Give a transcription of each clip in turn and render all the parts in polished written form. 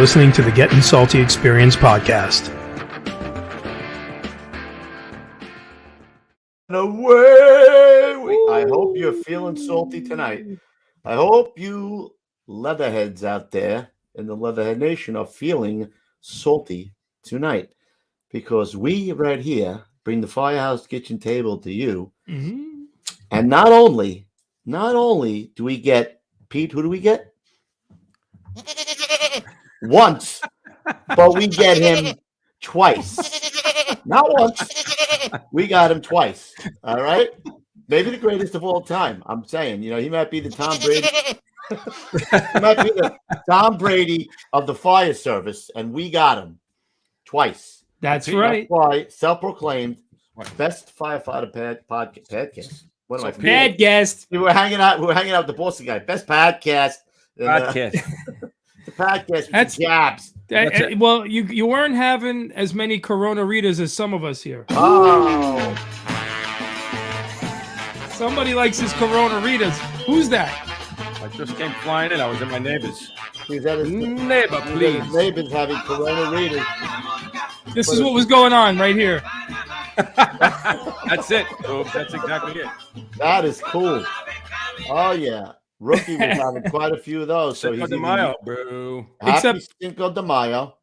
listening to the Gettin' Salty Experience podcast. I hope you're feeling salty tonight. I hope you leatherheads out there in the Leatherhead Nation are feeling salty tonight, because we right here bring the Firehouse kitchen table to you. Mm-hmm. And not only do we get Pete, who do we get? Once, but we get him twice. Not once, we got him twice. All right, maybe the greatest of all time. I'm saying, he might be the Tom Brady. He might be the Tom Brady of the fire service, and we got him twice. That's right. That's why self-proclaimed best firefighter podcast. What am I? Podcast. We were hanging out with the Boston guy. Best podcast. Podcast. The podcast. That's jabs. Well, you weren't having as many Corona Ritas as some of us here. Oh. Somebody likes his Corona Ritas. Who's that? I just came flying in. I was at my neighbor's. He's at his neighbor, please. His neighbor's having Corona Ritas. This is what was going on right here. That's it. Oh, that's exactly it. That is cool. Oh, yeah. Rookie was having quite a few of those. So Cinco de Mayo, bro. Happy Cinco de Mayo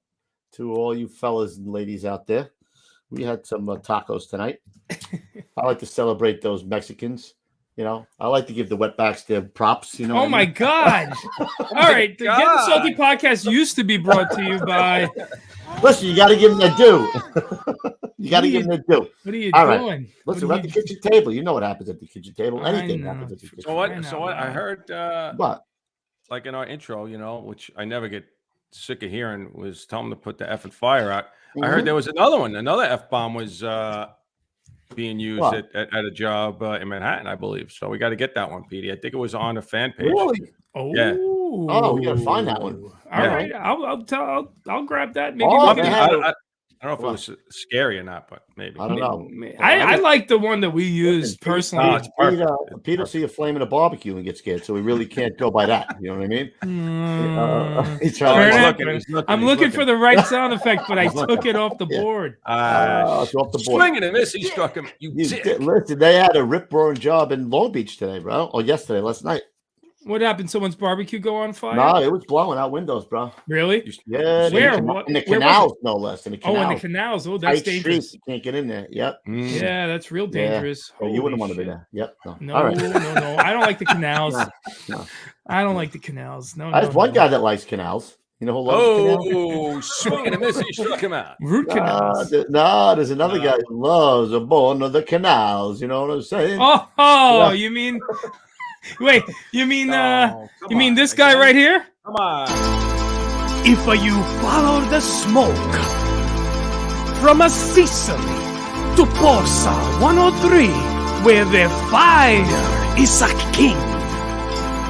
to all you fellas and ladies out there. We had some tacos tonight. I like to celebrate those Mexicans. I like to give the wetbacks their props. Oh, my God. All right. The Gettin' Salty podcast used to be brought to you by... Listen, you got to give them their due. You got to give them their due. What are you doing? Right. Listen, we're at the kitchen table. You know what happens at the kitchen table. Anything happens at the kitchen table. So what? I heard what? Like in our intro, which I never get sick of hearing, was tell them to put the F and fire out. Mm-hmm. I heard there was another F-bomb was being used at a job in Manhattan, I believe. So we got to get that one, Petey. I think it was on a fan page. Really? Oh, yeah. Oh, we gotta find that one. All right, I'll grab that. Maybe I don't know if it was scary or not, but maybe. I don't know. I like the one that we used personally. Peter see a flame in a barbecue and get scared, so we really can't go by that. You know what I mean? I'm looking for the right sound effect, but I took it off the board. It's off the board. Swinging and missing, he struck him. Listen, they had a rip-roaring job in Long Beach today, bro. Or last night. What happened? Someone's barbecue go on fire? No, it was blowing out windows, bro. Really? Yeah. Where? In the canals, no less. In the canals. Oh, in the canals. Oh, that's dangerous. Street. You can't get in there. Yep. Yeah, that's real dangerous. Yeah. You wouldn't want to be there. Yep. No, all right. no. I don't like the canals. No. I don't like the canals. No, There's one guy that likes canals. You know who loves canals? Swinging and missing, he struck him out. Root canals. There's another guy who loves a bone of the canals. You know what I'm saying? Oh, you mean... Wait, you mean this guy right here? Come on. If you follow the smoke from a Sicily to Porsa 103, where the fire is a king,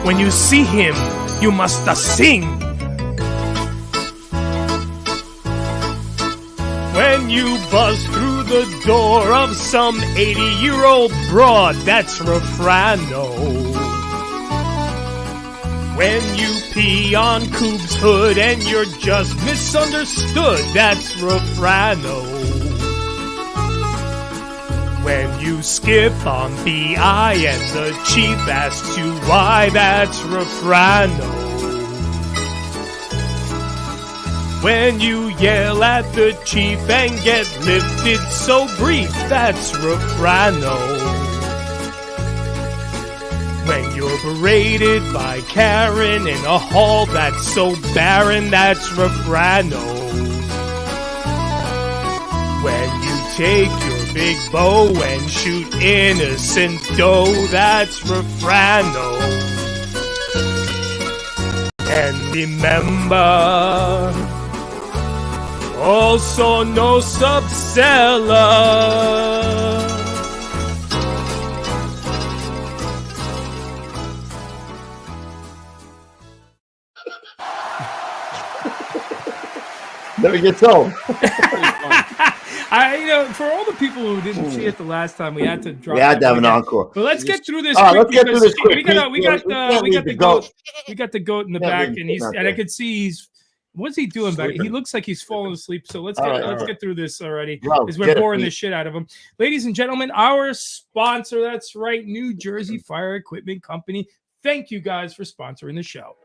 when you see him, you must sing. When you buzz through the door of some 80-year-old broad, that's Refrano. When you pee on Coop's hood and you're just misunderstood, that's Refrano. When you skip on BI and the chief asks you why, that's Refrano. When you yell at the chief and get lifted so brief, that's Refrano. When you're berated by Karen in a hall that's so barren, that's Refrano. When you take your big bow and shoot innocent doe, that's Refrano. And remember, also no subseller. Never gets old. For all the people who didn't see it the last time, we had to drop. We had to have an encore. But let's get through this. Let's get through this quick. We got the goat. We got the goat in the back, and I could see What's he doing back? He Sleeping. looks like he's falling asleep. So let's All get through this already, Bro, because we're get it, boring the Pete. shit out of him. Ladies and gentlemen, our sponsor, that's right, New Jersey Fire Equipment Company. Thank you guys for sponsoring the show.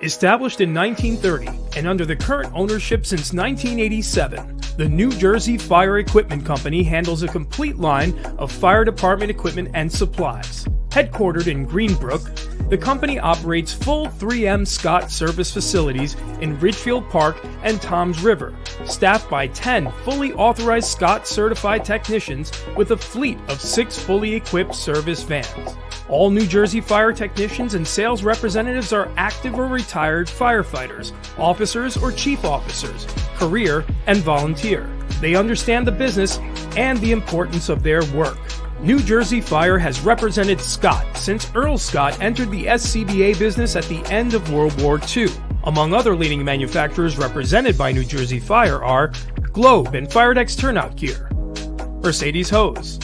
Established in 1930 and under the current ownership since 1987, the New Jersey Fire Equipment Company handles a complete line of fire department equipment and supplies. Headquartered in Greenbrook, the company operates full 3M Scott service facilities in Ridgefield Park and Toms River, staffed by 10 fully authorized Scott certified technicians with a fleet of 6 fully equipped service vans. All New Jersey fire technicians and sales representatives are active or retired firefighters, officers or chief officers, career and volunteer. They understand the business and the importance of their work. New Jersey Fire has represented Scott since Earl Scott entered the SCBA business at the end of World War II. Among other leading manufacturers represented by New Jersey Fire are Globe and Firedex Turnout Gear, Mercedes Hose,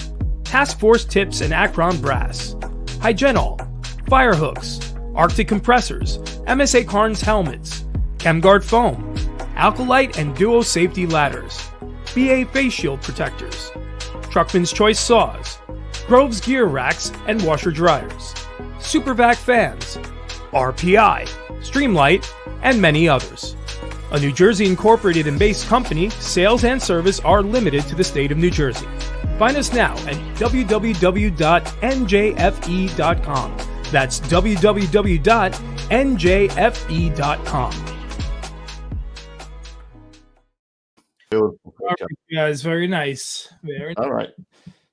Task Force Tips and Akron Brass, Hygenol, Firehooks, Arctic Compressors, MSA Carnes Helmets, ChemGuard Foam, Alkalite and Duo Safety Ladders, BA Face Shield Protectors, Truckman's Choice Saws, Grove's Gear Racks and Washer Dryers, Supervac Fans, RPI, Streamlight, and many others. A New Jersey incorporated and based company, sales and service are limited to the state of New Jersey. Find us now at www.njfe.com. That's www.njfe.com. Beautiful. All right, guys, very nice. Very nice. All right.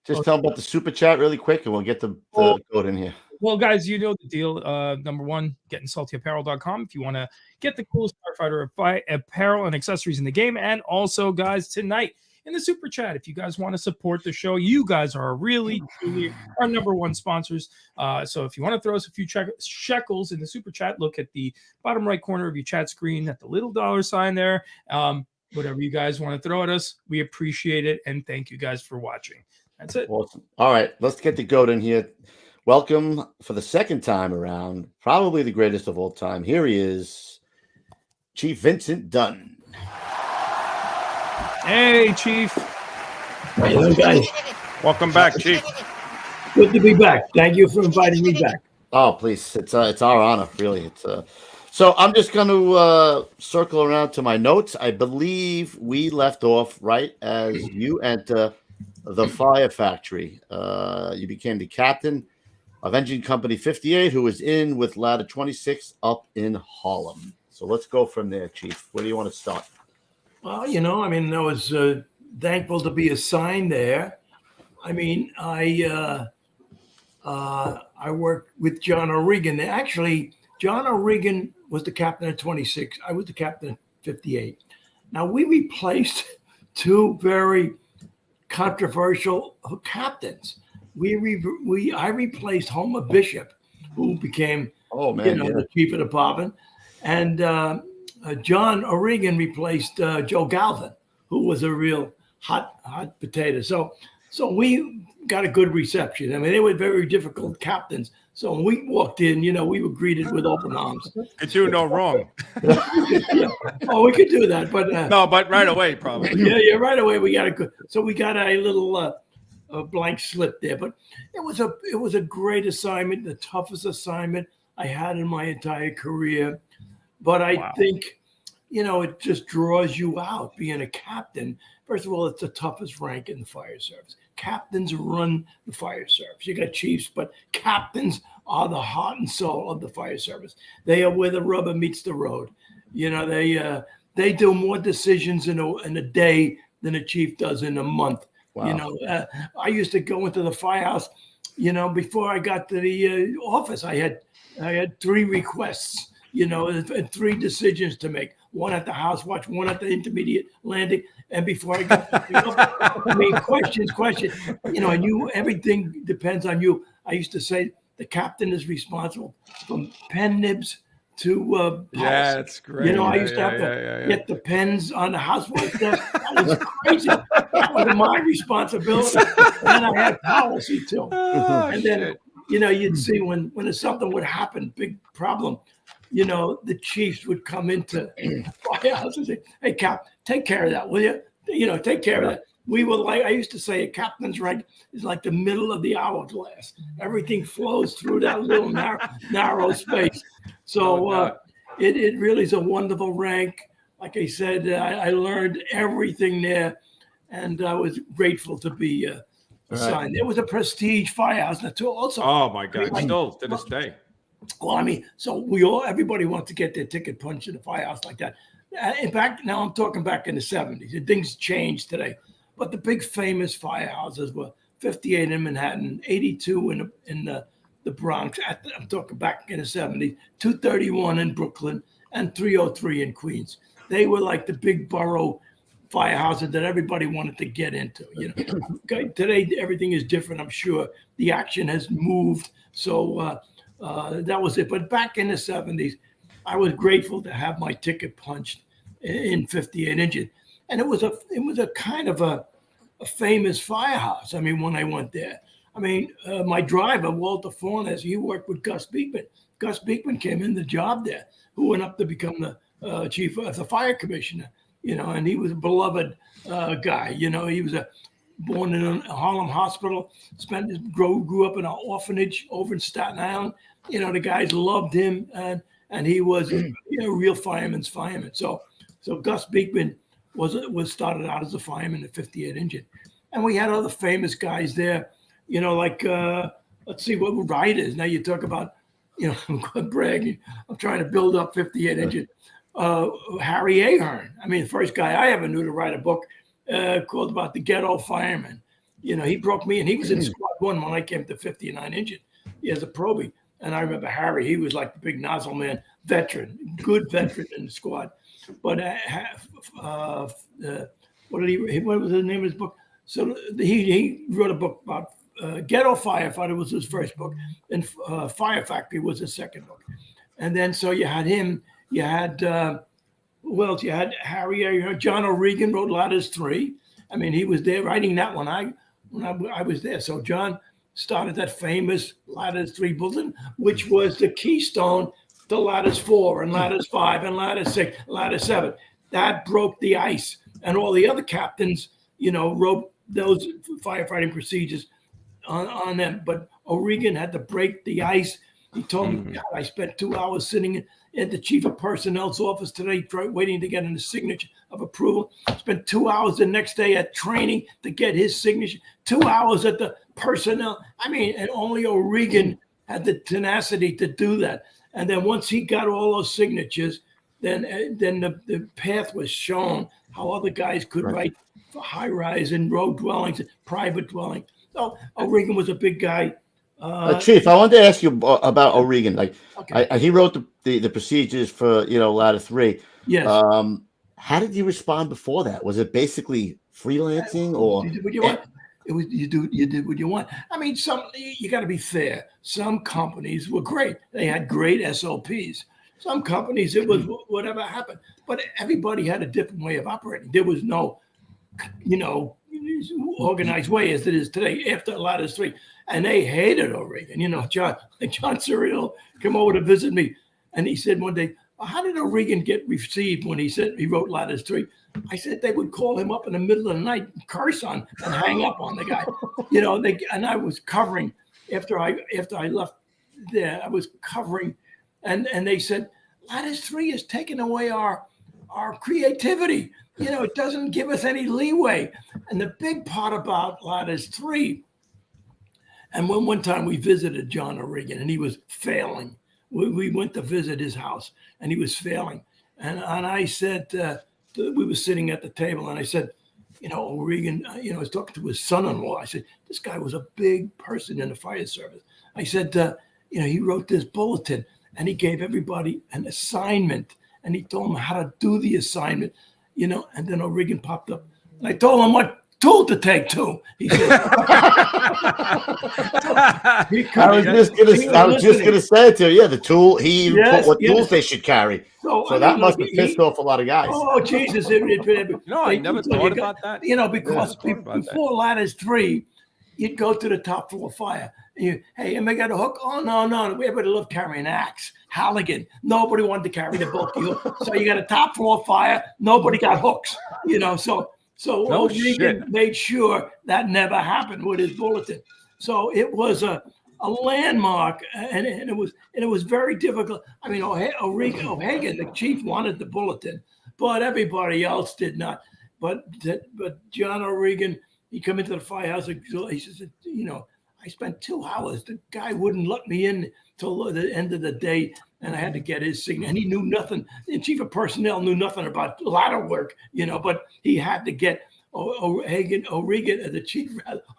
Just tell them about the super chat really quick, and we'll get the code in here. Well, guys, you know the deal. Number one, gettinsaltyapparel.com if you want to get the coolest firefighter apparel and accessories in the game. And also, guys, tonight in the super chat, if you guys want to support the show, you guys are really, truly our number one sponsors. So if you want to throw us a few shekels in the super chat, look at the bottom right corner of your chat screen at the little $sign there. Whatever you guys want to throw at us, we appreciate it. And thank you guys for watching. That's it. Awesome. All right, let's get the goat in here. Welcome for the second time around, probably the greatest of all time. Here he is, Chief Vincent Dunn. Hey, Chief. How you doing, guys? Welcome back, Chief. Good to be back. Thank you for inviting me back. Oh, please. It's our honor, really. So I'm just going to circle around to my notes. I believe we left off right as you enter the Fire Factory. You became the captain of Engine Company 58, who was in with Ladder 26 up in Harlem. So let's go from there, Chief. Where do you want to start? Well, I was thankful to be assigned there. I mean, I worked with John O Regan. Actually, John O Regan was the captain of 26. I was the captain of 58. Now, we replaced two very controversial captains. I replaced Homer Bishop, who became the chief of the department, and John O Regan replaced Joe Galvin, who was a real hot potato. So we got a good reception. I mean, they were very difficult captains. So when we walked in, we were greeted with open arms. Could do no wrong. Oh, we could do that, but no, but right away, probably. Yeah, right away we got a good. So we got a little blank slip there, but it was a great assignment, the toughest assignment I had in my entire career. But I think, it just draws you out being a captain. First of all, it's the toughest rank in the fire service. Captains run the fire service. You got chiefs, but captains are the heart and soul of the fire service. They are where the rubber meets the road. They do more decisions in a day than a chief does in a month. Wow. I used to go into the firehouse. Before I got to the office, I had 3 requests. And 3 decisions to make. One at the house watch, one at the intermediate landing, and before I got to the office. I mean, questions. And everything depends on you. I used to say the captain is responsible from pen nibs to policy. Yeah, that's great. I used to have to get the pens on the housewife desk. That was crazy. That was my responsibility. And I had policy too. Oh, and then, you'd see when something would happen, big problem. you know, the chiefs would come into the firehouse and say, "Hey, Cap, take care of that, will you? You know, take care of that." We were like, I used to say, a captain's rank is like the middle of the hourglass. Everything flows through that little narrow space. So it really is a wonderful rank. Like I said, I learned everything there, and I was grateful to be assigned. It was a prestige firehouse. Also, oh my God, still to this day. Well, I mean, so everybody wants to get their ticket punched in a firehouse like that. In fact, now I'm talking back in the 70s, and things changed today. But the big famous firehouses were 58 in Manhattan, 82 in the Bronx. I'm talking back in the 70s, 231 in Brooklyn, and 303 in Queens. They were like the big borough firehouses that everybody wanted to get into. You know, today everything is different. I'm sure the action has moved. So that was it. But back in the 70s, I was grateful to have my ticket punched in 58 inches. And it was a kind of a famous firehouse. I mean, when I went there, I mean, my driver, Walter Fornes, he worked with Gus Beekman. Gus Beekman came in the job there, who went up to become the chief of the fire commissioner, you know, and he was a beloved guy. You know, he was born in a Harlem hospital, grew up in an orphanage over in Staten Island. You know, the guys loved him, and he was a real fireman's fireman. So Gus Beekman was started out as a fireman at 58 engine. And we had other famous guys there, you know, like, let's see, what writers. Now you talk about, you know, I'm bragging. I'm trying to build up 58 engine. Harry Ahern. I mean, the first guy I ever knew to write a book called about the ghetto fireman. You know, he broke me, and he was in squad 1 when I came to 59 engine. He has a probie. And I remember Harry, he was like the big nozzle man, veteran, good veteran in the squad. But what was the name of his book? So he wrote a book about Ghetto Firefighter was his first book, and Fire Factory was his second book. And then so you had him, you had who else? You had Harry, John O Regan wrote Ladders 3. I mean, he was there writing that one. When I was there. So John started that famous Ladders 3 bulletin, which was the keystone to Ladders 4 and Ladders 5 and Ladders 6, Ladders 7. That broke the ice. And all the other captains, you know, wrote those firefighting procedures on them. But O Regan had to break the ice. He told me, God, I spent 2 hours sitting at the chief of personnel's office today, waiting to get a signature of approval. Spent 2 hours the next day at training to get his signature. 2 hours at the personnel. I mean, and only O Regan had the tenacity to do that. And then once he got all those signatures, then the path was shown how other guys could write for high-rise and road dwellings, private dwelling. So O Regan was a big guy. Chief, I wanted to ask you about O Regan. Like, okay. He wrote the procedures for, you know, Ladder 3. Yes. How did you respond before that? Was it basically freelancing, or you did what you want? It was you did what you want. I mean, you got to be fair. Some companies were great; they had great SOPs. Some companies, it was whatever happened. But everybody had a different way of operating. There was no, you know, organized way as it is today after Ladders 3. And they hated O Regan. You know, John Surreal came over to visit me, and he said one day, how did O Regan get received when he said he wrote Ladders 3? I said they would call him up in the middle of the night, curse on, and hang up on the guy. You know, and I was covering after I left there. I was covering, and they said Ladders 3 is taking away our creativity. You know, it doesn't give us any leeway. And the big part about Ladders 3. And one time we visited John O Regan, and he was failing. We went to visit his house, and he was failing. And I said, we were sitting at the table, and I said, you know, O Regan, you know, I was talking to his son-in-law. I said, this guy was a big person in the fire service. I said, you know, he wrote this bulletin, and he gave everybody an assignment, and he told them how to do the assignment, you know. And then O Regan popped up, and I told him what tool to take too. He said, I was just gonna say it to you. Yeah, the tool. He put what tools they should carry. So that must have pissed off a lot of guys. Oh Jesus! No, I never thought about that. You know, because before Ladders 3, you'd go to the top floor fire. Hey, am I got a hook? Oh, no. Everybody loved carrying an axe. Halligan. Nobody wanted to carry the bulky hook. So you got a top floor fire. Nobody got hooks. So No Regan shit. made sure that never happened with his bulletin. So it was a landmark, and it was very difficult. I mean, O'Hagan, the chief, wanted the bulletin, but everybody else did not. But John O'Regan, he come into the firehouse. He says, I spent 2 hours. The guy wouldn't let me in till the end of the day, and I had to get his signature. And he knew nothing. The chief of personnel knew nothing about ladder work, but he had to get O'Regan, the chief.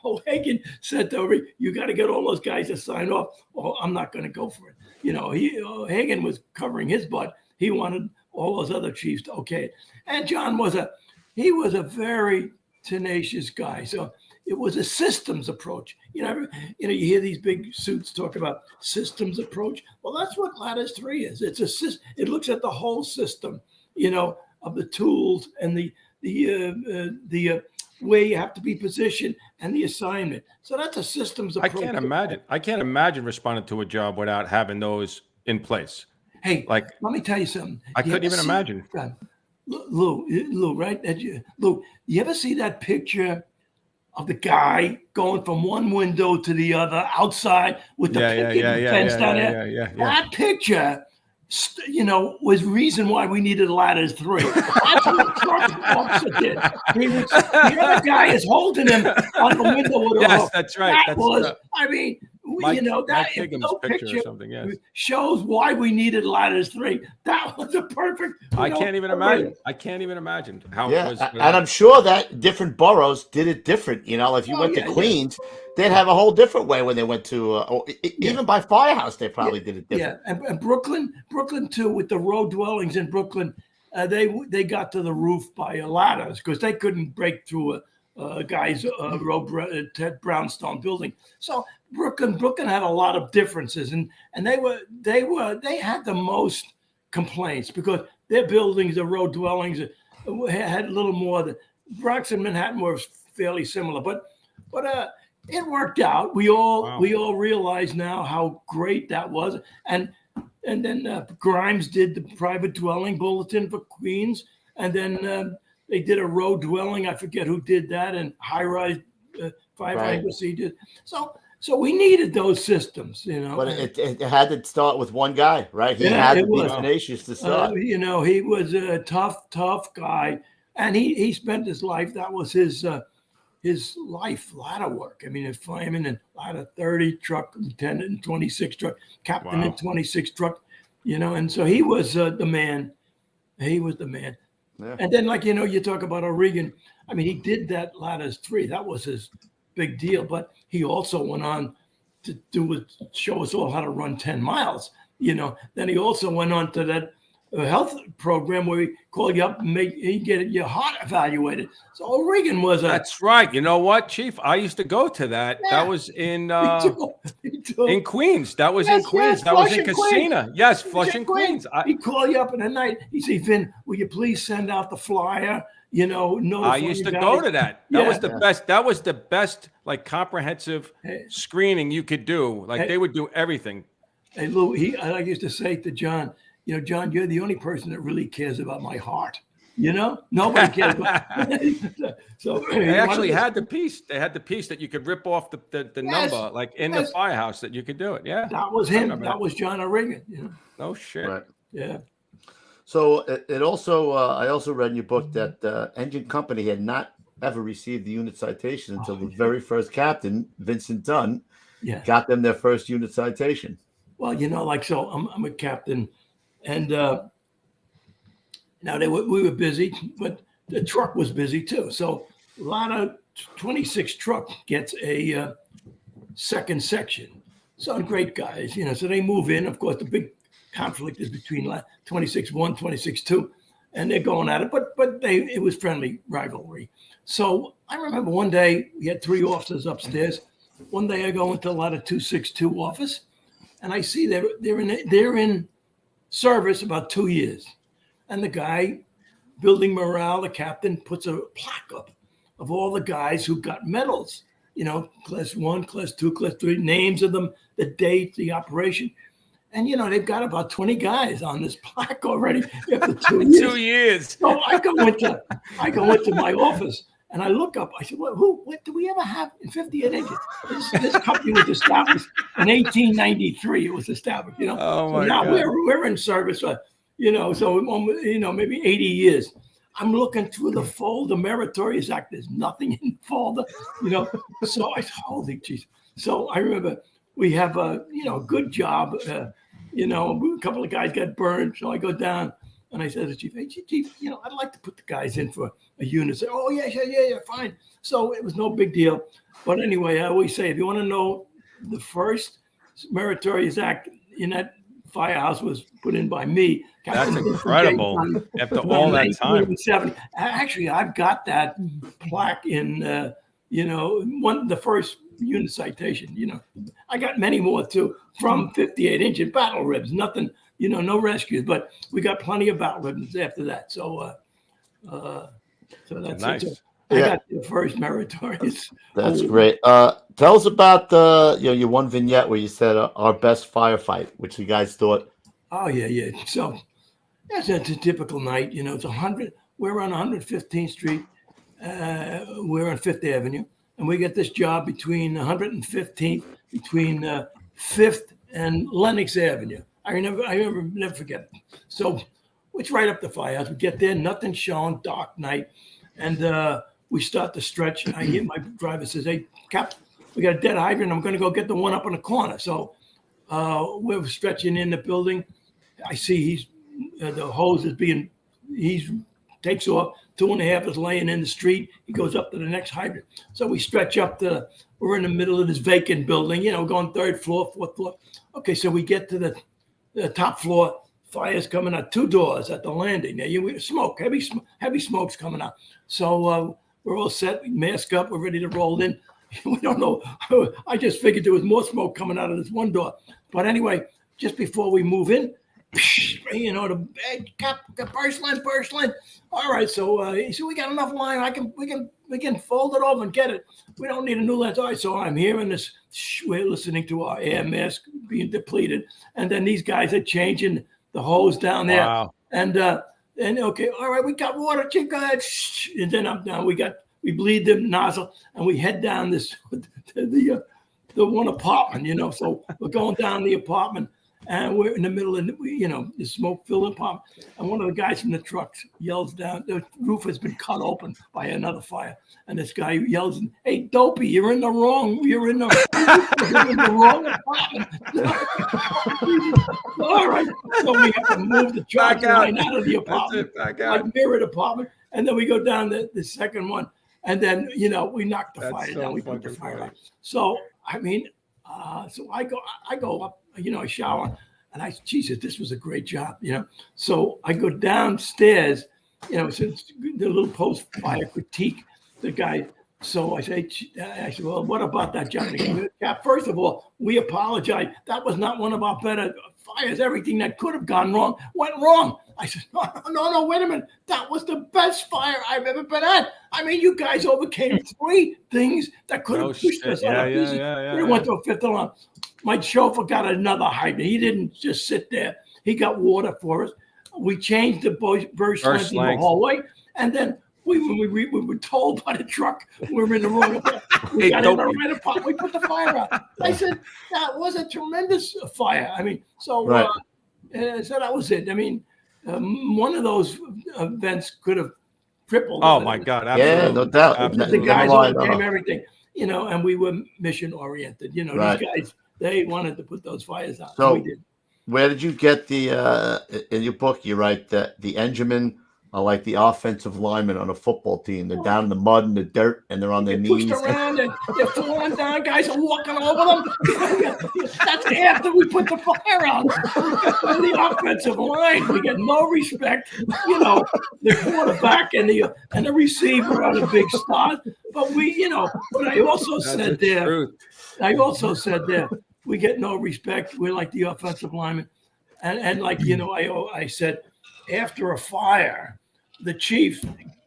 O'Hagan said to O'Regan, "You got to get all those guys to sign off, or I'm not going to go for it." O'Hagan was covering his butt. He wanted all those other chiefs to okay it. And John was a very tenacious guy. So it was a systems approach. You hear these big suits talk about systems approach. Well, that's what Ladders 3 is. It looks at the whole system, of the tools and the way you have to be positioned and the assignment. So that's a systems approach. I can't imagine responding to a job without having those in place. Hey, let me tell you something. I couldn't even imagine. Lou, right? Lou, you ever see that picture of the guy going from one window to the other outside with the fence down there? Yeah. That picture, was reason why we needed Ladders 3. That's what the truck officer did. The other guy is holding him on the window with a hook. That's right. That picture or something, shows why we needed Ladders 3. That was a perfect. I can't even imagine how it was. And I'm sure that different boroughs did it different. If you went to Queens, they'd have a whole different way when they went to, even by Firehouse, they probably did it different. Yeah, and Brooklyn too, with the row dwellings in Brooklyn, they got to the roof by ladders because they couldn't break through a guy's Ted Brownstone building. So Brooklyn had a lot of differences, and they had the most complaints because their buildings, the row dwellings, had a little more. The Bronx and Manhattan were fairly similar, but it worked out. We all realize now how great that was, and then Grimes did the private dwelling bulletin for Queens, and then they did a row dwelling. I forget who did that, and high-rise firefighting procedures. So we needed those systems, But it had to start with one guy, right? He had to be tenacious to start. He was a tough guy, and he spent his life. That was his life, ladder work. I mean, a fireman and ladder 30 truck, lieutenant in 26 truck, captain in 26 truck, and so he was the man. He was the man. Yeah. And then, you talk about O'Regan. I mean, he did that Ladders 3. That was his big deal. But he also went on to show us all how to run 10 miles. Then he also went on to that health program where he called you up and he get your heart evaluated. So O'Regan was That's right. You know what, Chief? I used to go to that. Yeah. That was in in Queens. That was in Queens. That was in Casino. Yes, Flushing, Queens. He'd call you up in the night. He'd say, "Vin, will you please send out the flyer?" I used to go to that. That was the best. That was the best, comprehensive screening you could do. They would do everything. Hey, Lou, I used to say to John, John, you're the only person that really cares about my heart. Nobody cares about. So they actually had the piece. They had the piece that you could rip off the number, in the firehouse, that you could do it. Yeah, that was him. That was John O'Regan. No shit. Right. Yeah. So it also, I also read in your book that the engine company had not ever received the unit citation until the very first captain, Vincent Dunn, got them their first unit citation. Well, so I'm a captain, and now we were busy, but the truck was busy too. So a lot of 26 truck gets a second section. So great guys, so they move in. Of course, the big conflict is between 26-1, 26-2, and they're going at it. But it was friendly rivalry. So I remember one day we had 3 officers upstairs. One day I go into a lot of 262 office, and I see they're in service about 2 years, and the guy building morale, the captain, puts a plaque up of all the guys who got medals, class 1, class 2, class 3, names of them, the date, the operation. And, they've got about 20 guys on this plaque already after 2 years. 2 years. So I go into my office and I look up. I said, what do we ever have in 58 inches? This company was established in 1893. It was established, Oh, so my now God. we're in service, so maybe 80 years. I'm looking through the folder, Meritorious Act. There's nothing in the folder, So I said, holy jeez. So I remember we have a, good job. A couple of guys got burned. So I go down and I said to the chief, hey, chief, I'd like to put the guys in for a unit. Say, oh, yeah, fine. So it was no big deal. But anyway, I always say, if you want to know, the first Meritorious Act in that firehouse was put in by me. That's incredible. After all that time. Actually, I've got that plaque in, the first unit citation. I got many more too from 58 inch battle ribs. Nothing, no rescues, but we got plenty of battle ribs after that. So that's nice. it. I got the first Meritorious. That's great. Tell us about your one vignette where you said our best firefight, which you guys thought. Oh yeah. So that's a typical night. It's 100. We're on 115th Street. We're on 5th Avenue, and we get this job between 115th, between 5th and Lenox Avenue. I never forget it. So it's right up the firehouse. We get there, nothing showing, dark night, and we start to stretch. And I hear my driver says, "Hey, Cap, we got a dead hydrant. I'm going to go get the one up in the corner." So we're stretching in the building. I see the hose is he takes off. 2.5 is laying in the street. He goes up to the next hydrant. So we stretch up we're in the middle of this vacant building, going 3rd floor, 4th floor. Okay, so we get to the top floor. Fire's coming out, 2 doors at the landing. There, smoke, heavy smoke's coming out. So we're all set, we mask up, we're ready to roll in. We don't know. I just figured there was more smoke coming out of this one door. But anyway, just before we move in, the burst line. All right, so we got enough line. We can fold it over and get it. We don't need a new lens. All right, so I'm hearing this. We're listening to our air mask being depleted, and then these guys are changing the hose down there. Wow. And okay, all right, we got water. Chief, go ahead. And then up down, we bleed the nozzle, and we head down the one apartment. So we're going down the apartment. And we're in the middle of, the smoke-filled apartment. And one of the guys from the truck yells down, the roof has been cut open by another fire. And this guy yells, "Hey, dopey, you're in the wrong apartment." All right. So we have to move the truck line out of the apartment, like mirrored apartment. And then we go down the second one. And then, we knock the fire down. We put the fire out. So, so I go up, I shower, and Jesus, this was a great job, So I go downstairs, since the little post-fire critique, the guy. So I said, well, what about that job? First of all, we apologize. That was not one of our better fires. Everything that could have gone wrong went wrong. I said, no, wait a minute. That was the best fire I've ever been at. You guys overcame 3 things that could have pushed us out of business. We went to a 5th alarm. My chauffeur got another hydrant. He didn't just sit there. He got water for us. We changed the burst length in the hallway. And then we were told by the truck we were in the wrong apartment. We got in the right apartment. We put the fire out. I said, that was a tremendous fire. So that was it. One of those events could have crippled. Oh, my God. Absolutely. Yeah, no doubt. Absolutely. The guys overcame everything, and we were mission oriented. These guys, they wanted to put those fires out. So we did. Where did you get in your book, you write that the Engermen are like the offensive linemen on a football team. They're down in the mud and the dirt, and they're on their knees. Pushed around, and they're falling down. Guys are walking over them. That's after we put the fire out. The offensive line, we get no respect. The quarterback and the receiver are the big stars. But but I also said there, we get no respect. We're like the offensive linemen. And I said, after a fire, the chief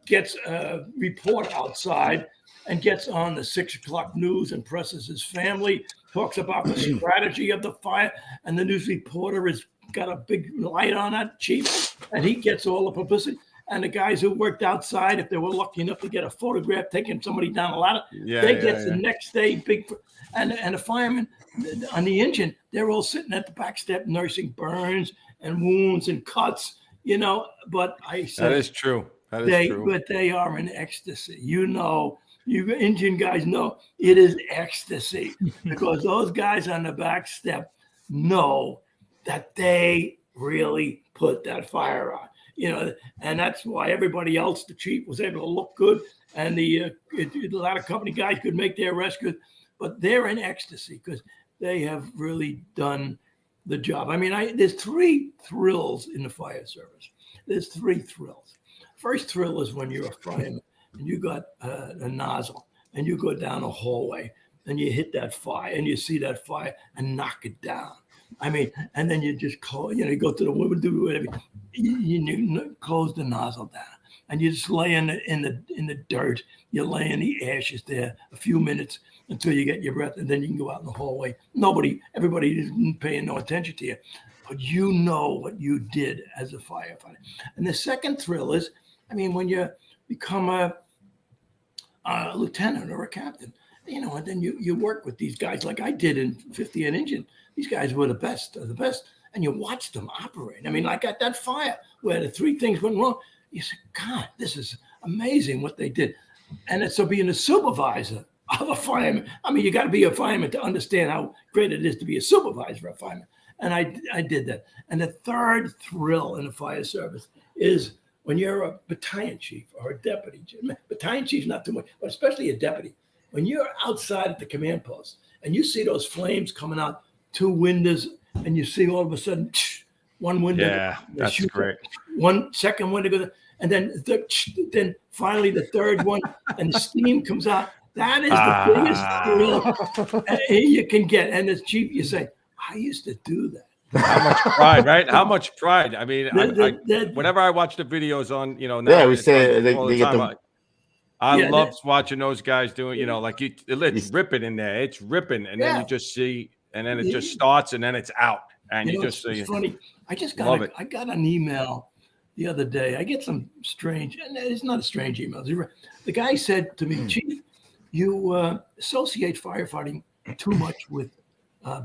gets a report outside, and gets on the 6 o'clock news and presses his family, talks about the strategy of the fire, and the news reporter has got a big light on that, chief, and he gets all the publicity. And the guys who worked outside, if they were lucky enough to get a photograph taking somebody down a ladder, the next day big. And the firemen on the engine, they're all sitting at the back step nursing burns and wounds and cuts, But I said that is true. That is true. But they are in ecstasy. You engine guys know it is ecstasy because those guys on the back step know that they really put that fire on. And that's why everybody else, the chief, was able to look good, and a lot of company guys could make their rescue, but they're in ecstasy because they have really done the job. I mean, there's 3 thrills in the fire service. There's 3 thrills. First thrill is when you're a fireman and you got a nozzle and you go down a hallway and you hit that fire and you see that fire and knock it down. I mean, and then you just call, you go to the woman, do whatever. You close the nozzle down, and you just lay in the dirt. You lay in the ashes there a few minutes until you get your breath, and then you can go out in the hallway. Everybody isn't paying no attention to you, but you know what you did as a firefighter. And the second thrill is, when you become a lieutenant or a captain, and then you work with these guys like I did in 50 and engine. These guys were the best of the best, and you watch them operate. Like at that fire where the 3 things went wrong, you said, God, this is amazing what they did. And it's so being a supervisor of a fireman. You got to be a fireman to understand how great it is to be a supervisor of a fireman. And I did that. And the third thrill in the fire service is when you're a battalion chief or a deputy. Battalion chief's not too much, but especially a deputy. When you're outside at the command post and you see those flames coming out 2 windows, and you see all of a sudden one window. Yeah, that's great. One second window goes, and then finally the third one, and the steam comes out. That is the biggest thrill you can get. And as chief, you say, I used to do that. How much pride, right? How much pride? Whenever I watch the videos on, now we say they get the. I love watching those guys doing, it's ripping in there. It's ripping, and then you just see. And then it just starts, and then it's out, and you just see. It's funny. I got an email the other day. I get some strange, and it's not a strange email. The guy said to me, Chief, you associate firefighting too much with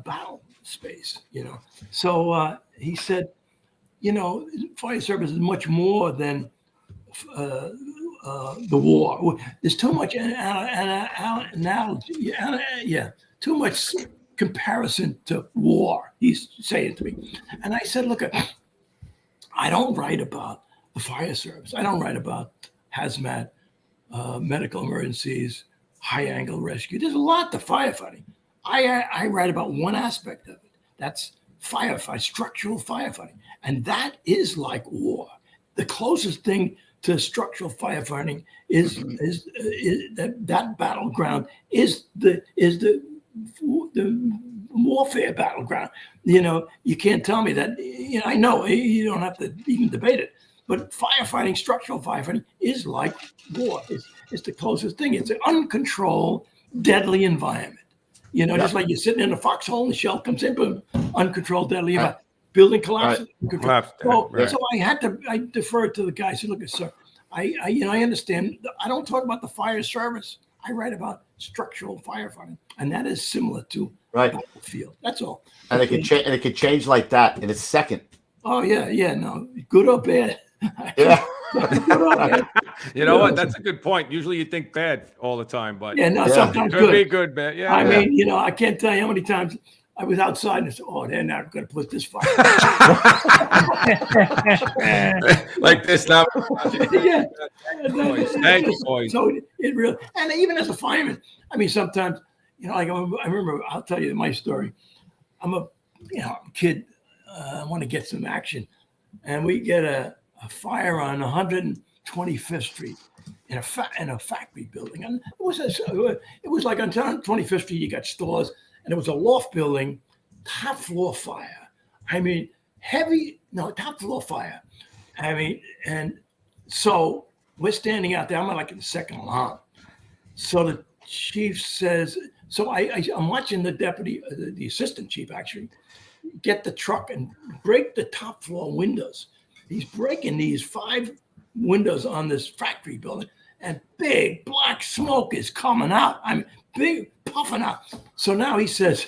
battle space, So he said, fire service is much more than the war. There's too much analogy. Too much comparison to war, he's saying to me. And I said, look, I don't write about the fire service. I don't write about hazmat, medical emergencies, high angle rescue. There's a lot to firefighting. I write about one aspect of it. That's firefighting, structural firefighting. And that is like war. The closest thing to structural firefighting is that battleground is the warfare battleground. You can't tell me that. I know you don't have to even debate it, but firefighting, structural firefighting, is like war. It's the closest thing. It's an uncontrolled, deadly environment. Just like you're sitting in a foxhole and the shell comes in, boom, uncontrolled, deadly environment. Building collapses. Right. So I deferred to the guy. I said, look, sir, I understand. I don't talk about the fire service. I write about structural firefighting, and that is similar to battlefield. That's all. And it can change like that in a second. Oh yeah, no, good or bad. Yeah. You know what? That's a good point. Usually you think bad all the time, but sometimes could be good, bad. Yeah. I mean, I can't tell you how many times I was outside and I said, "Oh, they're not going to put this fire." Like this now. Yeah. Thank you, boys. So it really, and even as a fireman, I mean, sometimes, like I remember, I'll tell you my story. I'm a kid. I want to get some action, and we get a fire on 125th Street in a factory building, and it was like on 25th Street you got stores. And it was a loft building, top floor fire. I mean, top floor fire. I mean, and so we're standing out there. I'm like in the second alarm. So the chief says, so I'm watching the deputy, the assistant chief actually, get the truck and break the top floor windows. He's breaking these 5 windows on this factory building, and big black smoke is coming out. I mean, big puffing out. So now he says,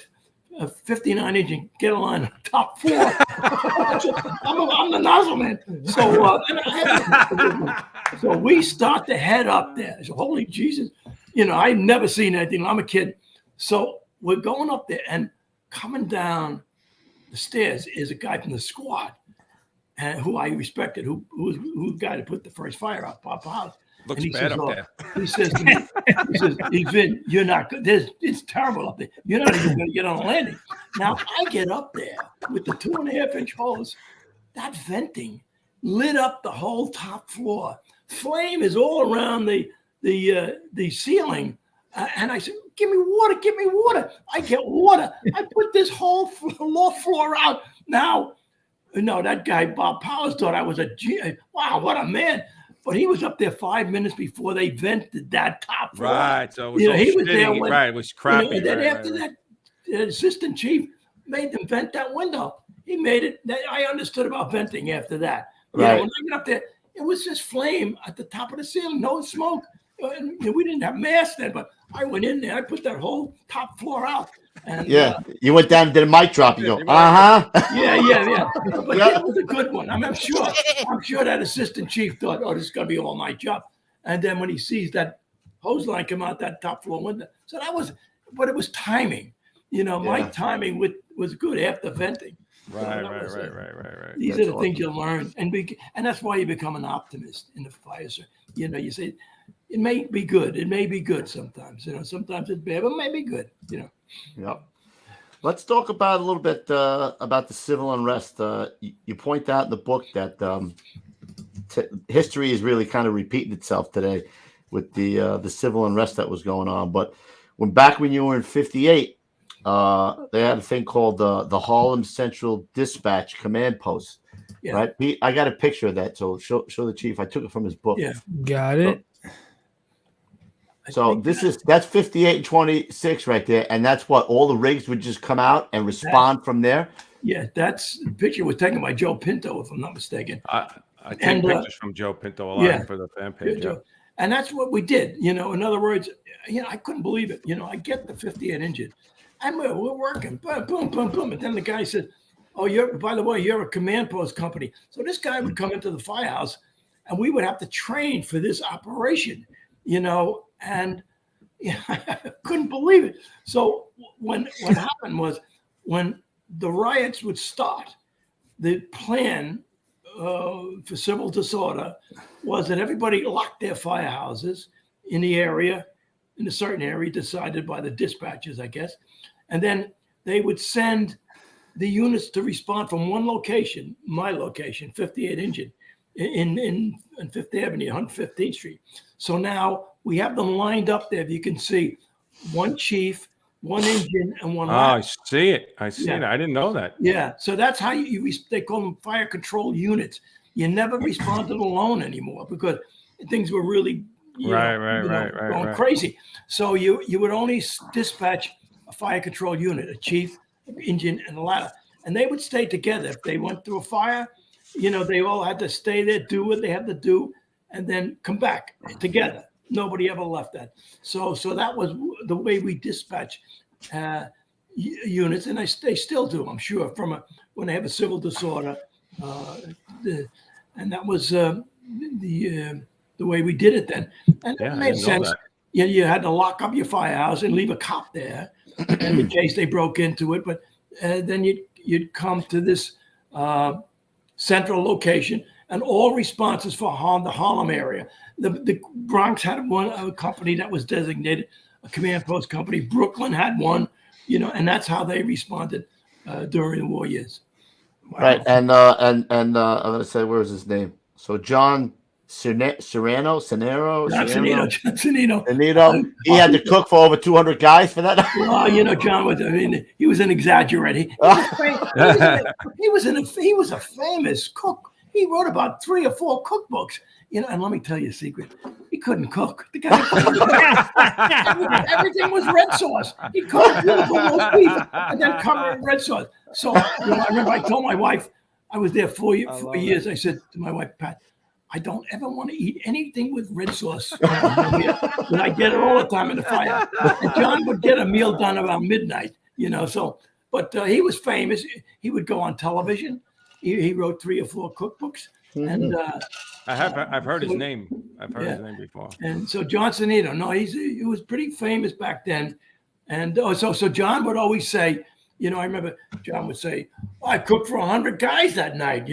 59 engine, get a line on top floor. I'm the nozzle man. So we start to head up there. So, holy Jesus, I've never seen anything. I'm a kid. So we're going up there, and coming down the stairs is a guy from the squad, and who I respected, who the guy that put the first fire out, Bob House. Looks bad up there. He says to me, hey, Vin, you're not good. It's terrible up there. You're not even going to get on the landing. Now, I get up there with the 2.5-inch hose. That venting lit up the whole top floor. Flame is all around the ceiling. And I said, give me water. I get water. I put this whole floor out. Now, that guy, Bob Powers, thought I was a genius. Wow, what a man. But he was up there 5 minutes before they vented that top floor. Right. So it was he was there when, right. It was crappy. And then after that, the assistant chief made them vent that window. He made it. I understood about venting after that. Right. When I got up there, it was just flame at the top of the ceiling, no smoke. And we didn't have masks then, but I went in there. I put that whole top floor out. And, you went down and did a mic drop. You go, Yeah. But that was a good one. I'm sure that assistant chief thought, this is going to be all my job. And then when he sees that hose line come out that top floor window, so but it was timing. My timing was good after venting. Right. These are the things you learn, and that's why you become an optimist in the fire. So, you say it may be good. It may be good sometimes. Sometimes it's bad, but it may be good. Yep. Let's talk about a little bit about the civil unrest. You point out in the book that history is really kind of repeating itself today with the civil unrest that was going on. But when you were in '58, they had a thing called the Harlem Central Dispatch Command Post. Yeah. Right. I got a picture of that. So show the chief. I took it from his book. Yeah. Got it. So that's 58 and 26 right there, and that's what all the rigs would just come out and respond from there. Yeah, that's the picture was taken by Joe Pinto, if I'm not mistaken. I take pictures from Joe Pinto a lot for the fan page. Yeah. And that's what we did. In other words, I couldn't believe it. I get the 58 engine, and we're working, boom, boom, boom, boom, and then the guy said, "Oh, by the way, you're a command post company." So this guy would come into the firehouse, and we would have to train for this operation. And I couldn't believe it. So what happened was when the riots would start, the plan for civil disorder was that everybody locked their firehouses in a certain area decided by the dispatchers, I guess. And then they would send the units to respond from one location, my location, 58 engine, in Fifth Avenue, 115th Street. So now we have them lined up there. You can see one chief, one engine, and one ladder. I see it. I see it. I didn't know that. Yeah. So that's how they call them fire control units. You never responded alone anymore because things were really going crazy. So you would only dispatch a fire control unit, a chief, an engine, and a ladder. And they would stay together. If they went through a fire, they all had to stay there, do what they had to do, and then come back together. Nobody ever left that. So that was the way we dispatch units, and they still do, I'm sure, when they have a civil disorder. And that was the way we did it then. And it made sense. You had to lock up your firehouse and leave a cop there in case they broke into it. But then you'd come to this central location, and all responses for the Harlem area. The Bronx had a company that was designated a command post company. Brooklyn had one, and that's how they responded during the war years. Wow. Right, and I'm gonna say, where's his name? So John Serrano. He had to cook for over 200 guys for that. John he was an exaggerator. He was a famous cook. He wrote about 3 or 4 cookbooks. And let me tell you a secret. He couldn't cook. The guy everything was red sauce. He cooked beautiful roast beef and then cover it in red sauce. So I remember I told my wife, I was there 4 years. I said to my wife, Pat, I don't ever want to eat anything with red sauce. And I get it all the time in the fire. And John would get a meal done around midnight, so, but he was famous. He would go on television. He wrote 3 or 4 cookbooks. And I've heard his name. I've heard his name before. And so Johnsonito, he was pretty famous back then. And so John would always say, I remember John would say, I cooked for 100 guys that night, at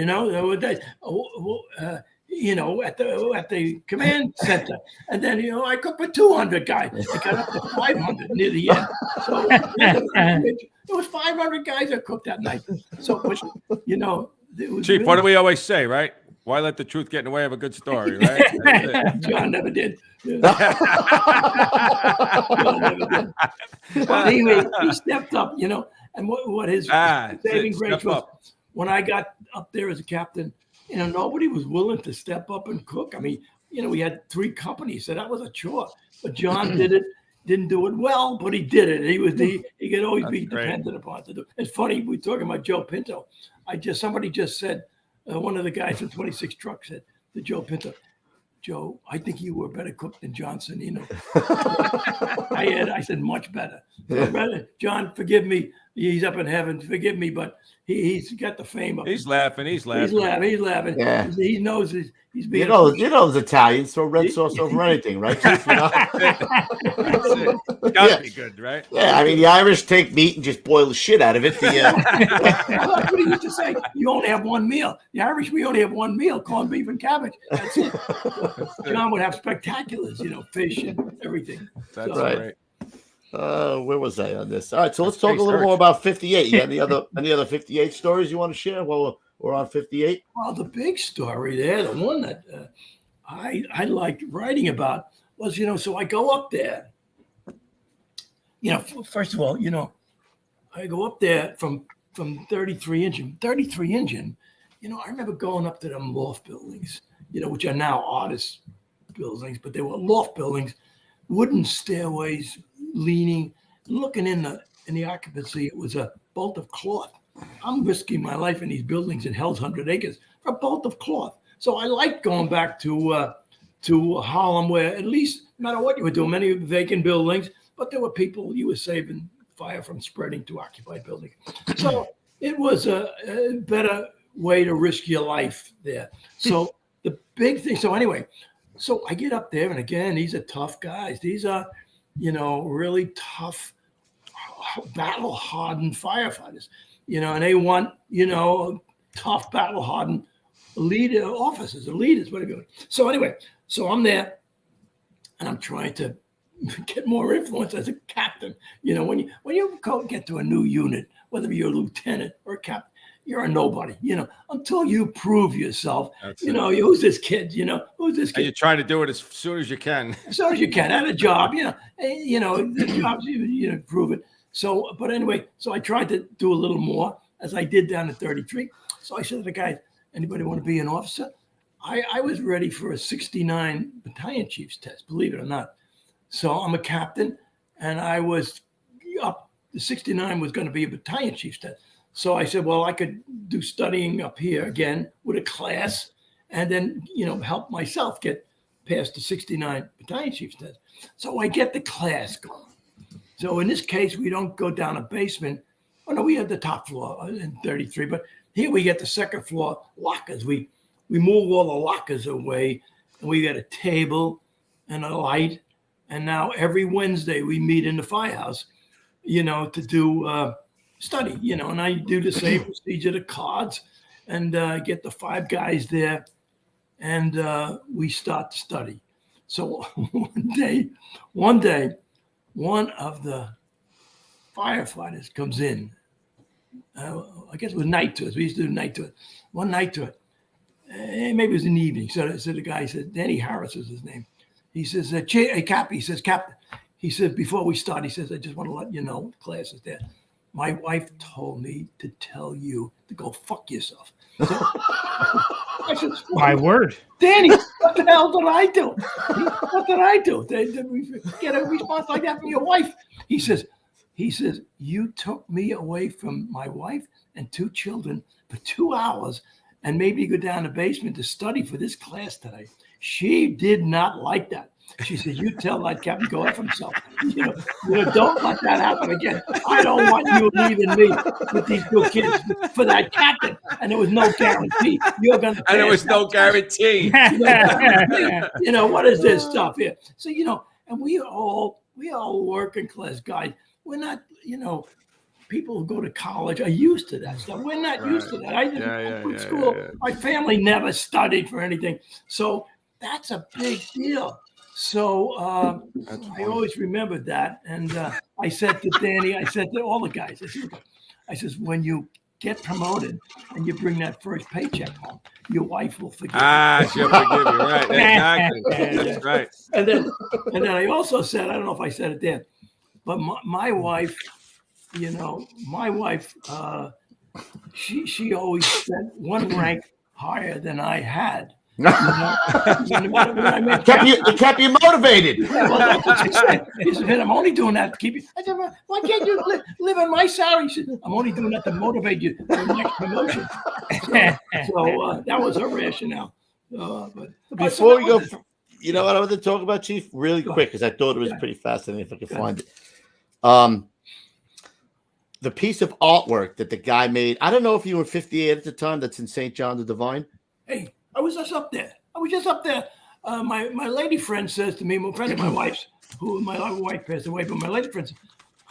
the command center. And then, I cooked for 200 guys. I got up to 500 near the end. So it was 500 guys that cooked that night. So, Chief, what do we always say, right? Why let the truth get in the way of a good story, right? John never did. John never did. But anyway, he stepped up, and what his saving grace was. When I got up there as a captain, nobody was willing to step up and cook. I mean, we had 3 companies, so that was a chore. But John didn't do it well, but he did it. He could always be dependent upon to do. It's funny, we're talking about Joe Pinto. Somebody just said, one of the guys from 26 Truck said to Joe Pinto, Joe, I think you were a better cook than Johnsonino. I said, much better. John, forgive me. He's up in heaven. Forgive me, but he's got the fame of it. He's laughing. He's laughing. He's laughing. Yeah. He knows he's being. Those Italians throw red sauce over anything, right? Chief? That's it. Gotta be good, right? Yeah, I mean, the Irish take meat and just boil the shit out of it. That's what he used to say. You only have one meal. The Irish, we only have one meal: corned beef and cabbage. That's it. John would have spectaculars, fish and everything. That's right. Where was I on this? All right, so let's talk a little more about 58. You got any other 58 stories you want to share while we're on 58? Well, the big story there, the one that I liked writing about was, so I go up there. First of all, I go up there from 33 engine. 33 engine, I remember going up to them loft buildings, which are now artist buildings, but they were loft buildings, wooden stairways, leaning, looking in the occupancy. It was a bolt of cloth. I'm risking my life in these buildings in Hell's 100 Acres for a bolt of cloth. So I liked going back to Harlem, where at least, no matter what you were doing, many vacant buildings, but there were people, you were saving fire from spreading to occupied buildings. So it was a better way to risk your life there. So the big thing, so anyway, so I get up there, and again, these are tough guys. These are, really tough, battle-hardened firefighters, and they want, tough, battle-hardened leader officers or leaders, whatever. So anyway, so I'm there, and I'm trying to get more influence as a captain. When you get to a new unit, whether you're a lieutenant or a captain, you're a nobody, until you prove yourself. Who's this kid? Who's this kid? And you're trying to do it as soon as you can. As soon as you can, at a job, the jobs, prove it. So, but anyway, so I tried to do a little more, as I did down at 33. So I said to the guys, anybody want to be an officer? I was ready for a 69 battalion chief's test, believe it or not. So I'm a captain, and I was up. The 69 was going to be a battalion chief's test. So I said, well, I could do studying up here again with a class, and then, help myself get past the 69 battalion chief's test. So I get the class going. So in this case, we don't go down a basement. Oh, no, we had the top floor in 33, but here we get the second floor lockers. We move all the lockers away, and we got a table and a light. And now every Wednesday we meet in the firehouse, to do study, and I do the same procedure, the cards, and get the 5 guys there, and we start to study. So one day, one of the firefighters comes in. I guess it was night to us. We used to do night to it. One night to it. Maybe it was in the evening. So the guy said, Danny Harris was his name. He says, hey, Cap, he says, Captain. He said, before we start, he says, I just want to let you know, the class is there. My wife told me to tell you to go fuck yourself. I said, My word. Danny, what the hell did I do? What did I do? Did we get a response like that from your wife? He says, you took me away from my wife and 2 children for 2 hours and made me go down the basement to study for this class today. She did not like that. She said, you tell that captain go F himself. Don't let that happen again. I don't want you leaving me with these 2 kids for that captain. And there was no guarantee. You're going to. And there was no guarantee. What is this stuff here? So, and we all working class guys. We're not, people who go to college are used to that stuff. We're not used to that. I didn't school. Yeah. My family never studied for anything. So that's a big deal. So I always remembered that. And I said to Danny, I said to all the guys, I says, when you get promoted and you bring that first paycheck home, your wife will forgive you. She'll forgive you. Right. Exactly. That's right. And then I also said, I don't know if I said it then, but my wife, she always said 1 rank higher than I had. It kept you motivated. Yeah, well, that's what she said. She said, I'm only doing that to keep you. I said, why can't you live on my salary? She said, I'm only doing that to motivate you for the next promotion. So that was her rationale. Before we go, you know what I want to talk about, Chief? Really quick, because I thought it was pretty fascinating if I could find it. The piece of artwork that the guy made, I don't know if you were 58 at the time, that's in St. John the Divine. Hey, I was just up there. My lady friend says to me, my friend of my wife's, who my wife passed away, but my lady friend said,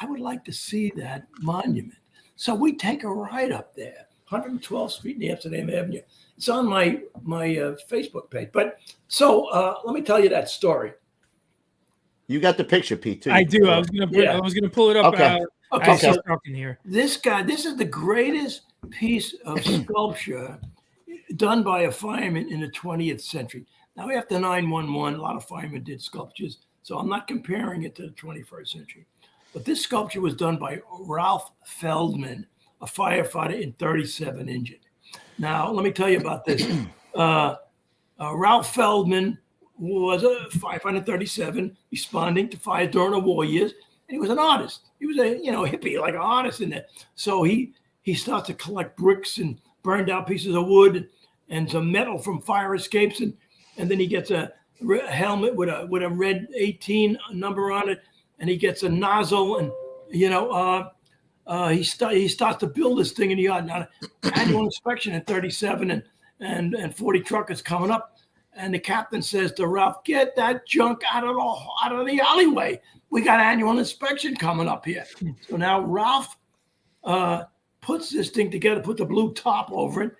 I would like to see that monument. So we take a ride up there, 112th Street and Amsterdam Avenue. It's on my Facebook page. But so let me tell you that story. You got the picture, Pete, too. I do. I was gonna pull it up. Okay. So talking here. This guy, this is the greatest piece of sculpture done by a fireman in the 20th century. Now, after 9/11, a lot of firemen did sculptures, so I'm not comparing it to the 21st century. But this sculpture was done by Ralph Feldman, a firefighter in 37 engine. Now, let me tell you about this. Ralph Feldman was a firefighter in 37, responding to fire during the war years, and he was an artist. He was a hippie, like an artist in there. So he starts to collect bricks and burned out pieces of wood and some metal from fire escapes, and then he gets a helmet with a red 18 number on it, and he gets a nozzle, and he starts to build this thing in the yard. Now, annual inspection in 37 and 40 truckers coming up, and the captain says to Ralph, "Get that junk out of the alleyway. We got annual inspection coming up here." So now Ralph puts this thing together, put the blue top over it,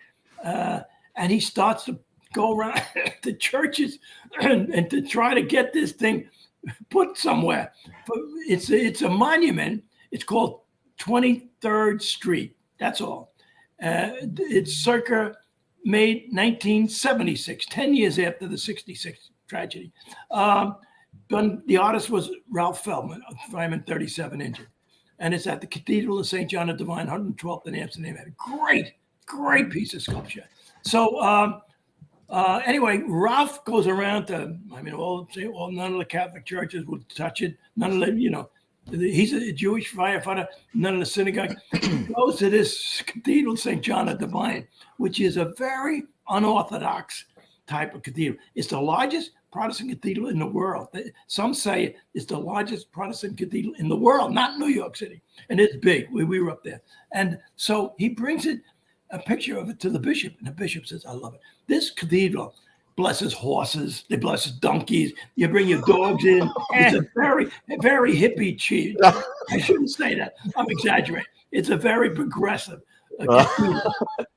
and he starts to go around the churches and to try to get this thing put somewhere. It's a monument. It's called 23rd Street. That's all. It's circa made 1976, 10 years after the 66 tragedy. The artist was Ralph Feldman, a fireman 37 engine. And it's at the Cathedral of St. John the Divine, 112th in Amsterdam. Great piece of sculpture. So anyway, Ralph goes around to, none of the Catholic churches would touch it. None of the, he's a Jewish firefighter. None of the synagogue. Goes to this Cathedral St. John the Divine, which is a very unorthodox type of cathedral. It's the largest Protestant cathedral in the world. Some say it's the largest Protestant cathedral in the world, not New York City. And it's big. We were up there. And so he brings a picture of it to the bishop. And the bishop says, I love it. This cathedral blesses horses. They bless donkeys. You bring your dogs in. It's a very hippie chief. I shouldn't say that. I'm exaggerating. It's a very progressive cathedral.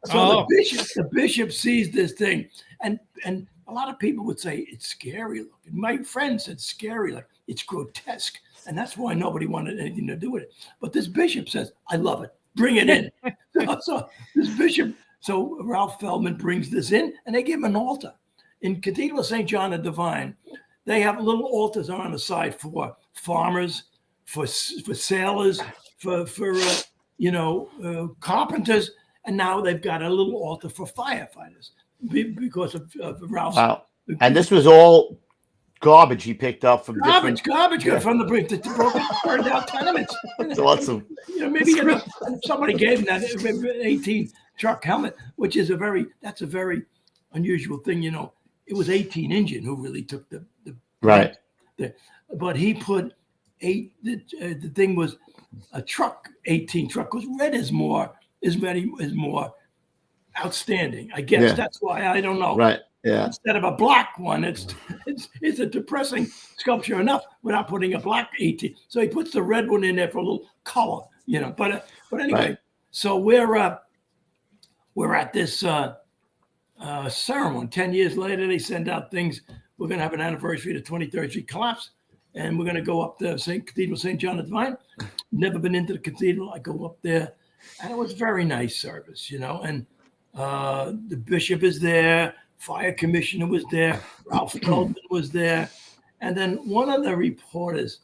So the bishop sees this thing. And a lot of people would say it's scary looking. My friend said scary, like it's grotesque. And that's why nobody wanted anything to do with it. But this bishop says, I love it. Bring it in. So Ralph Feldman brings this in, and they give him an altar. In Cathedral of St. John the Divine, they have little altars on the side for farmers, for sailors, for carpenters, and now they've got a little altar for firefighters. because of Ralph's. Wow. And this was all garbage he picked up from garbage different... from the broken, burned out tenements. That's awesome. Maybe somebody gave him that 18 truck helmet, which is a very unusual thing. It was 18 engine who really took the right. But he put 8. The thing was a truck. 18 truck was red is more outstanding. I guess that's why. I don't know. Right. Yeah. Instead of a black one, it's a depressing sculpture enough without putting a black 18. So he puts the red one in there for a little color, But anyway, so we're at this ceremony. 10 years later, they send out things. We're going to have an anniversary of the 23rd Street collapse, and we're going to go up to Cathedral St. John the Divine. Never been into the cathedral. I go up there, and it was a very nice service, And the bishop is there. Fire commissioner was there. Ralph Feldman was there. And then one of the reporters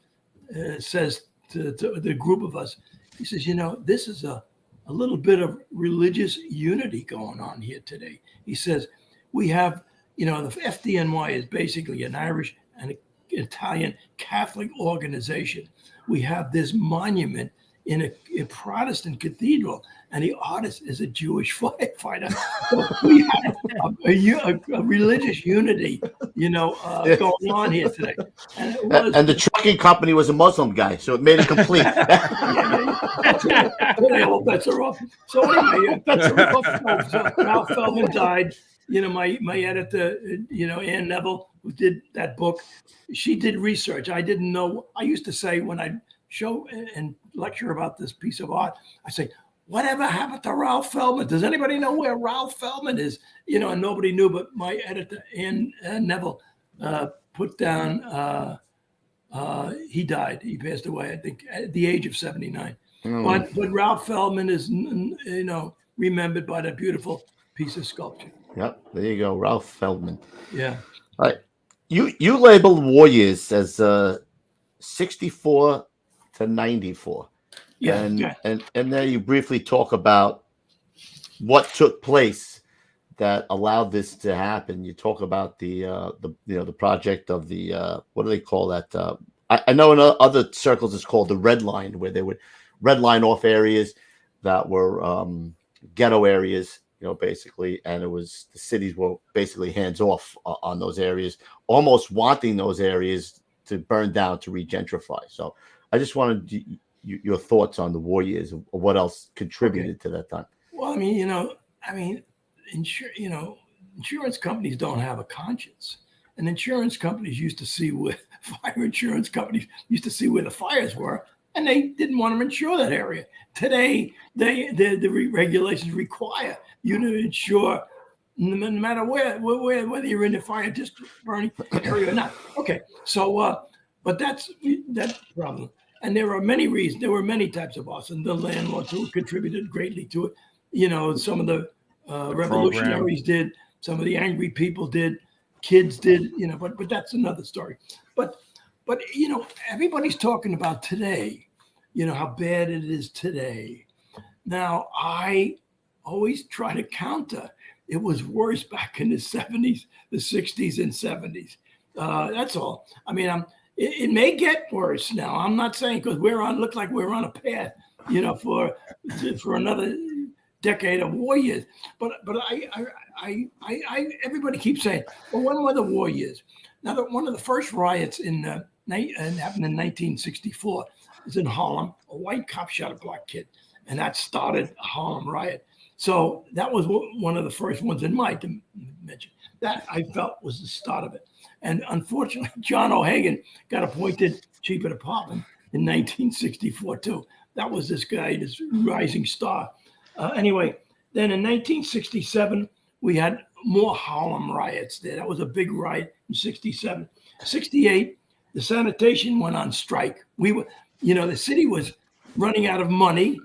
says to the group of us, he says, this is a little bit of religious unity going on here today. He says, we have, the FDNY is basically an Irish and Italian Catholic organization. We have this monument in a Protestant cathedral, and the artist is a Jewish firefighter. So we have a religious unity, going on here today. And the trucking company was a Muslim guy, so it made it complete. All bets are off. So anyway, so Ralph Feldman died. My editor, Ann Neville, who did that book, she did research. I didn't know. I used to say when I show and lecture about this piece of art, I say, whatever happened to Ralph Feldman? Does anybody know where Ralph Feldman is? And nobody knew, but my editor, Ann Neville, put down, he died. He passed away, I think, at the age of 79. But Ralph Feldman is, remembered by that beautiful piece of sculpture. Yep, there you go, Ralph Feldman. Yeah. All right. You labeled war years as 64 to 94. Yeah. And there you briefly talk about what took place that allowed this to happen. You talk about the project of the what do they call that? I know in other circles it's called the red line, where they would red line off areas that were ghetto areas, basically, and it was the cities were basically hands off on those areas, almost wanting those areas to burn down to regentrify. So I just wanted your thoughts on the war years, or what else contributed to that time. Well, insurance companies don't have a conscience, and insurance companies used to see where fire insurance companies used to see where the fires were, and they didn't want to insure that area. Today, the regulations require you to insure no matter whether you're in the fire district burning area or not. Okay, so but that's the problem. And there are many reasons. There were many types of arson. The landlords who contributed greatly to it. Some of the revolutionaries did. Some of the angry people did. Kids did. But that's another story. But everybody's talking about today. How bad it is today. Now, I always try to counter. It was worse back in the 70s, the 60s, and 70s. That's all. It may get worse now. I'm not saying, because look like we're on a path, for another decade of war years. But I everybody keeps saying, well, when were the war years? Now, one of the first riots happened in 1964. It was in Harlem. A white cop shot a black kid, and that started a Harlem riot. So that was one of the first ones in my dimension. That I felt was the start of it. And unfortunately, John O'Hagan got appointed chief of the department in 1964 too. That was this guy, this rising star. Anyway, then in 1967, we had more Harlem riots there. That was a big riot in 67. 68, the sanitation went on strike. We were, the city was running out of money.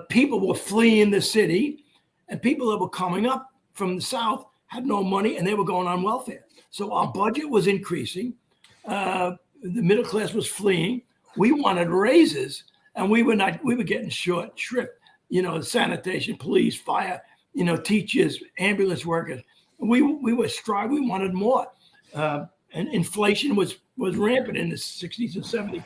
People were fleeing the city, and people that were coming up from the South had no money, and they were going on welfare. So our budget was increasing. The middle class was fleeing. We wanted raises, and we were getting short shrift. Sanitation, police, fire, teachers, ambulance workers. We were striving. We wanted more, and inflation was rampant in the 60s and 70s.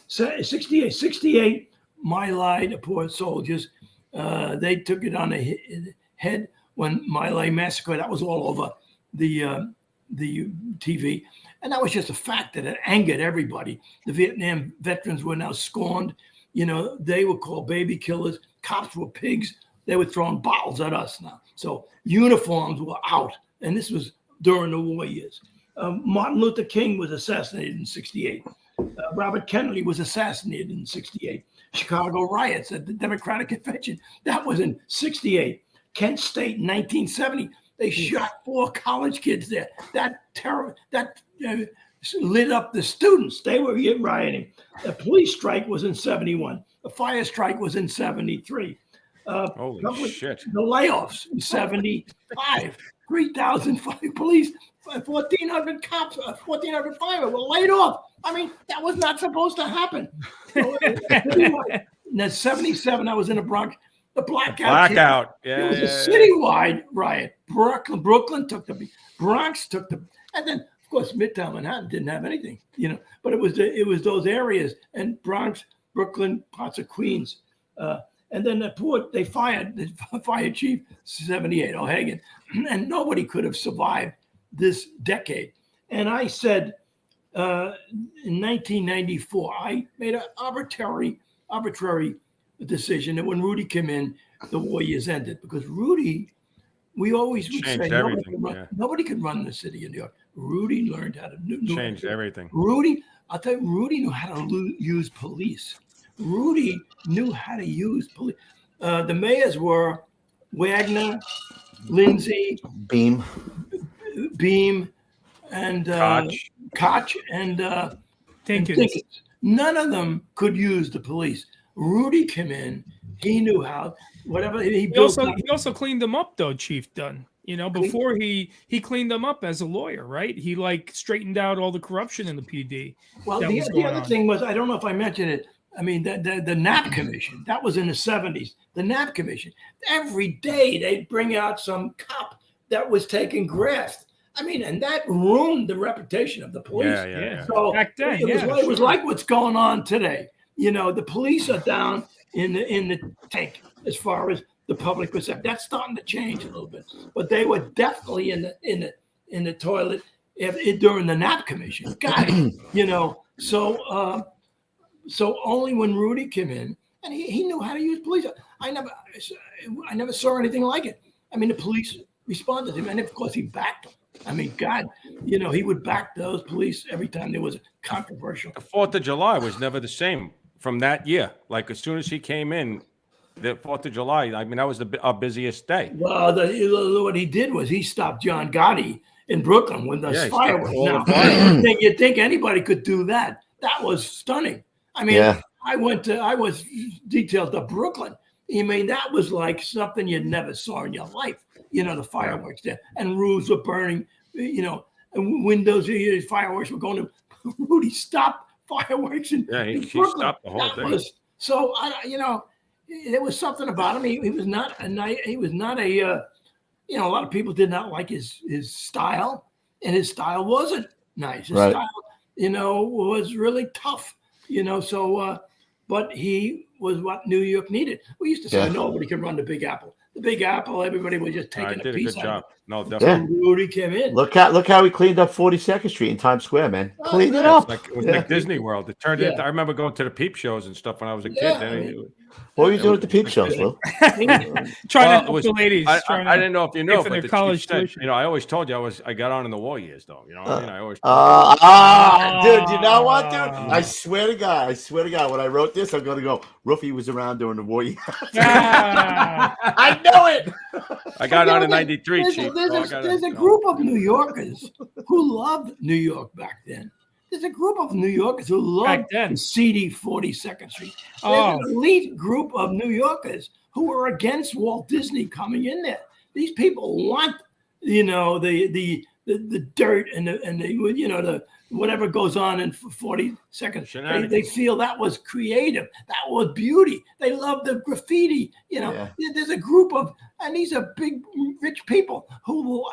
68, My Lai, the poor soldiers, they took it on the head when My Lai massacre. That was all over the TV, and that was just a fact that it angered everybody. The Vietnam veterans were now scorned. They were called baby killers. Cops were pigs. They were throwing bottles at us now. So uniforms were out, and this was during the war years. Martin Luther King was assassinated in 68. Robert Kennedy was assassinated in 68. Chicago riots at the Democratic Convention, that was in 68. Kent State in 1970, they shot 4 college kids there. That terror, lit up the students. They were rioting. The police strike was in 71. The fire strike was in 73. Holy shit. The layoffs in 75. 3,000 police, 1,400 cops, 1,400 firemen were laid off. I mean, that was not supposed to happen. So, in 77, I was in the Bronx. The blackout. Yeah. It was a citywide riot. Brooklyn took the Bronx took the, and then of course Midtown Manhattan didn't have anything, But it was those areas, and Bronx, Brooklyn, parts of Queens, and then they fired the fire chief 78, O Regan, and nobody could have survived this decade. And I said in 1994, I made an arbitrary decision that when Rudy came in, the war years ended, because Rudy, we always would say nobody could run the city of New York. Rudy learned how to change everything. Rudy, I'll tell you, Rudy knew how to use police. Rudy knew how to use police. The mayors were Wagner, Lindsay, Beam, and Koch, and Dinkins. None of them could use the police. Rudy came in. He knew how. Whatever he also cleaned them up, though, Chief Dunn. Before he cleaned them up as a lawyer, right? He straightened out all the corruption in the PD. Well, the other thing was, I don't know if I mentioned it. I mean, the Knapp Commission, that was in the 70s. The Knapp Commission, every day they'd bring out some cop that was taking graft. I mean, and that ruined the reputation of the police. Yeah. So back then, it was like what's going on today. The police are down in the tank as far as the public perception. That's starting to change a little bit, but they were definitely in the toilet during the Knapp Commission. Got it. So only when Rudy came in, and he knew how to use police. I never saw anything like it. I mean, the police responded to him, and of course he backed them. I mean, God, he would back those police every time there was a controversial. The 4th of July was never the same from that year. Like, as soon as he came in, the 4th of July, I mean, that was our busiest day. Well, what he did was he stopped John Gotti in Brooklyn when the fireworks. Now, you'd think anybody could do that. That was stunning. I mean, I was detailed to Brooklyn. I mean, that was like something you never saw in your life. The fireworks there, and roofs were burning. And windows, fireworks were going to. Rudy stopped fireworks in he Brooklyn. stopped the whole thing. So there was something about him. He was not a. He was not a. A lot of people did not like his style, and his style wasn't nice. His style, was really tough. But he was what New York needed. We used to say nobody could run the Big Apple. The Big Apple, everybody was just taking a piece out of it. No, definitely. Rudy came in. Look how he cleaned up 42nd Street in Times Square, man. Cleaned it up. It was like Disney World. It turned into. I remember going to the peep shows and stuff when I was a kid. What were you doing at the peep shows, Lou? Trying to help the ladies. I didn't know if you know, but the college said, I always told you I got on in the war years, though. You know what I mean? I always. Dude, you know what, dude? I swear to God, when I wrote this, I'm going to go, Ruffy was around during the war years. I know it. I got on in 93, Chief. There's a group of New Yorkers who loved New York back then. There's a group of New Yorkers who loved the seedy 42nd Street. There's an elite group of New Yorkers who were against Walt Disney coming in there. These people want, the the dirt and the whatever goes on in 40 seconds. They feel that was creative. That was beauty. They love the graffiti. There's a group of, and these are big, rich people who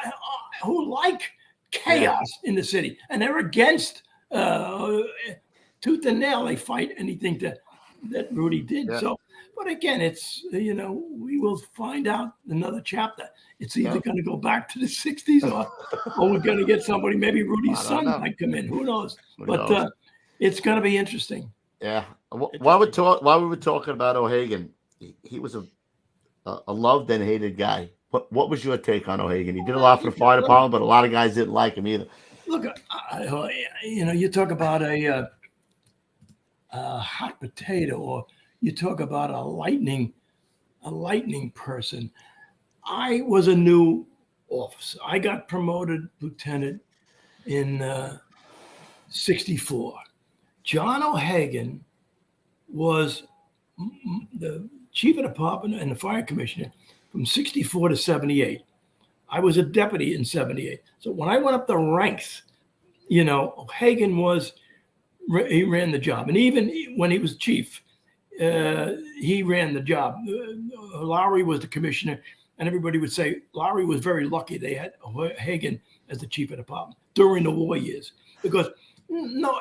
like chaos in the city, and they're against tooth and nail. They fight anything that Rudy did. Yeah. So, but again, it's we will find out another chapter. It's either going to go back to the 60s or we're going to get somebody. Maybe Rudy's son might come in. Who knows? But it's going to be interesting. Yeah. While we were talking about O'Hagan, he was a loved and hated guy. What was your take on O'Hagan? He did a lot for the fire department, but a lot of guys didn't like him either. Look, you talk about a hot potato, or you talk about a lightning person. I was a new officer. I got promoted lieutenant in 64. John O'Hagan was the chief of the department and the fire commissioner from 64 to 78. I was a deputy in 78. So when I went up the ranks, O'Hagan he ran the job. And even when he was chief, he ran the job. Lowry was the commissioner, and everybody would say Lowry was very lucky they had O'Hagan as the chief of the department during the war years. Because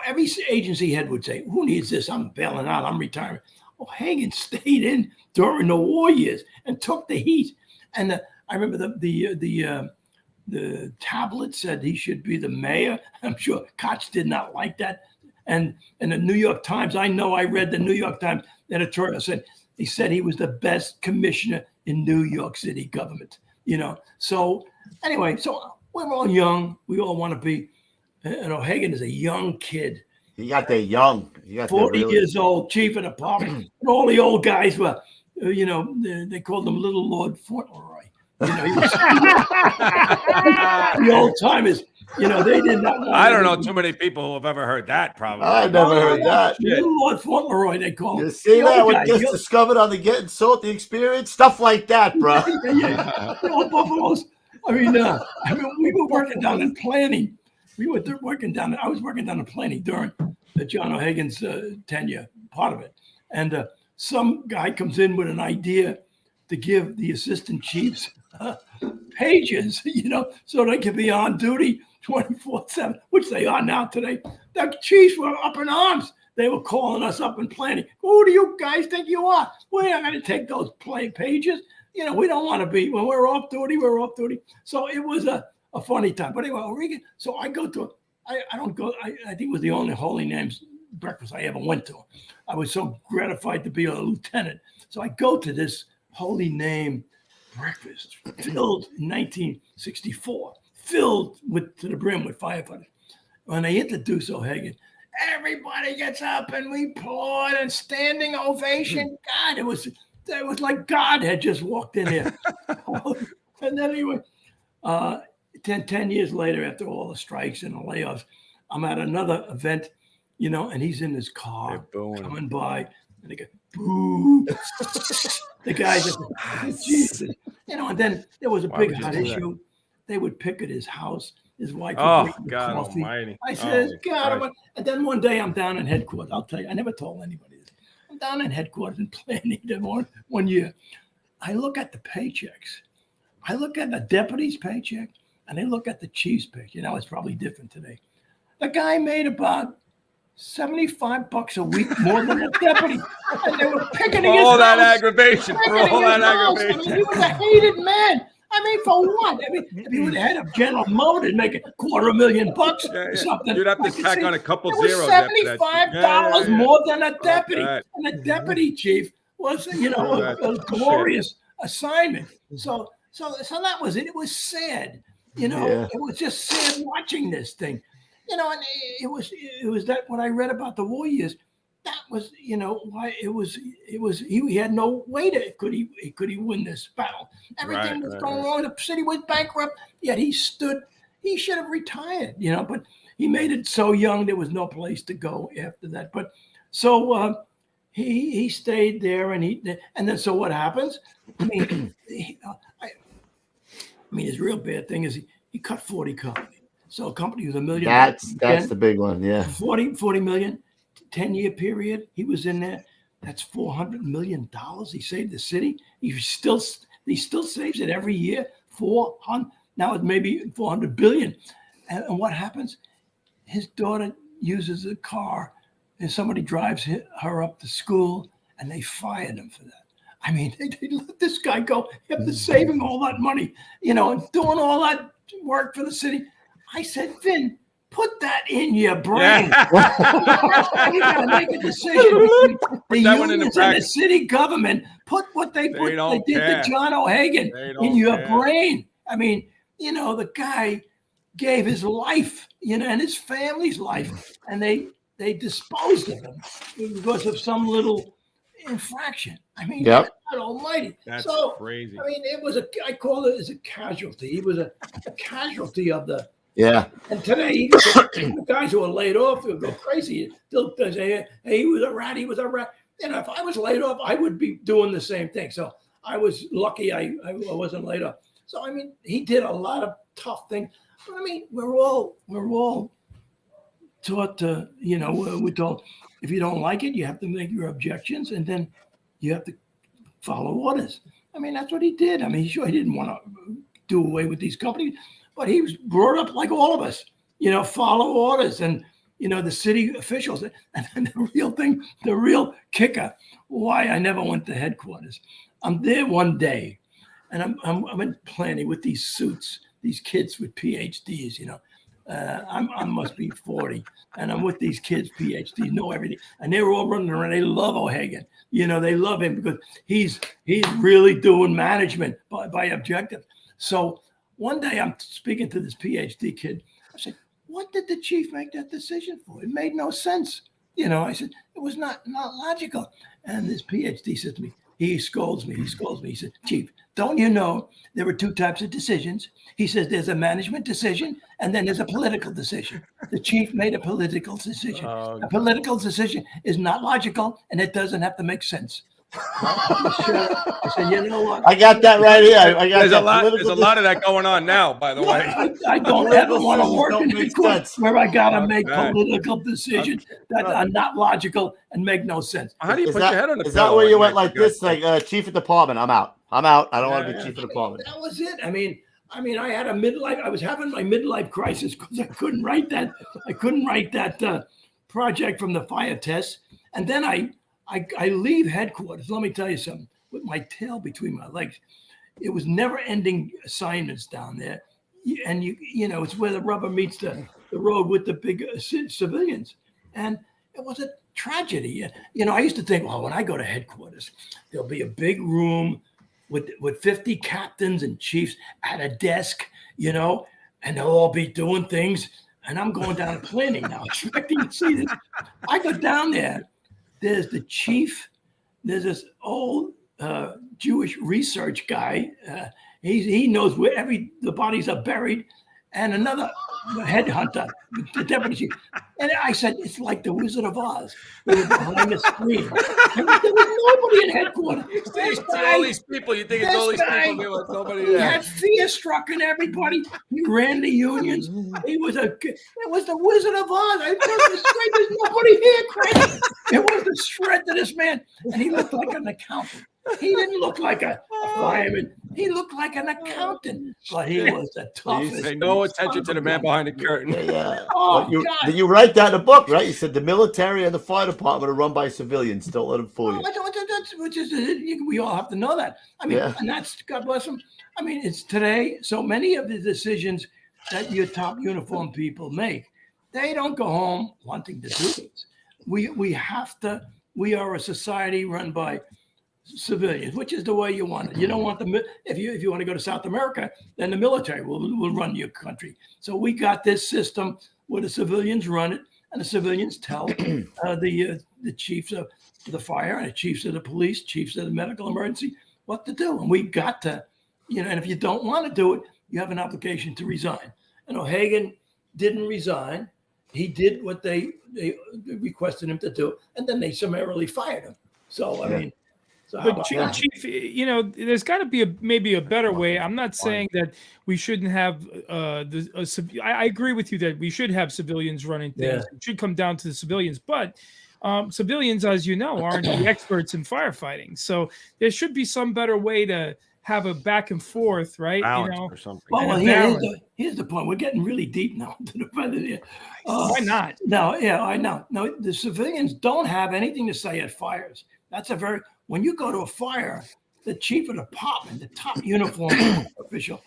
every agency head would say, who needs this? I'm bailing out. I'm retiring. O'Hagan stayed in during the war years and took the heat. And I remember the tablet said he should be the mayor. I'm sure Koch did not like that. And the New York Times, I read the New York Times editorial he said he was the best commissioner in New York City government, So anyway, so we're all young. We all want to be, and O'Hagan is a young kid. He got there young. 40 years old, chief of the department. And all the old guys were, they called him Little Lord Fauntleroy. The old timers, they did not. I don't know too many people who have ever heard that. Probably I've never heard that. Little Lord Fauntleroy, they call him. You see that what gets discovered on the Gettin Salty experience, stuff like that, bro. Old buffaloes. I mean, we were working down in planning. I was working down in planning during John O'Hagan's tenure, part of it, and some guy comes in with an idea to give the assistant chiefs pages, so they can be on duty 24/7, which they are now today. The chiefs were up in arms. They were calling us up and planning. Who do you guys think you are? We're not going to take those pages. We don't want to be. When we're off duty, we're off duty. So it was a funny time. But anyway, Regan, so I go to, I don't go, I think it was the only Holy Names breakfast I ever went to. I was so gratified to be a lieutenant. So I go to this Holy Name breakfast filled in 1964, filled to the brim with firefighters. When they introduce O'Hagan, everybody gets up and we applaud and standing ovation. God, it was like God had just walked in here. And then anyway, 10 years later, after all the strikes and the layoffs, I'm at another event, and he's in his car coming by, and they go, boo. The guys, Jesus. And then there was a big hot issue. They would picket his house. His wife would bring the coffee. Almighty. I said, God. And then one day I'm down in headquarters. I'll tell you, I never told anybody this. I'm down in headquarters in planning one year. I look at the paychecks. I look at the deputy's paycheck, and I look at the chief's paycheck. It's probably different today. The guy made about $75 a week more than a deputy, and they were picketing his house. Aggravation, all that aggravation. He was a hated man. For what? If he would have had a General Motors making $250,000 or something, you'd have to tack on a couple zeros. $75 more than a deputy, and the deputy chief was, a glorious assignment. So that was it. It was sad. It was just sad watching this thing. And it was that what I read about the war years. That was, why it was he had no way could he win this battle. Everything was going wrong. The city was bankrupt, yet he should have retired, but he made it so young there was no place to go after that. But so he stayed there, and then so what happens? His real bad thing is he cut 40 company. So a company with $1 million. That's the big one. Yeah. 40 million, 10-year period. He was in there. That's $400 million. He saved the city. He still saves it every year. 400. Now it may be 400 billion. And what happens? His daughter uses a car, and somebody drives her up to school, and they fired him for that. I mean, they let this guy go after saving all that money, and doing all that work for the city. I said, Vin, put that in your brain. You got to make a decision between the unions and the city government. Put what they did to John O'Hagan in your brain. I mean, the guy gave his life, and his family's life, and they disposed of him because of some little infraction. I mean, God almighty. That's crazy. I mean, I call it as a casualty. He was a casualty of the. Yeah. And today, the guys who are laid off will go crazy. They'll say, hey, he was a rat. He was a rat. If I was laid off, I would be doing the same thing. So I was lucky I wasn't laid off. So, I mean, he did a lot of tough things. But, I mean, we're all taught to, we're told if you don't like it, you have to make your objections, and then you have to follow orders. I mean, that's what he did. I mean, sure, he didn't want to do away with these companies, but he was brought up like all of us, follow orders, and, the city officials. And the real kicker, why I never went to headquarters. I'm there one day, and I'm in planning with these suits, these kids with PhDs, I must be 40, and I'm with these kids, PhDs, know everything, and they're all running around. They love O'Hagan. They love him because he's really doing management by objective. So one day I'm speaking to this PhD kid. I said, "What did the chief make that decision for? It made no sense." I said, "It was not logical." And this PhD said to me, he scolds me. He said, "Chief, don't you know there are two types of decisions?" He says, "There's a management decision, and then there's a political decision." The chief made a political decision. A political decision is not logical, and it doesn't have to make sense. I said, "You know what? I got that right here. I got there's a lot of that going on now, by the way. I don't ever want to work in a court where I got to make political decisions that are not logical and make no sense." How do you put your head on the pillow? Is that where you went like this? Like, chief of department, I'm out. I don't want to be chief of department. That was it. I mean, I had a midlife. I was having my midlife crisis because I couldn't write that. Project from the fire test, and then I leave headquarters. Let me tell you something. With my tail between my legs, it was never-ending assignments down there, and it's where the rubber meets the road with the big civilians, and it was a tragedy. I used to think, well, when I go to headquarters, there'll be a big room with 50 captains and chiefs at a desk, and they'll all be doing things. And I'm going down to planning now, expecting to see this. I go down there. There's the chief. There's this old Jewish research guy. He knows where the bodies are buried, and another headhunter, the deputy chief. And I said, it's like the Wizard of Oz. We were behind the screen. There was nobody in headquarters. All these people, you think it's all these people? Nobody he had fear struck in everybody. He ran the unions. It was the Wizard of Oz. I told straight, there's nobody here, crazy. It was the shred to this man, and he looked like an accountant. He didn't look like a fireman. He looked like an accountant, but he was the toughest. Pay no attention to the man behind the curtain. Yeah. Oh, Did you write that in a book, right? You said the military and the fire department are run by civilians. Don't let them fool you. We all have to know that. I mean, and that's, God bless them. I mean, it's today. So many of the decisions that your top uniformed people make, they don't go home wanting to do this. We have to. We are a society run by civilians, which is the way you want it. You don't want if you want to go to South America, then the military will run your country. So we got this system where the civilians run it, and the civilians tell the chiefs of the fire and the chiefs of the police, chiefs of the medical emergency what to do. And we got to, and if you don't want to do it, you have an obligation to resign. And O'Hagan didn't resign. He did what they requested him to do, and then they summarily fired him. So I mean, So how But about Chief, you know, there's got to be maybe a better way. I'm not saying that we shouldn't have I agree with you that we should have civilians running things. Yeah. It should come down to the civilians, but civilians, as you know, aren't the experts in firefighting. So there should be some better way to have a back and forth, right? Balance You know, or something. Well, and a here's the point. We're getting really deep now. Why not? No, yeah, I know. No, the civilians don't have anything to say at fires. That's when you go to a fire, the chief of the department, the top uniform official,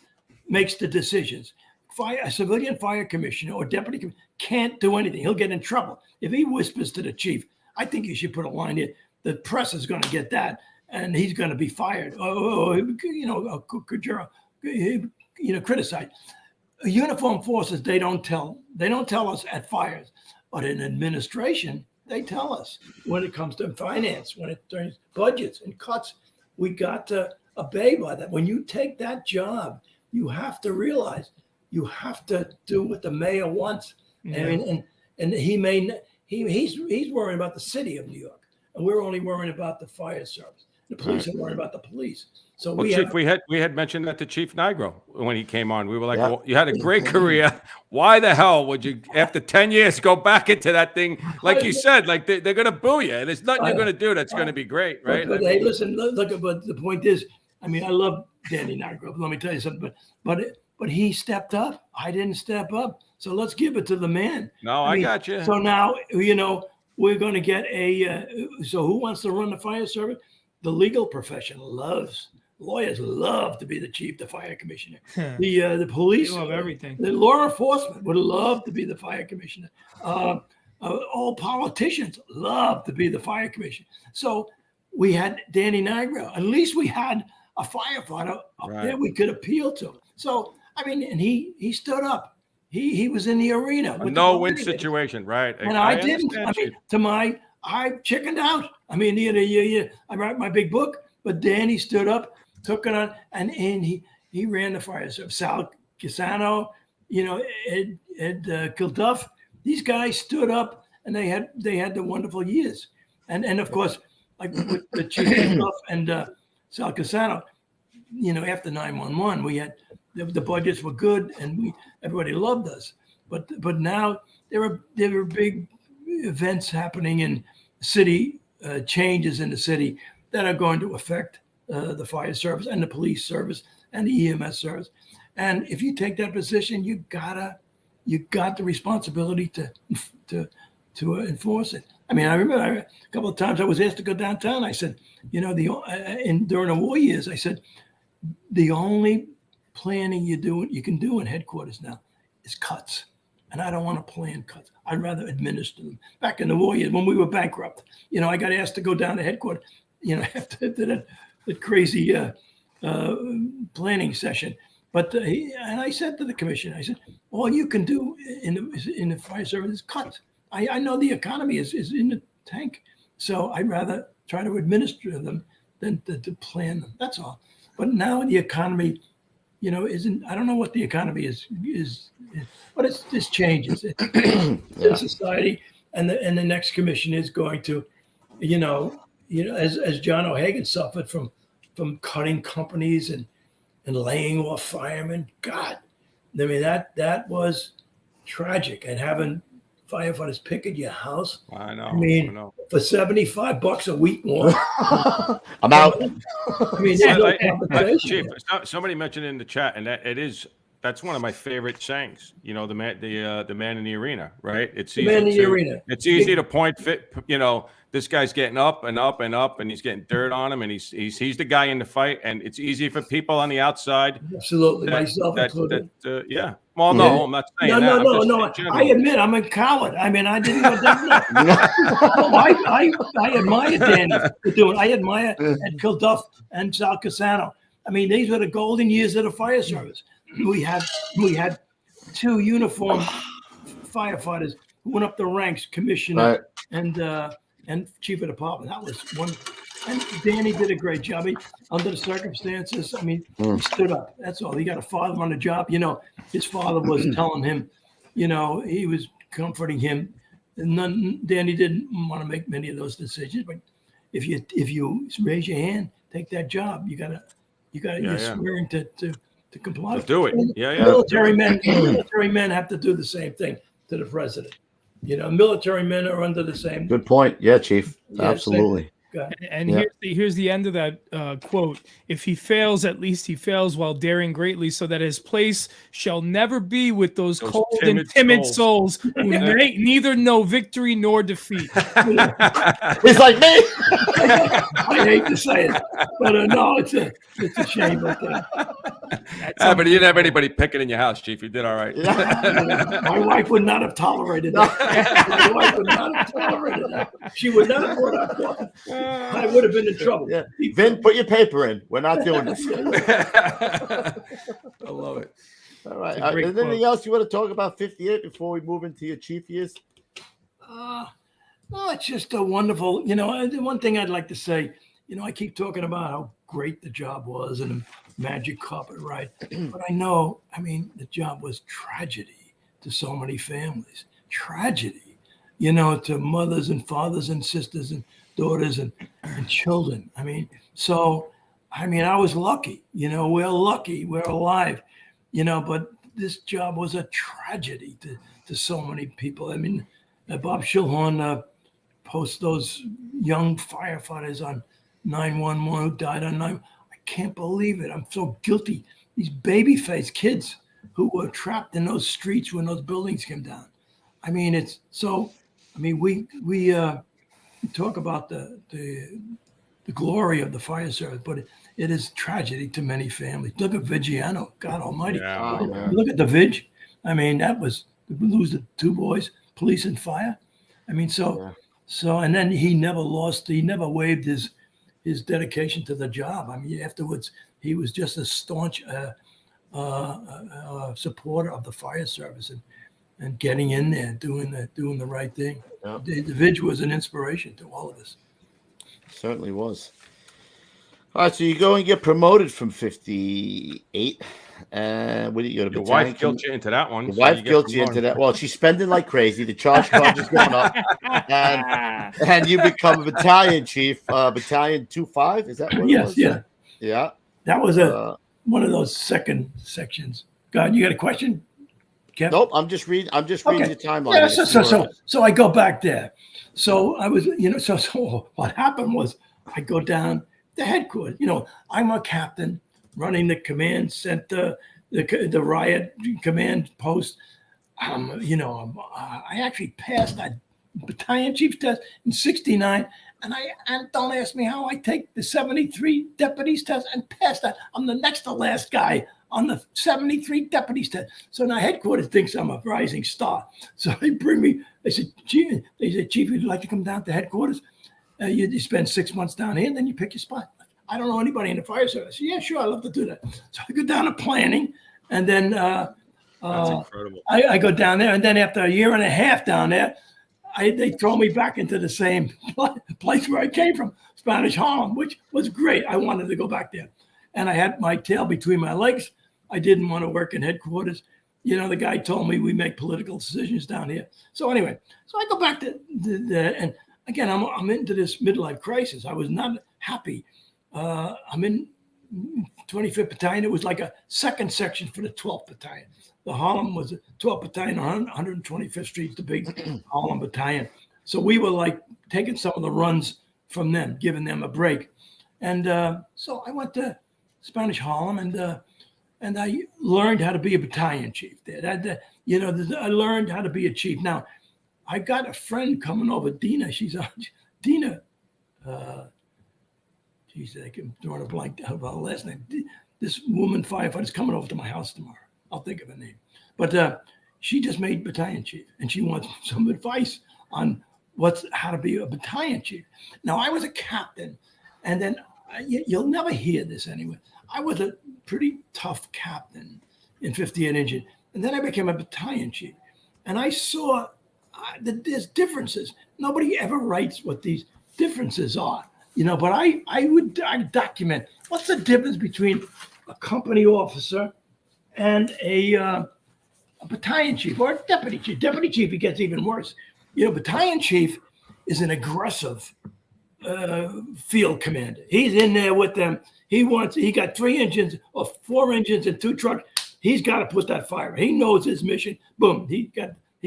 makes the decisions. A civilian fire commissioner or deputy commissioner can't do anything. He'll get in trouble. If he whispers to the chief, I think you should put a line here. The press is going to get that, and he's going to be fired. Criticized. Uniformed forces, they don't tell us at fires, but in administration, they tell us when it comes to finance, when it turns budgets and cuts. We got to obey by that. When you take that job, you have to realize you have to do what the mayor wants. Yeah. I mean, and he's worrying about the city of New York, and we're only worrying about the fire service. The police are worrying about the police. So Well, Chief, we had mentioned that to Chief Nigro when he came on. We were like, Yeah. well, you had a great career. Why the hell would you, after 10 years, go back into that thing? Like you said, like they're going to boo you. And there's nothing you're going to do that's going to be great, right? But hey, listen, look. But the point is, I mean, I love Danny Nigro. Let me tell you something. But he stepped up. I didn't step up. So let's give it to the man. No, I got you. So now, we're going to get so who wants to run the fire service? The legal profession lawyers love to be the chief, the fire commissioner. The police They love everything. The law enforcement would love to be the fire commissioner. All politicians love to be the fire commissioner. So we had Danny Nigro. At least we had a firefighter up there we could appeal to. So I mean, and he stood up. He was in the arena. A no-win situation, right? And I didn't. I mean, I chickened out. I mean, I write my big book, but Danny stood up, took it on, and he ran the fire service. Sal Casano, Ed Kilduff, these guys stood up, and they had the wonderful years. And of course, like with the Chief Kilduff and Sal Casano, after 9/11, we had the budgets were good, and everybody loved us. But now there were big events happening in city, changes in the city that are going to affect the fire service and the police service and the EMS service. And if you take that position, you got the responsibility to enforce it. I mean, I remember a couple of times I was asked to go downtown. I said, during the war years, I said, the only planning you can do in headquarters now is cuts. And I don't want to plan cuts. I'd rather administer them. Back in the war years, when we were bankrupt, I got asked to go down to headquarters, after that crazy planning session. But and I said to the commission, I said, all you can do in the fire service is cuts. I know the economy is in the tank, so I'd rather try to administer them than to plan them. That's all. But now the economy, isn't. I don't know what the economy is, but this changes. In society, and the next commission is going to, as John O'Hagan suffered from cutting companies and laying off firemen. God, I mean that was tragic. And having firefighters picket your house. I know. I mean, for $75 a week more. I'm out. I mean, there's no compensation. Chief, somebody mentioned in the chat, and that's one of my favorite sayings. The man in the arena, right? It's easy. Man in the arena. It's easy to point fit. This guy's getting up and up and up, and he's getting dirt on him, and he's the guy in the fight, and it's easy for people on the outside. Absolutely, myself included. Yeah. Well, no, I'm not saying that. No. I admit I'm a coward. I mean, I didn't go down there. I admire Danny for doing. I admire Ed Kilduff and Sal Casano. I mean, these were the golden years of the fire service. We had two uniformed firefighters who went up the ranks, commissioner and chief of department. That was one. And Danny did a great job. Under the circumstances, I mean, he stood up. That's all. He got a father on the job. His father was telling him, he was comforting him. And Danny didn't want to make many of those decisions, but if you raise your hand, take that job. You're swearing to comply. Do it. Yeah. Military men have to do the same thing to the president. Military men are under the same. Good point. Yeah, Chief. Yeah, Absolutely. And here's the end of that quote. If he fails, at least he fails while daring greatly, so that his place shall never be with those cold and timid souls who neither know victory nor defeat. He's like me. I hate to say it, but no, it's a shame. But you didn't have anybody picking in your house, Chief. You did all right. My wife would not have tolerated that. My wife would not have tolerated that. She would not have brought up coffee. I would have been in trouble. Yeah. Vin, put your paper in. We're not doing this. I love it. All right. Is there anything else you want to talk about 58 before we move into your chief years? No, it's just a wonderful, the one thing I'd like to say, I keep talking about how great the job was and the magic carpet ride. But the job was tragedy to so many families. Tragedy, to mothers and fathers and sisters and daughters and children. I was lucky, we're lucky, we're alive, but this job was a tragedy to so many people. Bob Schillhorn posts those young firefighters on 911 who died on 9. I can't believe it. I'm so guilty. These baby-faced kids who were trapped in those streets when those buildings came down. We talk about the glory of the fire service, but it is tragedy to many families. Look at Vigiano, God Almighty. Yeah. Look at the Vig. That was we lose the two boys, police and fire. So, and then he never waived his dedication to the job. Afterwards, he was just a staunch supporter of the fire service and getting in there, doing the right thing. Yeah. The Vig was an inspiration to all of us. Certainly was. All right, so you go and get promoted from 58. What do you go to? Your wife guilt you into that one. Your wife guilt you into that. Well, she's spending like crazy. The charge card is going up, and you become a battalion chief, battalion 2-5. Is that what it was? Yeah. Yeah. That was one of those second sections. God, you got a question? Kev? Nope, I'm just reading the timeline. Yeah, so I go back there. So I was, so what happened was I go down to headquarters. I'm a captain running the command center, the riot command post. I actually passed that battalion chief test in '69, and don't ask me how I take the 73 deputies test and pass that. I'm the next to last guy on the 73 deputies test. So now headquarters thinks I'm a rising star. So they bring me, they said, Chief, would you like to come down to headquarters? You spend 6 months down here, and then you pick your spot. I don't know anybody in the fire service. Yeah, sure, I'd love to do that. So I go down to planning, and then that's incredible. I go down there, and then after a year and a half down there, they throw me back into the same place where I came from, Spanish Harlem, which was great. I wanted to go back there. And I had my tail between my legs. I didn't want to work in headquarters. The guy told me we make political decisions down here. So anyway, I go back to and again, I'm into this midlife crisis. I was not happy. I'm in 25th Battalion. It was like a second section for the 12th Battalion. The Harlem was a 12th Battalion on 125th Street, the big Harlem Battalion. So we were like taking some of the runs from them, giving them a break. And so I went to Spanish Harlem, and I learned how to be a battalion chief there. I learned how to be a chief. Now, I got a friend coming over, Dina. She's on Dina. I can draw a blank about her last name. This woman firefighter is coming over to my house tomorrow. I'll think of her name. But she just made battalion chief, and she wants some advice on how to be a battalion chief. Now, I was a captain, and then you'll never hear this anyway. I was a pretty tough captain in 58 Engine, and then I became a battalion chief. And I saw that there's differences. Nobody ever writes what these differences are, but I document what's the difference between a company officer and a battalion chief or a deputy chief. Deputy chief, it gets even worse. Battalion chief is an aggressive field commander. He's in there with them. He got 3 engines or 4 engines and 2 trucks. He's got to put that fire. He knows his mission. Boom. He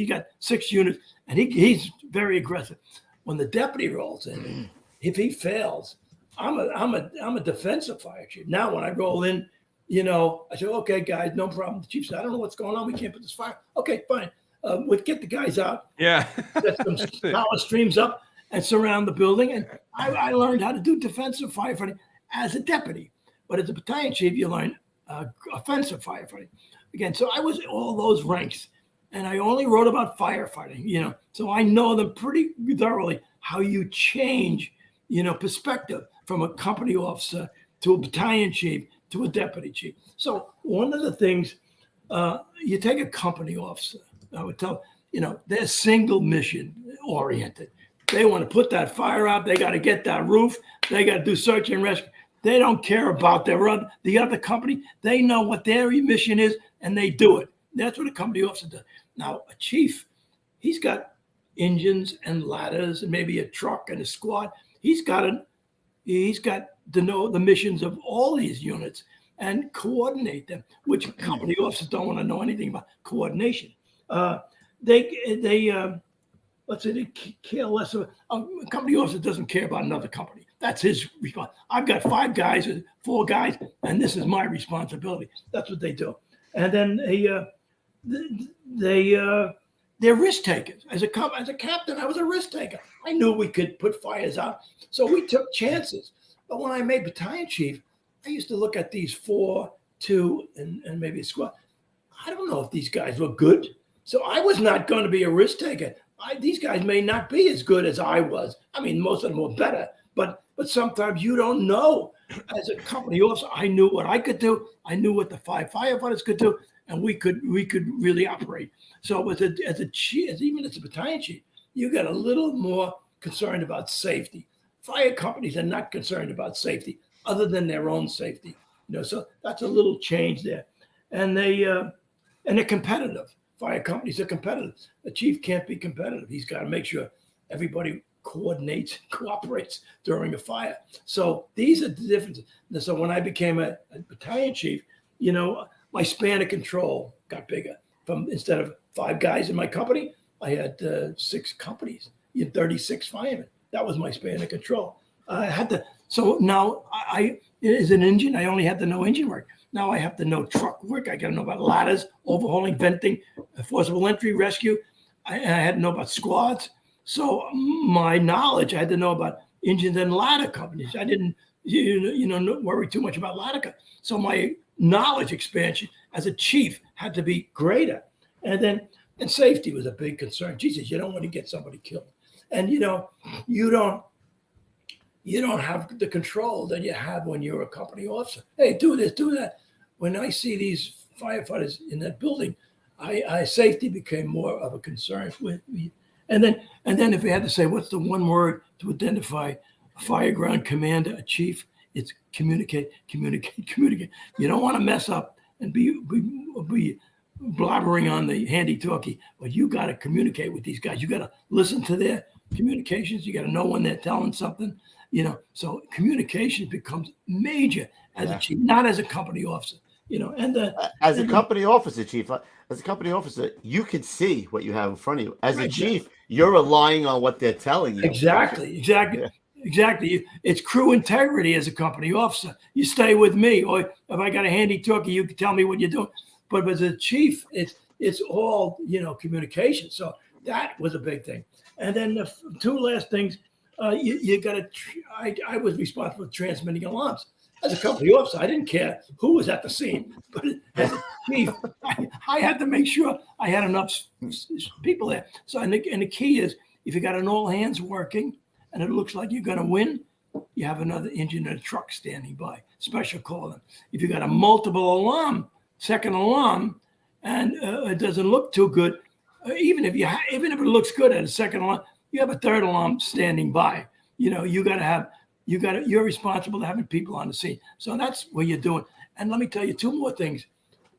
got 6 units, and he's very aggressive. When the deputy rolls in, if he fails, I'm a defensive fire chief. Now when I roll in, I say, okay, guys, no problem. The chief said, I don't know what's going on. We can't put this fire. Okay, fine. We'll get the guys out. Yeah. Set some power streams up and surround the building. And I learned how to do defensive firefighting as a deputy. But as a battalion chief, you learn offensive firefighting. Again, so I was all those ranks. And I only wrote about firefighting, so I know them pretty thoroughly, how you change, perspective from a company officer to a battalion chief to a deputy chief. So one of the things, you take a company officer, I would tell, they're single mission oriented. They want to put that fire out. They got to get that roof. They got to do search and rescue. They don't care about the other company. They know what their mission is, and they do it. That's what a company officer does. Now, a chief, he's got engines and ladders and maybe a truck and a squad. He's got to know the missions of all these units and coordinate them, which company officers don't want to know anything about coordination. They care less of a company officer doesn't care about another company. That's his response. I've got 5 guys, 4 guys, and this is my responsibility. That's what they do. And then they're risk takers. As a captain, I was a risk taker. I knew we could put fires out, so we took chances. But when I made battalion chief, I used to look at these 4, 2, and maybe a squad. I don't know if these guys were good, so I was not going to be a risk taker. These guys may not be as good as I was. I mean, most of them were better, but sometimes you don't know. As a company officer, I knew what I could do. I knew what the 5 firefighters could do, and we could really operate. So as a chief, even as a battalion chief, you get a little more concerned about safety. Fire companies are not concerned about safety other than their own safety. So that's a little change there. And they're competitive. Fire companies are competitive. A chief can't be competitive. He's got to make sure everybody coordinates, cooperates during a fire. So these are the differences. So when I became a battalion chief, my span of control got bigger. Instead of 5 guys in my company, I had 6 companies, 36 firemen. That was my span of control. I had to. So now I as an engine, I only had to know engine work. Now I have to know truck work. I got to know about ladders, overhauling, venting, forcible entry, rescue. I had to know about squads. So my knowledge, I had to know about engines and ladder companies. I didn't, worry too much about ladder companies. So my knowledge expansion as a chief had to be greater. And safety was a big concern. Jesus, you don't want to get somebody killed. And, you don't have the control that you have when you're a company officer. Hey, do this, do that. When I see these firefighters in that building, safety became more of a concern with me. And then if we had to say, what's the one word to identify a fireground commander, a chief? It's communicate, communicate, communicate. You don't want to mess up and be blabbering on the handy-talkie, but you got to communicate with these guys. You got to listen to their communications. You got to know when they're telling something, So communication becomes major as a chief, not as a company officer, As a company officer, chief, as a company officer, you can see what you have in front of you. As a chief, you're relying on what they're telling you. Exactly. Yeah. Exactly. It's crew integrity as a company officer. You stay with me, or if I got a handy-talkie, you can tell me what you're doing. But as a chief, it's all communication. So that was a big thing. And then the 2 last things, you got to. I was responsible for transmitting alarms. As a company officer, I didn't care who was at the scene, but as a chief, I had to make sure I had enough people there. So and the key is, if you got an all hands working and it looks like you're going to win, you have another engine and a truck standing by. Special call them. If you got a multiple alarm, second alarm, and it doesn't look too good, even if it looks good at a second alarm, you have a third alarm standing by. You're responsible to having people on the scene. So that's what you're doing. And let me tell you 2 more things.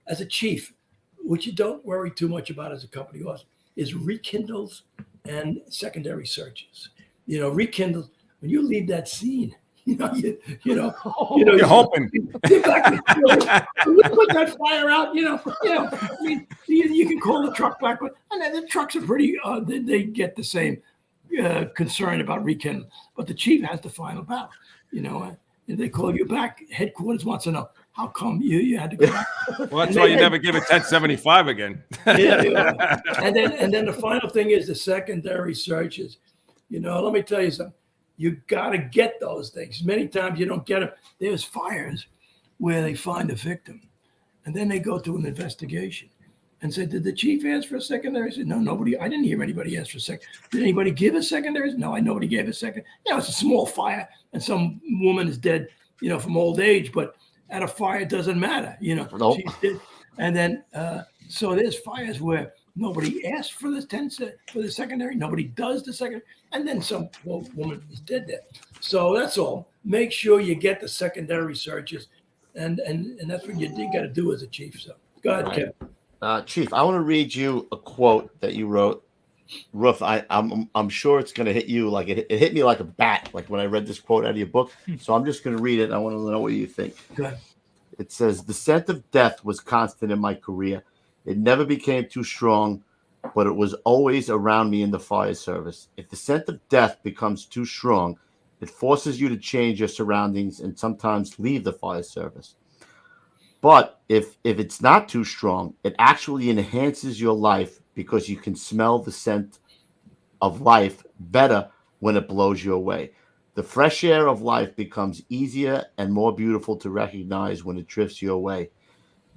As a chief, which you don't worry too much about as a company officer, is rekindles and secondary searches. Rekindles, when you leave that scene, you know, You're hoping. You put that fire out, I mean, you can call the truck back, and then the trucks are pretty, they get the same concern about rekindling, but the chief has the final bout, and they call you back. Headquarters wants to know, how come you had to go back? Well, that's why you never give it 1075 again. Yeah. And then the final thing is the secondary searches. Let me tell you something. You got to get those things. Many times you don't get them. There's fires where they find a victim, and then they go to an investigation and say, did the chief ask for a secondary? I said, no, nobody. I didn't hear anybody ask for a second. Did anybody give a secondary? No, nobody gave a second. It's a small fire, and some woman is dead, from old age, but at a fire, it doesn't matter, Nope. She's dead. And then, so there's fires where nobody asked for the secondary. Nobody does the secondary. And then some woman is dead there. So that's all. Make sure you get the secondary searches. And that's what you got to do as a chief. So go ahead, Kevin. Chief, I want to read you a quote that you wrote. Ruff, I'm sure it's going to hit you like it hit me like a bat, like when I read this quote out of your book. So I'm just going to read it. And I want to know what you think. Go ahead. It says, the scent of death was constant in my career. It never became too strong, but it was always around me in the fire service. If the scent of death becomes too strong, it forces you to change your surroundings and sometimes leave the fire service. But if it's not too strong, it actually enhances your life because you can smell the scent of life better when it blows you away. The fresh air of life becomes easier and more beautiful to recognize when it drifts you away.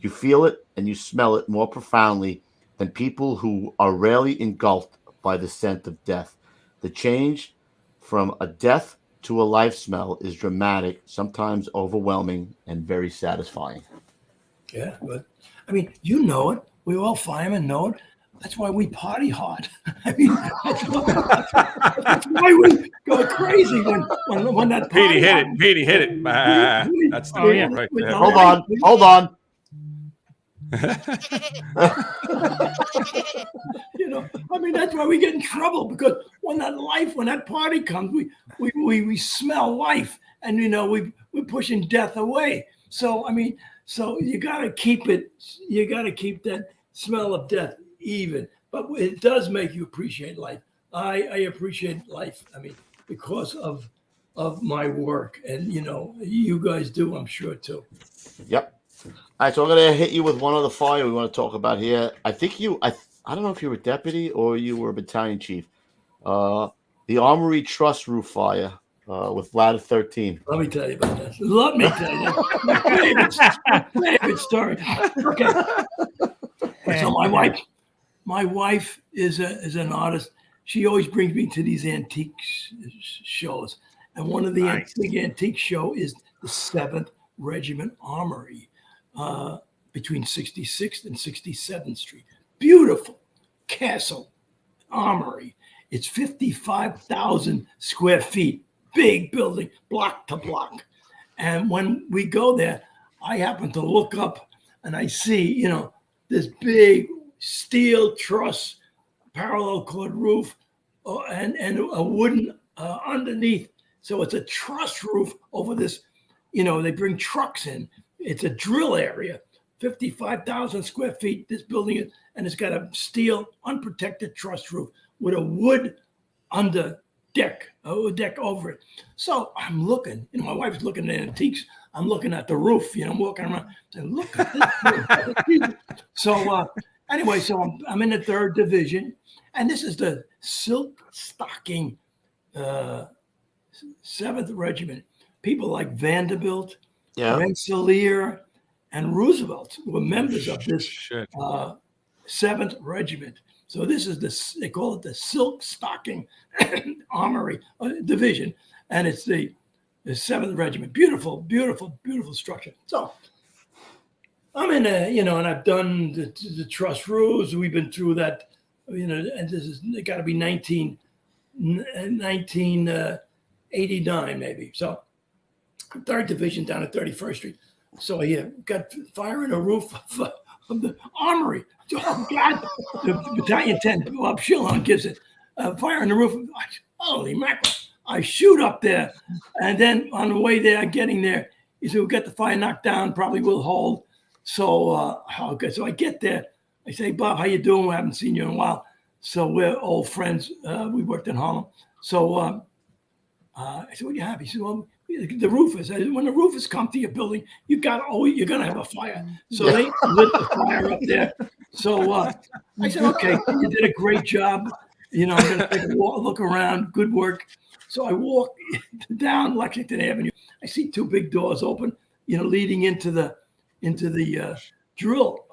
You feel it and you smell it more profoundly than people who are rarely engulfed by the scent of death. The change from a death to a life smell is dramatic, sometimes overwhelming, and very satisfying. Yeah, but I mean, you know it. We all firemen know it. That's why we party hard. I mean, that's why we go crazy when that party Petey hit it. Petey hit it. That's the yeah. right there. Hold on. I mean, that's why we get in trouble, because when that party comes, we smell life, and we're pushing death away. So I mean, you got to keep it. You got to keep that smell of death even, but it does make you appreciate life. I appreciate life. I mean, because of my work, and you guys do, I'm sure too. Yep. All right, so I'm going to hit you with one other fire we want to talk about here. I think I don't know if you were a deputy or you were a battalion chief. The Armory Truss Roof fire with Ladder 13. Let me tell you about that. Let me tell you. My favorite story. Okay. So my wife is an artist. She always brings me to these antique shows. And one of the big antique show is the 7th Regiment Armory. Between 66th and 67th Street. Beautiful castle armory. It's 55,000 square feet, big building, block to block. And when we go there, I happen to look up and I see, this big steel truss, parallel cord roof, and a wooden underneath. So it's a truss roof over this, they bring trucks in. It's a drill area, 55,000 square feet, this building is, and it's got a steel, unprotected truss roof with a wood deck over it. So I'm looking, my wife's looking at antiques. I'm looking at the roof, I'm walking around saying, look at this roof. So anyway, so I'm in the 3rd Division, and this is the silk stocking 7th Regiment. People like Vanderbilt, Rensselaer, and Roosevelt were members of this 7th Regiment. So this is they call it the Silk Stocking Armory Division, and it's the 7th Regiment. Beautiful, beautiful, beautiful structure. So I'm in and I've done the truss roofs. We've been through that, and this is it got to be 1989 maybe. So 3rd Division down at 31st Street. So got fire in the roof of the armory. Oh, God. The Battalion 10, Bob Shilhon gives it. Fire in the roof. Holy mackerel. I shoot up there. And then on the way there, getting there, he said, we'll get the fire knocked down, probably will hold. So, okay. So I get there. I say, Bob, how you doing? We haven't seen you in a while. So we're old friends. We worked in Harlem. So I said, what do you have? He said, well, the roofers. When the roofers come to your building, you're gonna have a fire. So they lit the fire up there. So I said, okay, you did a great job. You know, I'm gonna take a look around. Good work. So I walk down Lexington Avenue. I see two big doors open, leading into the drill.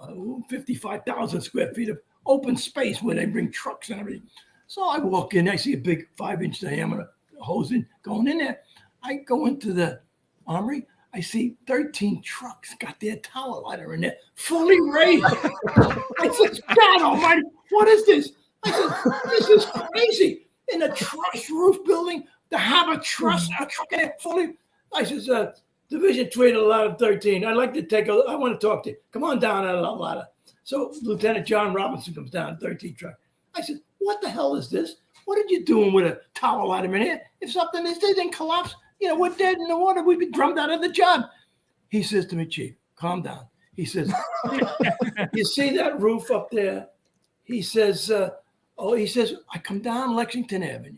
55,000 square feet of open space where they bring trucks and everything. So I walk in. I see a big 5-inch diameter hose going in there. I go into the armory. I see 13 trucks got their tower lighter in there, fully raised. I said, God Almighty, what is this? I said, this is crazy. In a truss roof building to have a truck in there fully. I said, Division 3 to ladder 13. I'd like to I want to talk to you. Come on down that ladder. So Lieutenant John Robinson comes down, 13 truck. I said, what the hell is this? What are you doing with a tower lighter in here? If something is didn't collapse, we're dead in the water. We'd be drummed out of the job. He says to me, Chief, calm down. He says, you see that roof up there? He says, I come down Lexington Avenue.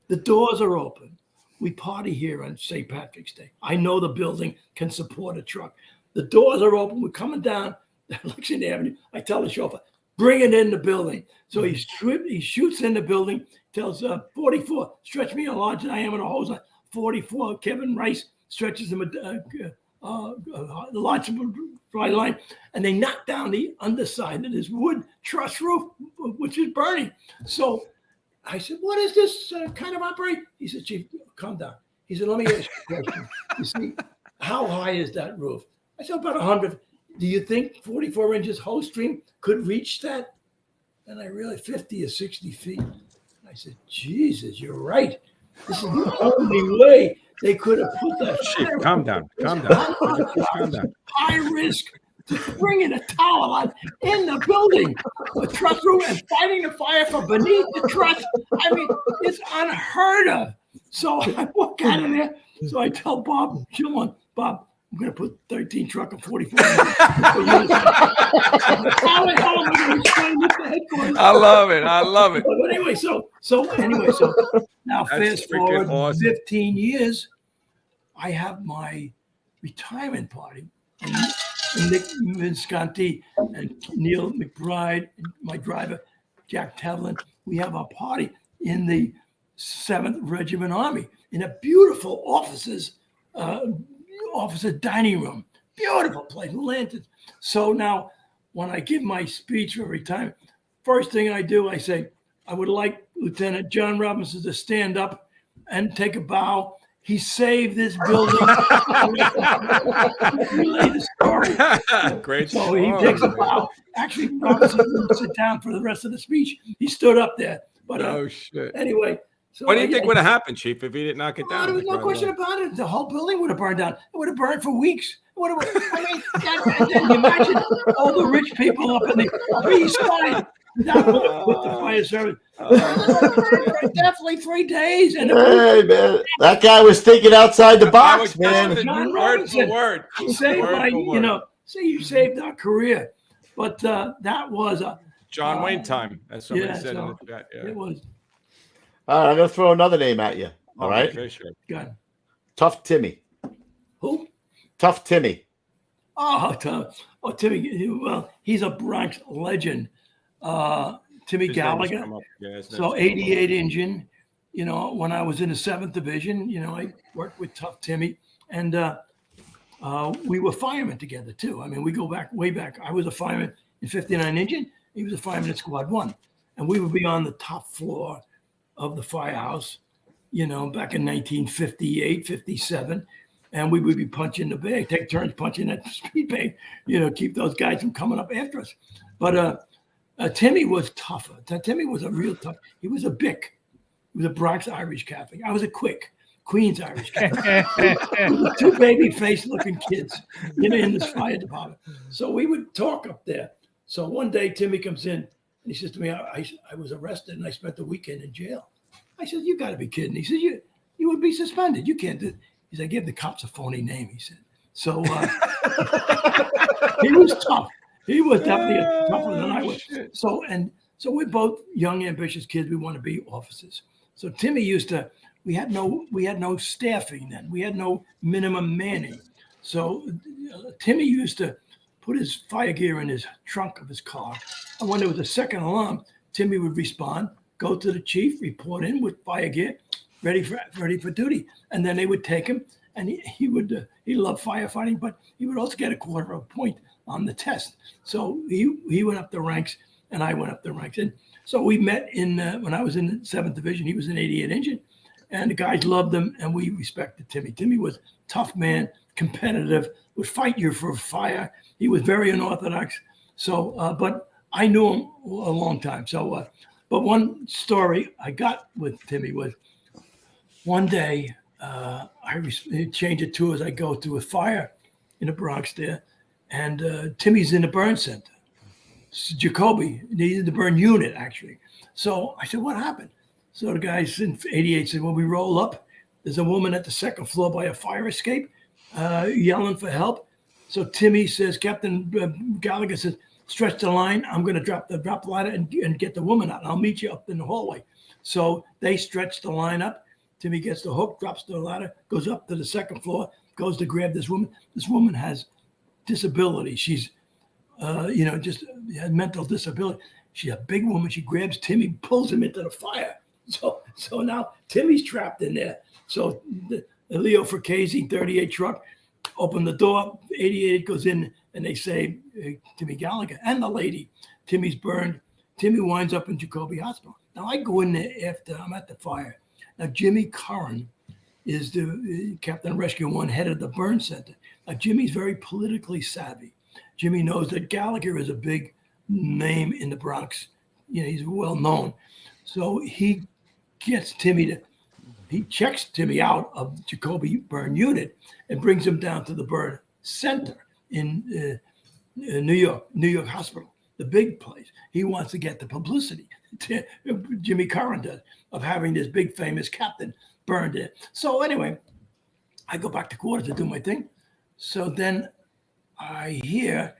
The doors are open. We party here on St. Patrick's Day. I know the building can support a truck. The doors are open. We're coming down Lexington Avenue. I tell the chauffeur, bring it in the building. So he shoots in the building, tells 44, stretch me a large diameter hose. 44, Kevin Rice stretches him a large dry line, and they knock down the underside of this wood truss roof, which is burning. So I said, what is this kind of operation? He said, Chief, calm down. He said, let me ask you a question. You see, how high is that roof? I said, about 100. Do you think 44 inches hose stream could reach that? And I realized 50 or 60 feet. I said, Jesus, you're right. This is the only way they could have put that. Shit, calm down. Calm down. High risk to bringing a tower line in the building, a truss roof, and fighting the fire from beneath the truss. I mean, it's unheard of. So I walk out of there. So I tell Bob, Bob, I'm going to put 13 truck and 44. I love it. But anyway, so now That's fast forward awesome. 15 years, I have my retirement party. And Nick Visconti and Neil McBride, and my driver, Jack Tevlin, we have our party in the 7th Regiment Army in a beautiful officer dining room. Beautiful place, lanterns. So now when I give my speech for retirement, first thing I do, I say, I would like Lieutenant John Robinson to stand up and take a bow. He saved this building. Relay the story. Great. So he takes a bow. Actually, Robinson didn't sit down for the rest of the speech. He stood up there. But Oh shit. Anyway. So What do you think would have happened, Chief, if he didn't knock it down? There was no question about it. The whole building would have burned down. It would have burned for weeks. And then you imagine all the rich people up in the East Side. That with the fire service. Definitely 3 days. And Hey, man, that guy was thinking outside the box, man. John Word for Robinson. word. He saved Word my, for word. you saved our career. But that was a John Wayne time, as somebody said so in the chat. Yeah. it was All right, I'm going to throw another name at you. All right. Okay, sure. good. Tough Timmy. Who? Tough Timmy. Oh, Timmy. Well, he's a Bronx legend. Timmy His name's Gallagher. come up. Yeah, his So name's come up. 88 engine. When I was in the 7th Division, I worked with Tough Timmy, and we were firemen together too. I mean, we go back way back. I was a fireman in 59 engine. He was a fireman at Squad 1, and we would be on the top floor of the firehouse, back in 1958, 57. And we would be punching the bag, take turns punching that speed bag, keep those guys from coming up after us. But Timmy was tougher. Timmy was a real tough. He was a Bick. He was a Bronx Irish Catholic. I was a Queens Irish Catholic. 2 baby-faced looking kids in this fire department. So we would talk up there. So one day Timmy comes in and he says to me, I was arrested and I spent the weekend in jail. I said, you got to be kidding. He said, you would be suspended. You can't do. He said, I gave the cops a phony name. He said, so he was tough. He was definitely tougher than I was. So we're both young, ambitious kids. We want to be officers. So Timmy used to. We had no staffing then. We had no minimum manning. So Timmy used to put his fire gear in his trunk of his car. And when there was a second alarm, Timmy would respond, go to the chief, report in with fire gear, ready for duty. And then they would take him, and he loved firefighting, but he would also get a quarter of a point on the test. So he went up the ranks, and I went up the ranks. And so we met when I was in the 7th Division. He was an 88 Engine, and the guys loved him, and we respected Timmy. Timmy was a tough man, competitive, would fight you for fire. He was very unorthodox. So, but I knew him a long time. So, but one story I got with Timmy was one day I changed it to as I go to a fire in the Bronx there, and Timmy's in the burn center. Jacoby needed the burn unit actually. So I said, what happened? So the guys in 88 said, when we roll up, there's a woman at the 2nd floor by a fire escape yelling for help. So Timmy says, Captain Gallagher says, stretch the line. I'm going to drop the ladder and get the woman out. I'll meet you up in the hallway. So they stretch the line up. Timmy gets the hook, drops the ladder, goes up to the 2nd floor, goes to grab this woman. This woman has disability. She's, just has mental disability. She's a big woman. She grabs Timmy, pulls him into the fire. So now Timmy's trapped in there. So the Leo Fracasi 38 truck opened the door. 88 goes in, and they say Timmy Gallagher and the lady. Timmy's burned. Timmy winds up in Jacoby Hospital. Now I go in there after I'm at the fire. Now Jimmy Curran is the Captain Rescue 1, head of the burn center. Now Jimmy's very politically savvy. Jimmy knows that Gallagher is a big name in the Bronx. He's well known. So he gets he checks Timmy out of Jacoby burn unit and brings him down to the burn center in New York Hospital, the big place. He wants to get the publicity, Jimmy Curran does, of having this big famous captain burned in. So anyway, I go back to quarters to do my thing. So then I hear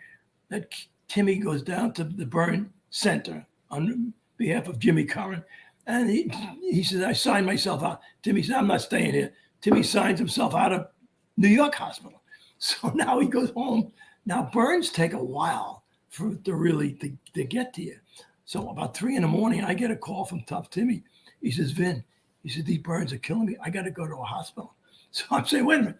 that Timmy goes down to the burn center on behalf of Jimmy Curran. And he says, I signed myself out. Timmy said, I'm not staying here. Timmy signs himself out of New York Hospital. So now he goes home. Now burns take a while to get to you. So about 3 a.m, I get a call from Tough Timmy. He says, Vin, he said, these burns are killing me. I got to go to a hospital. So I'm saying, wait a minute.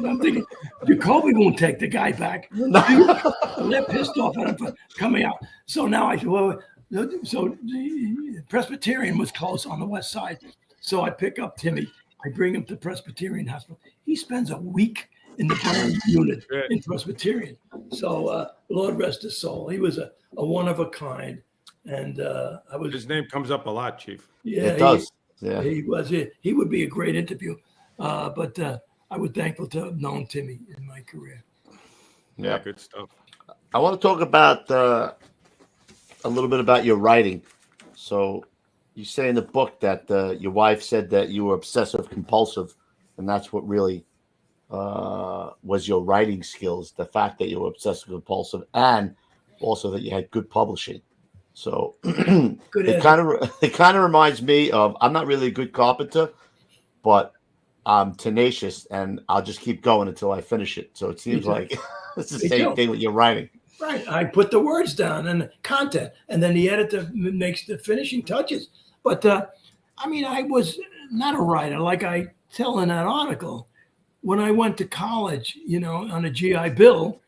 I'm thinking, Jacoby won't take the guy back. They're pissed off at him for coming out. So now I said, well, so the Presbyterian was close on the west side. So I pick up Timmy. I bring him to Presbyterian Hospital. He spends a week in the burn unit in Presbyterian. So Lord rest his soul. He was a one of a kind. And his name comes up a lot, Chief. Yeah, it does. He would be a great interview. But I was thankful to have known Timmy in my career. Yeah, good stuff. I want to talk about a little bit about your writing. So you say in the book that your wife said that you were obsessive compulsive, and that's what really was your writing skills, the fact that you were obsessive compulsive, and also that you had good publishing. So it kind of reminds me of, I'm not really a good carpenter, but I'm tenacious, and I'll just keep going until I finish it. So it seems like it's the same thing with your writing. Right. I put the words down and the content, and then the editor makes the finishing touches. But I was not a writer. Like I tell in that article, when I went to college, on a GI Bill,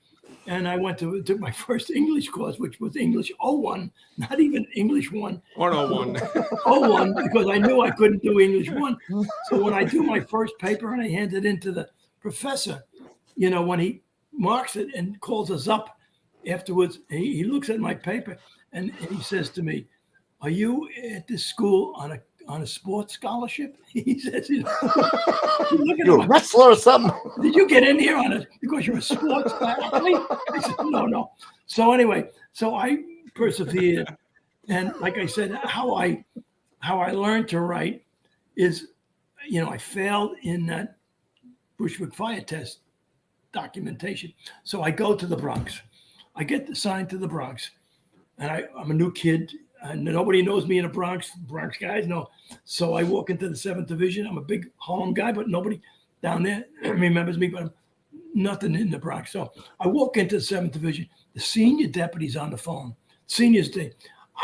and I took my first English course, which was English 01, not even English 1. 101. 01, because I knew I couldn't do English 1. So when I do my first paper and I hand it in to the professor, when he marks it and calls us up afterwards, he looks at my paper and he says to me, are you at this school on a sports scholarship? He says, you're a wrestler or something. Did you get in here because you're a sports athlete? I said, no. So anyway, so I persevered. And like I said, how I how I learned to write is, I failed in that Bushwick fire test documentation. So I go to the Bronx. I get assigned to the Bronx, and I'm a new kid, and nobody knows me in the Bronx. Bronx guys know. So I walk into the 7th Division. I'm a big Harlem guy, but nobody down there remembers me, but I'm nothing in the Bronx. So I walk into the 7th Division. The senior deputy's on the phone. Seniors day.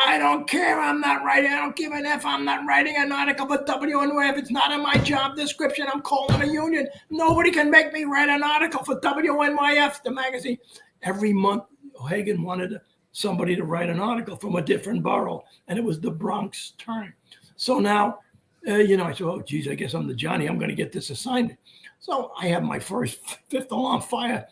I don't care. I'm not writing. I don't give an F. I'm not writing an article for WNY. If it's not in my job description, I'm calling a union. Nobody can make me write an article for WNYF, the magazine. Every month, Hagan wanted somebody to write an article from a different borough, and it was the Bronx turn. So now, I said, oh, geez, I guess I'm the Johnny. I'm going to get this assignment. So I have my first 5th alarm fire,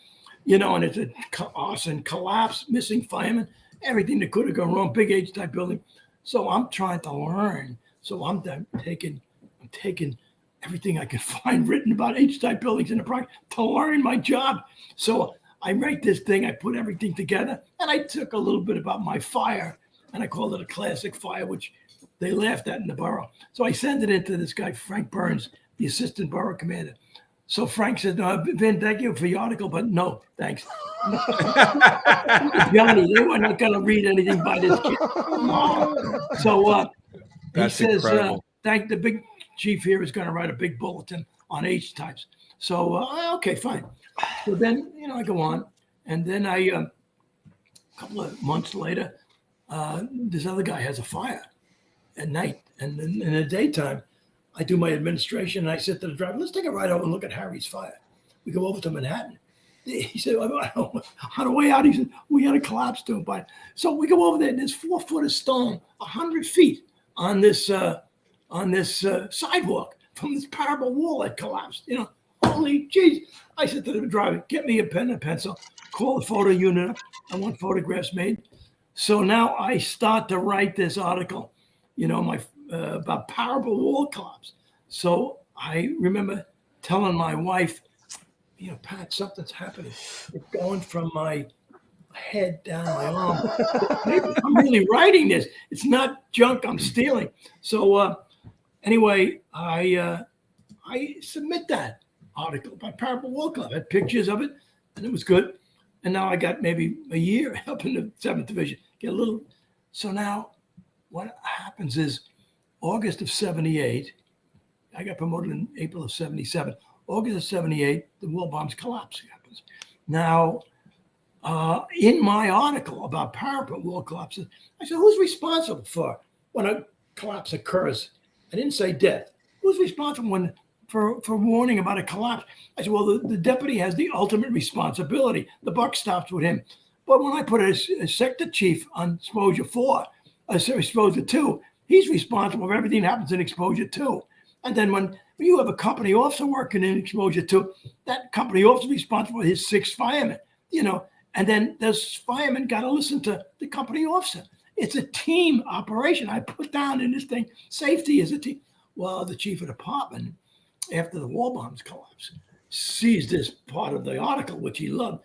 and it's an arson, collapse, missing firemen. Everything that could have gone wrong, big H-type building. So I'm trying to learn. So I'm taking everything I can find written about H-type buildings in the Bronx to learn my job. So I write this thing, I put everything together, and I took a little bit about my fire, and I called it a classic fire, which they laughed at in the borough. So I send it into this guy, Frank Burns, the assistant borough commander. So Frank said, no, Vin, thank you for your article, but no, thanks. Johnny, they were not going to read anything by this kid. So he says, thank the big chief here is going to write a big bulletin on H-types. So, okay, fine. So then, I go on. And then a couple of months later, this other guy has a fire at night. And in the daytime, I do my administration, and I said to the driver, let's take a ride over and look at Harry's fire. We go over to Manhattan. He said, on the way out, he said, we had a collapse to him. So we go over there, and there's 4 foot of stone, 100 feet on this sidewalk from this parable wall that collapsed. Holy jeez. I said to the driver, get me a pen and pencil, call the photo unit up. I want photographs made. So now I start to write this article, about parable wall collapse. So I remember telling my wife, Pat, something's happening. It's going from my head down my arm. I'm really writing this. It's not junk I'm stealing. So anyway, I submit that article about parable wall collapse. I had pictures of it, and it was good. And now I got maybe a year up in the 7th Division. Get a little. So now what happens is August of 78, I got promoted in April of 77. August of 78, the wall bombs collapse happens. Now, in my article about parapet wall collapses, I said, who's responsible for when a collapse occurs? I didn't say death. Who's responsible for warning about a collapse? I said, well, the deputy has the ultimate responsibility. The buck stops with him. But when I put a sector chief on exposure 4, exposure 2, he's responsible for everything that happens in exposure 2. And then when you have a company officer working in exposure 2, that company officer is responsible for his 6 firemen, and then those firemen got to listen to the company officer. It's a team operation. I put down in this thing, safety is a team. Well, the chief of department, after the wall bombs collapsed, sees this part of the article, which he loved.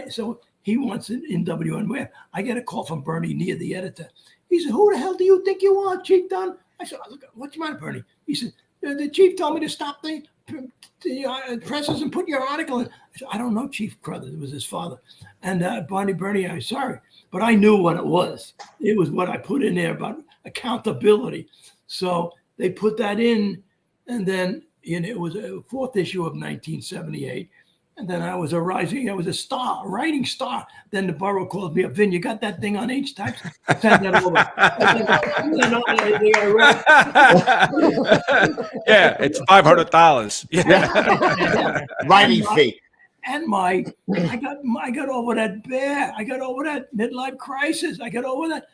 So he wants it in WNY. I get a call from Bernie Neer, the editor. He said, who the hell do you think you are, Chief Dunn? I said, look, what's your mind, Bernie? He said, the chief told me to stop the presses and put your article in. I said, I don't know, Chief Crothers. It was his father. And Bernie, I'm sorry. But I knew what it was. It was what I put in there about accountability. So they put that in. And then it was a 4th issue of 1978. And then I was a writing star. Then the borough called me up, Vin, you got that thing on H-types? Send that over. Yeah, it's $500. Yeah. Writing fee. And I got over that bear. I got over that midlife crisis. I got over that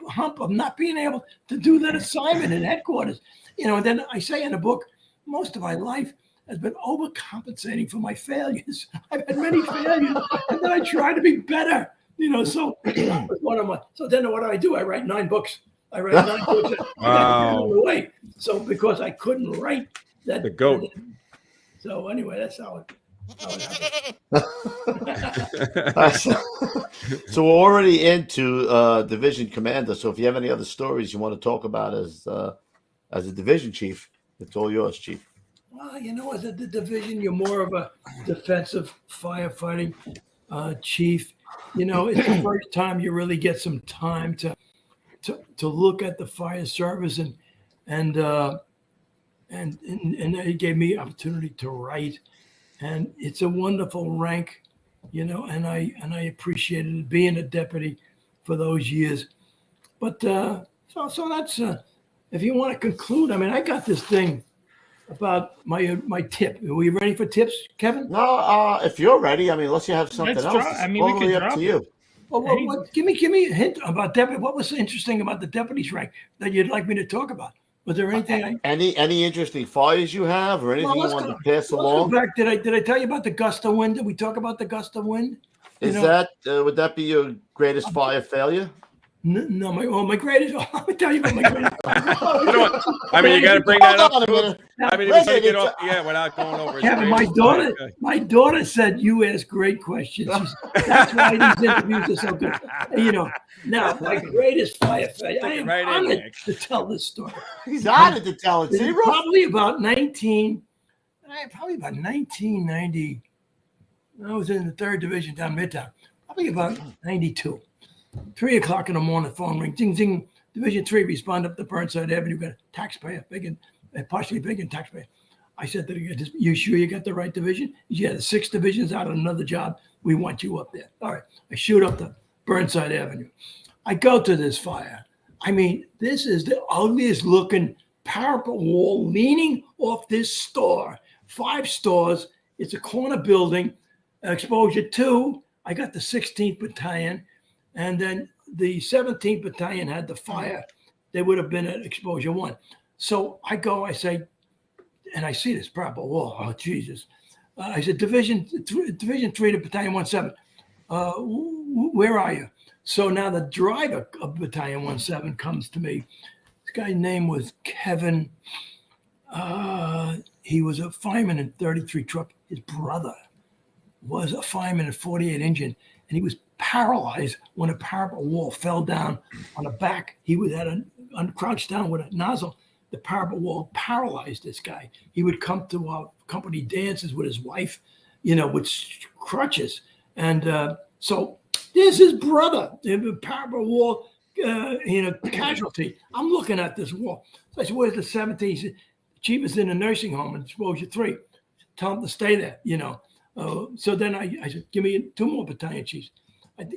hump of not being able to do that assignment in headquarters. And then I say in the book, most of my life has been overcompensating for my failures. I've had many failures, and then I try to be better. So one of my. So then what do? I write 9 books. I write 9 books. Wow. So because I couldn't write that. The goat. So anyway, that's how it. So we're already into division commander. So if you have any other stories you want to talk about as a division chief, it's all yours, chief. Well, you know, as a division, you're more of a defensive firefighting chief. You know, it's the first time you really get some time to look at the fire service, and it gave me opportunity to write, and it's a wonderful rank, you know, and I appreciated being a deputy for those years. But so that's if you want to conclude, I mean, I got this thing about my tip. Are we ready for tips, Kevin? No, if you're ready, I mean, unless you have something else, I mean, we totally can up drop to it. you. Well, give me a hint about deputy. What was interesting about the deputy's rank that you'd like me to talk about? Was there anything? Any interesting fires you have, or anything you want to pass along? Go back. Did I tell you about the gust of wind? Did we talk about the gust of wind? That would that be your greatest fire failure? No, my greatest. Let me tell you about my greatest. You know what? I mean, you got to bring that up. Hold on a minute. I mean, if you get off, without going over. Kevin, my daughter said you ask great questions. That's why these interviews are so good. You know, now my greatest firefighter. I am honored to tell this story. He's honored to tell it. See, probably about 1990. I was in the 3rd Division down Midtown. Probably about 92. 3 o'clock in the morning, phone ring, ding, ding. Division 3, respond up the Burnside Avenue. Got a taxpayer, partially vacant taxpayer. I said to the guy, you sure you got the right division? Yeah, the 6th Division's out on another job. We want you up there. All right. I shoot up the Burnside Avenue. I go to this fire. I mean, this is the ugliest looking parapet wall leaning off this store. 5 stores. It's a corner building. Exposure 2. I got the 16th Battalion. And then the 17th Battalion had the fire. They would have been at exposure 1. So I go, I say, and I see this parapet wall. Oh, Jesus. I said, Division 3 to Battalion 17. Where are you? So now the driver of Battalion 17 comes to me. This guy's name was Kevin. He was a fireman in 33 truck. His brother was a fireman in 48 engine, and he was paralyzed when a parapet wall fell down on the back. He was crouched down with a nozzle. The parapet wall paralyzed this guy. He would come to our company dances with his wife, you know, with crutches. And so there's his brother, the parapet wall, casualty. I'm looking at this wall. So I said, where's the 17th? He said, Chief is in a nursing home in exposure 3. Tell him to stay there, you know. So then I said, give me 2 more battalion chiefs.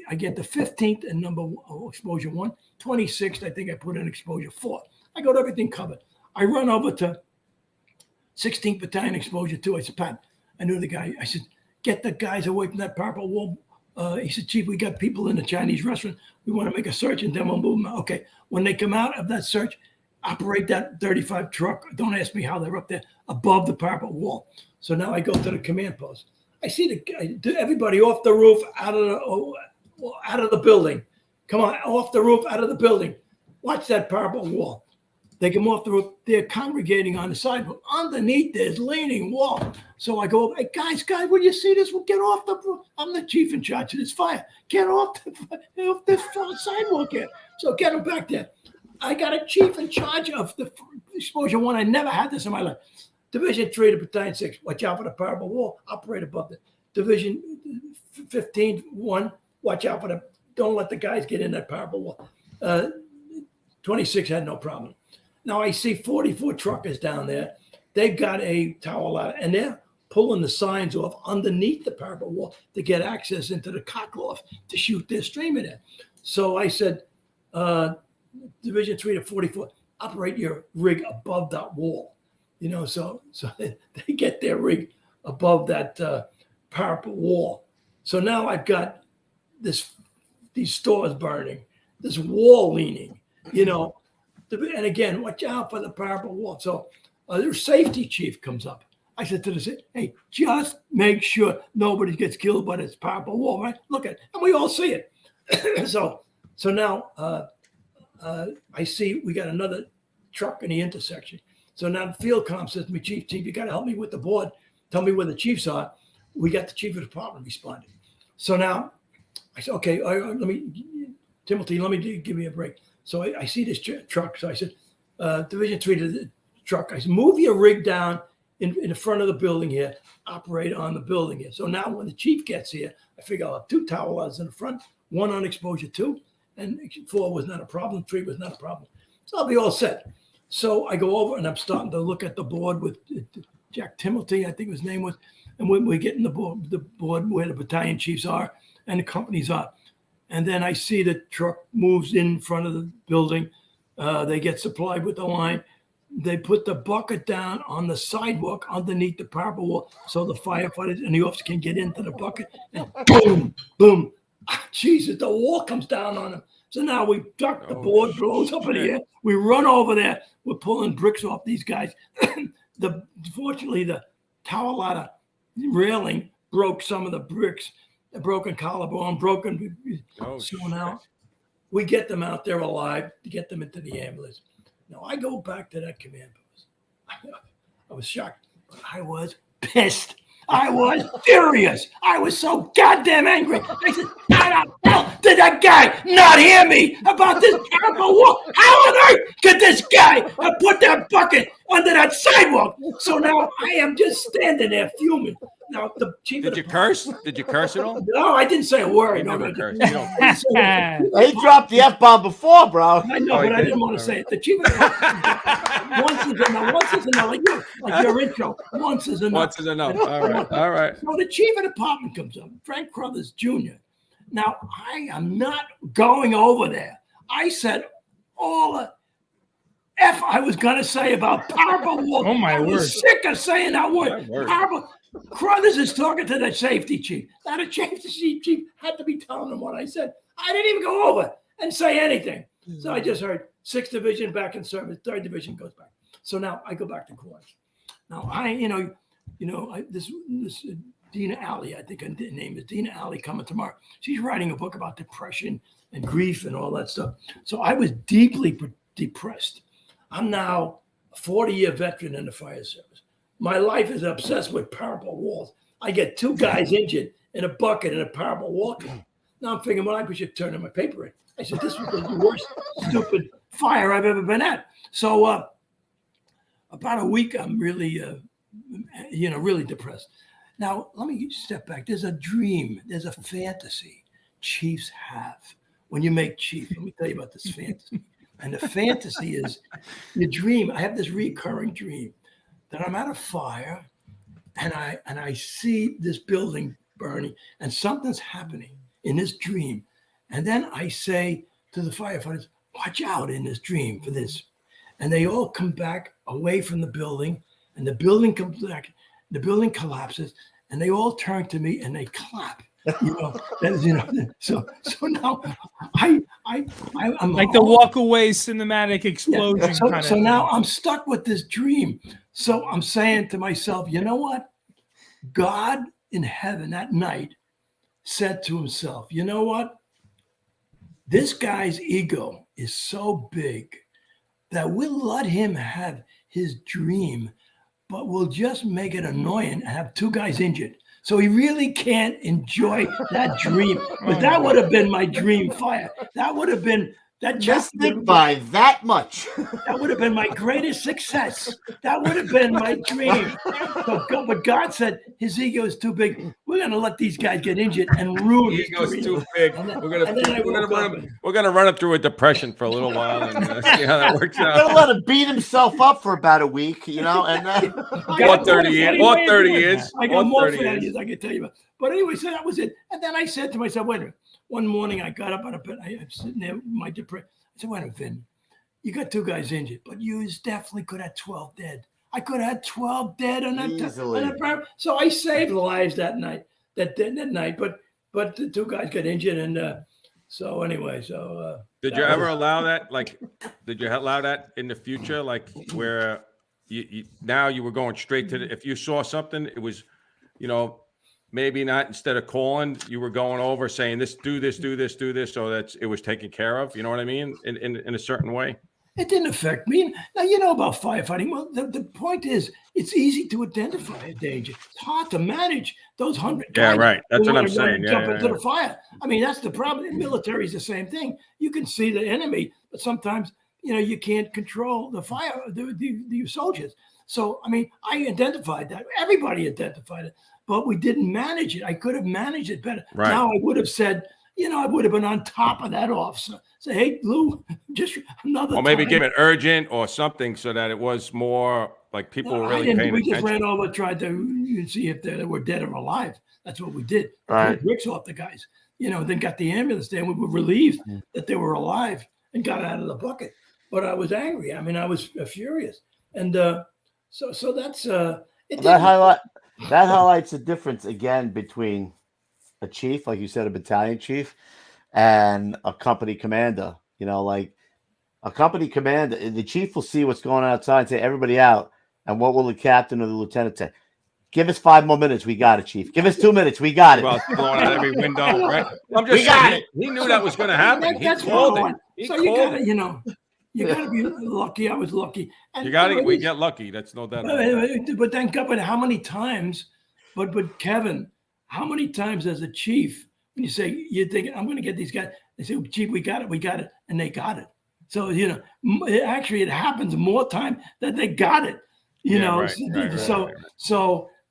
I get the 15th and number exposure 1, 26th. I think I put in exposure 4. I got everything covered. I run over to 16th Battalion exposure 2. I said, Pat, I knew the guy. I said, get the guys away from that parapet wall. He said, Chief, we got people in the Chinese restaurant. We want to make a search and then we'll move them. Okay. When they come out of that search, operate that 35 truck. Don't ask me how they're up there above the parapet wall. So now I go to the command post. I see everybody off the roof, out of the building. Come on, off the roof, out of the building. Watch that parapet wall. They come off the roof. They're congregating on the sidewalk. Underneath, there's leaning wall. So I go, hey, guys, will you see this? Well, get off the roof. I'm the chief in charge of this fire. Get off this sidewalk here. So get them back there. I got a chief in charge of the exposure 1. I never had this in my life. Division 3 to Battalion 6, watch out for the parapet wall, operate above it. Division 15, 1, watch out for don't let the guys get in that parapet wall. 26 had no problem. Now I see 44 truckers down there. They've got a tower ladder, and they're pulling the signs off underneath the parapet wall to get access into the cockloft to shoot their stream in it. So I said, Division 3 to 44, operate your rig above that wall. You know, so they get their rig above that parapet wall. So now I've got these stores burning, this wall leaning, you know. And again, watch out for the parapet wall. So their safety chief comes up. I said to the hey, just make sure nobody gets killed by this parapet wall, right? Look at it. And we all see it. So now I see we got another truck in the intersection. So now the field comm says to me, Chief, you got to help me with the board. Tell me where the chiefs are. we got the chief of the department responding. So now I said, okay, Timothy, let me give me a break. So I see this truck. So I said, Division 3 to the truck. I said, move your rig down in the front of the building here, operate on the building here. So now when the chief gets here, I figure I'll have 2 tower ladders in the front, 1 on exposure 2, and 4 was not a problem, 3 was not a problem. So I'll be all set. So I go over and I'm starting to look at the board with Jack Timothy, I think his name was, and we're getting the board where the battalion chiefs are and the companies are. And then I see the truck moves in front of the building. They get supplied with the line. They put the bucket down on the sidewalk underneath the parapet wall so the firefighters and the officers can get into the bucket. And boom, boom. Jesus, the wall comes down on them. So now we duck, the board blows up in the air. We run over there. We're pulling bricks off these guys. Fortunately, the tower ladder railing broke some of the bricks, a broken collarbone, broken. So now we get them out there alive to get them into the ambulance. Now I go back to that command post. I was shocked. I was pissed. I was furious. I was so goddamn angry. I said, how the hell did that guy not hear me about this parapet wall? How on earth could this guy have put that bucket under that sidewalk? So now I am just standing there fuming. Now the chief. Did you curse? Did you curse at all? No, I didn't say a word. You never cursed. He dropped the F-bomb before, bro. I know, but I didn't want to say it. The chief once is enough. Like your intro. Once is enough. Once is enough. All right. So the chief of the department comes up, Frank Crothers Jr. Now, I am not going over there. I said all the F I was going to say about parapet wall. Oh, my word. I was sick of saying that word. Crothers is talking to the safety chief. Now, the safety chief had to be telling him what I said. I didn't even go over and say anything. So I just heard 6th Division back in service, 3rd Division goes back. So now I go back to quarters. Now, this Dina Alley, I think her name is Dina Alley, coming tomorrow. She's writing a book about depression and grief and all that stuff. So I was deeply depressed. I'm now a 40-year veteran in the fire service. My life is obsessed with parapet walls. I get 2 guys injured in a bucket in a parapet wall. Now I'm thinking, well, I should turn in my paper in. I said, this was the worst stupid fire I've ever been at. So about a week, I'm really, really depressed. Now, let me step back. There's a dream. There's a fantasy chiefs have when you make chief. Let me tell you about this fantasy. And the fantasy is the dream. I have this recurring dream that I'm at a fire and I see this building burning and something's happening in this dream. And then I say to the firefighters, watch out in this dream for this. And they all come back away from the building and the building comes back, the building collapses and they all turn to me and they clap. So now I'm like the walk away cinematic explosion. Yeah. So now I'm stuck with this dream. So I'm saying to myself, you know what? God in heaven that night said to himself, you know what? This guy's ego is so big that we'll let him have his dream, but we'll just make it annoying and have 2 guys injured. So he really can't enjoy that dream. But that would have been my dream fire. That would have been that just by that much. That would have been my greatest success. That would have been my dream. But God said his ego is too big. We're going to let these guys get injured and ruin his ego's dream. too big. We're gonna run him through a depression for a little while and see how that works out. We're gonna let him beat himself up for about a week, and then or 30 years. Or 30 years. I got more 30 years I can tell you about. But anyway, so that was it. And then I said to myself, wait a minute. One morning I got up out of bed. I'm sitting there with my depression. I said, wait a minute, Vin, you got 2 guys injured, but you definitely could have 12 dead. I could have had 12 dead on that. So I saved lives that night. That night, but the 2 guys got injured, and so anyway, did you ever allow that? Like, did you allow that in the future? Like, where you now you were going straight to if you saw something, it was, maybe not, instead of calling, you were going over saying this, do this, so that it was taken care of. You know what I mean? In a certain way. It didn't affect me. Now, you know about firefighting. Well, the point is, it's easy to identify a danger. It's hard to manage those 100 Yeah, guys right. That's who what I'm wanna run saying. and Yeah, jump yeah, into yeah. the fire. I mean, that's the problem. In military is the same thing. You can see the enemy, but sometimes, you know, you can't control the fire, the soldiers. So, I mean, I identified that. Everybody identified it, but we didn't manage it. I could have managed it better. Right. Now I would have said, you know, I would have been on top of that officer. Say, hey, Lou, just another Or maybe time. give it urgent or something so that it was more like people No, were I really didn't. paying We just attention. ran over, tried to see if they were dead or alive. That's what we did. Right. Pulled bricks off the guys, you know, then got the ambulance there. And we were relieved Mm. that they were alive and got out of the bucket. But I was angry. I mean, I was furious. And so that's it. That highlights the difference again between a chief, like you said, a battalion chief, and a company commander. You know, like a company commander, the chief will see what's going on outside and say, everybody out. And what will the captain or the lieutenant say? Give us 5 more minutes. We got it, chief. Give us 2 minutes. We got it. Well, blowing out every window, right? I'm just We got saying, he knew that was going to happen. That's He called one. it. He So you called got to, it. you know, you got to be lucky. I was lucky. And, You got know, it. We get lucky. That's no doubt. about it. But thank God. But how many times? But Kevin, how many times as a chief, when you say you're thinking, I'm going to get these guys, they say, Chief, we got it, and they got it. So you know, it happens more time that they got it. You Yeah, know, right, so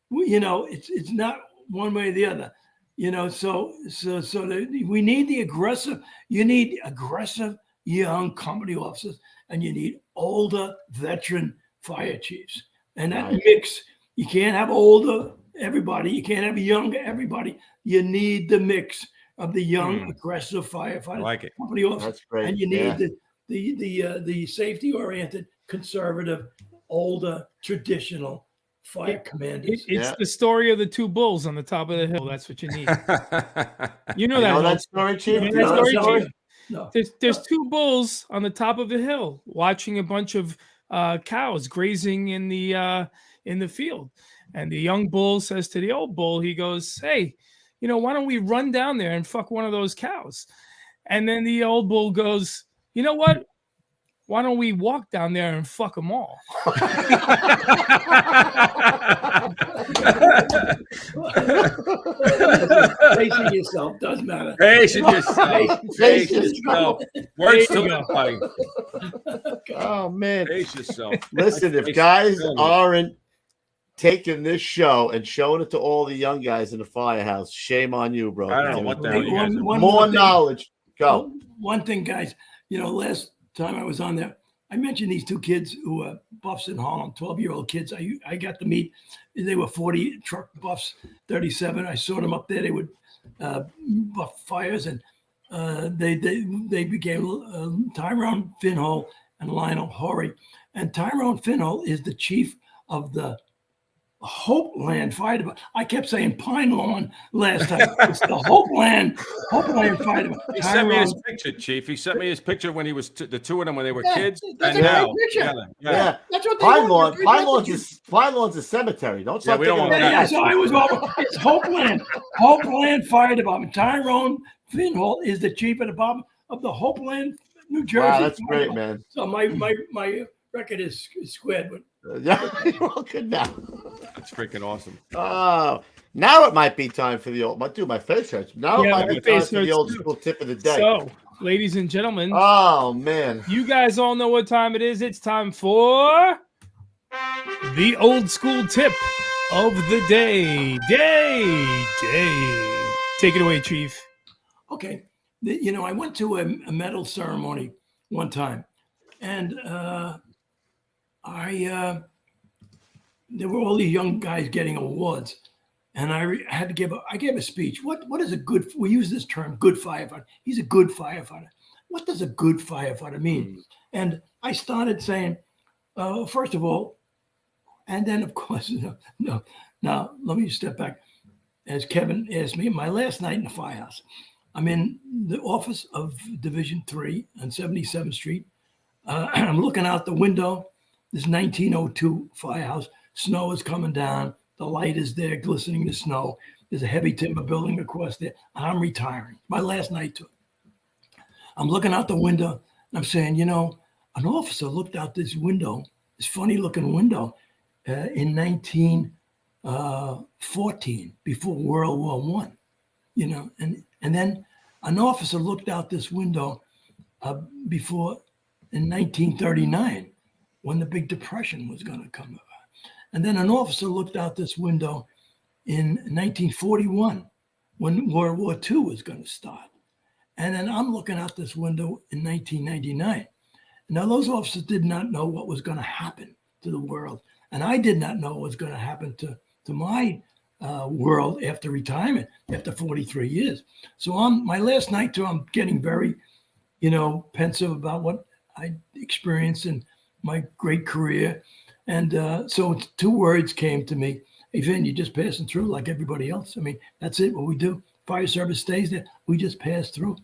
you know, it's not one way or the other. You know, so we need the aggressive. You need aggressive young company officers, and you need older veteran fire chiefs. And that mix, you can't have older everybody. You can't have younger everybody. You need the mix of the young, aggressive firefighter, I like it. company officers. That's great. And you need the safety-oriented, conservative, older, traditional fire commanders. It's the story of the two bulls on the top of the hill. That's what you need. You know You that. know Bill. that story, chief? You You know know that that story, story? Chief? No. There's two bulls on the top of the hill watching a bunch of cows grazing in the field, and the young bull says to the old bull, he goes, "Hey, you know, why don't we run down there and fuck one of those cows?" And then the old bull goes, "You know what? Why don't we walk down there and fuck them all?" Facing yourself does matter. Patient yourself. Face Patient yourself. yourself. Words There you to go. the fight. Oh, man. Face yourself. Listen, if guys aren't taking this show and showing it to all the young guys in the firehouse, shame on you, bro. I don't know what the hell Hey, you guys are. one More more thing. knowledge. Go. One thing, guys, you know, last time I was on there, I mentioned these two kids who were buffs in Harlem, 12-year-old kids. I got to meet. They were 40 truck buffs, 37. I saw them up there. They would buff fires, and they became Tyrone Finhole and Lionel Horry. And Tyrone Finhole is the chief of the Hopeland Fire Department. I kept saying Pine Lawn last time. It's the Hopeland Fire Department. He sent me his Tyrone- picture, Chief. He sent me his picture when he was the two of them when they were Yeah, kids, that's and a great now picture. together. Yeah. That's what they Pine want. Lawn. Pine Lawn's a cemetery. Don't start we don't thinking want about Yeah, that. so I was over. It's Hopeland Fire Department. Tyrone Finhole is the chief of the department of the Hopeland, New Jersey. Wow, that's Fire great, Department. man. So my record is squared. But Yeah, well, good now. That's freaking awesome. Oh, now it might be time for the old. My face hurts. Now it Yeah, might my be time face for the hurts old too. school tip of the day. So, ladies and gentlemen, Oh man, you guys all know what time it is. It's time for the old school tip of the day. Take it away, Chief. okay, you know, I went to a medal ceremony one time, and there were all these young guys getting awards, and I had to give I gave a speech. What is a good? We use this term, good firefighter. He's a good firefighter. What does a good firefighter mean? And I started saying, first of all, and then of course, no. Now let me step back. As Kevin asked me, my last night in the firehouse, I'm in the office of Division 3 on 77th Street. I'm looking out the window. This 1902 firehouse. Snow is coming down. The light is there, glistening the snow. There's a heavy timber building across there. And I'm retiring. My last night too. I'm looking out the window and I'm saying, you know, an officer looked out this window, this funny looking window, in 1914, before World War I, and then an officer looked out this window before in 1939, when the big depression was going to come about. And then an officer looked out this window in 1941, when World War II was going to start. And then I'm looking out this window in 1999. Now, those officers did not know what was going to happen to the world. And I did not know what was going to happen to my world after retirement, after 43 years. So my last night too, I'm getting very, pensive about what I experienced in my great career. And so 2 words came to me. Hey, Vin, you're just passing through like everybody else. I mean, that's it, what we do. Fire service stays there. We just pass through.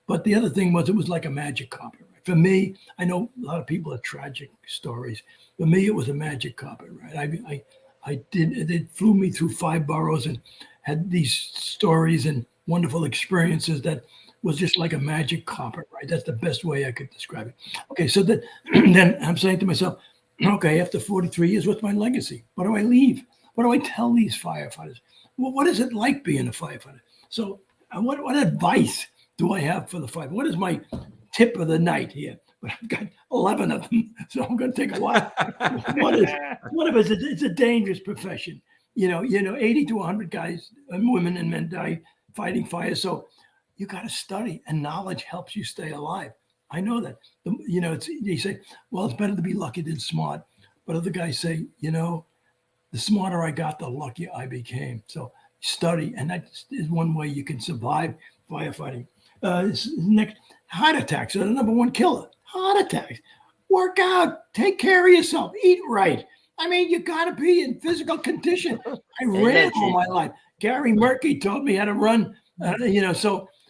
But the other thing was, it was like a magic carpet. Right? For me, I know a lot of people have tragic stories. For me, it was a magic carpet, right? It flew me through 5 boroughs and had these stories and wonderful experiences that was just like a magic carpet, right? That's the best way I could describe it. Okay, so then I'm saying to myself, okay, after 43 years, what's my legacy? What do I leave? What do I tell these firefighters? Well, what is it like being a firefighter? So what advice do I have for the firefighter? What is my tip of the night here? But I've got 11 of them, so I'm going to take a while. One of us, it's a dangerous profession. 80 to 100 guys, and women and men die fighting fire. So you got to study, and knowledge helps you stay alive. I know that. They say, well, it's better to be lucky than smart. But other guys say, the smarter I got, the luckier I became. So study, and that is one way you can survive firefighting. Next, heart attacks are the #1 killer. Heart attacks. Work out. Take care of yourself. Eat right. I mean, you got to be in physical condition. I ran all my life. Gary Murphy taught me how to run.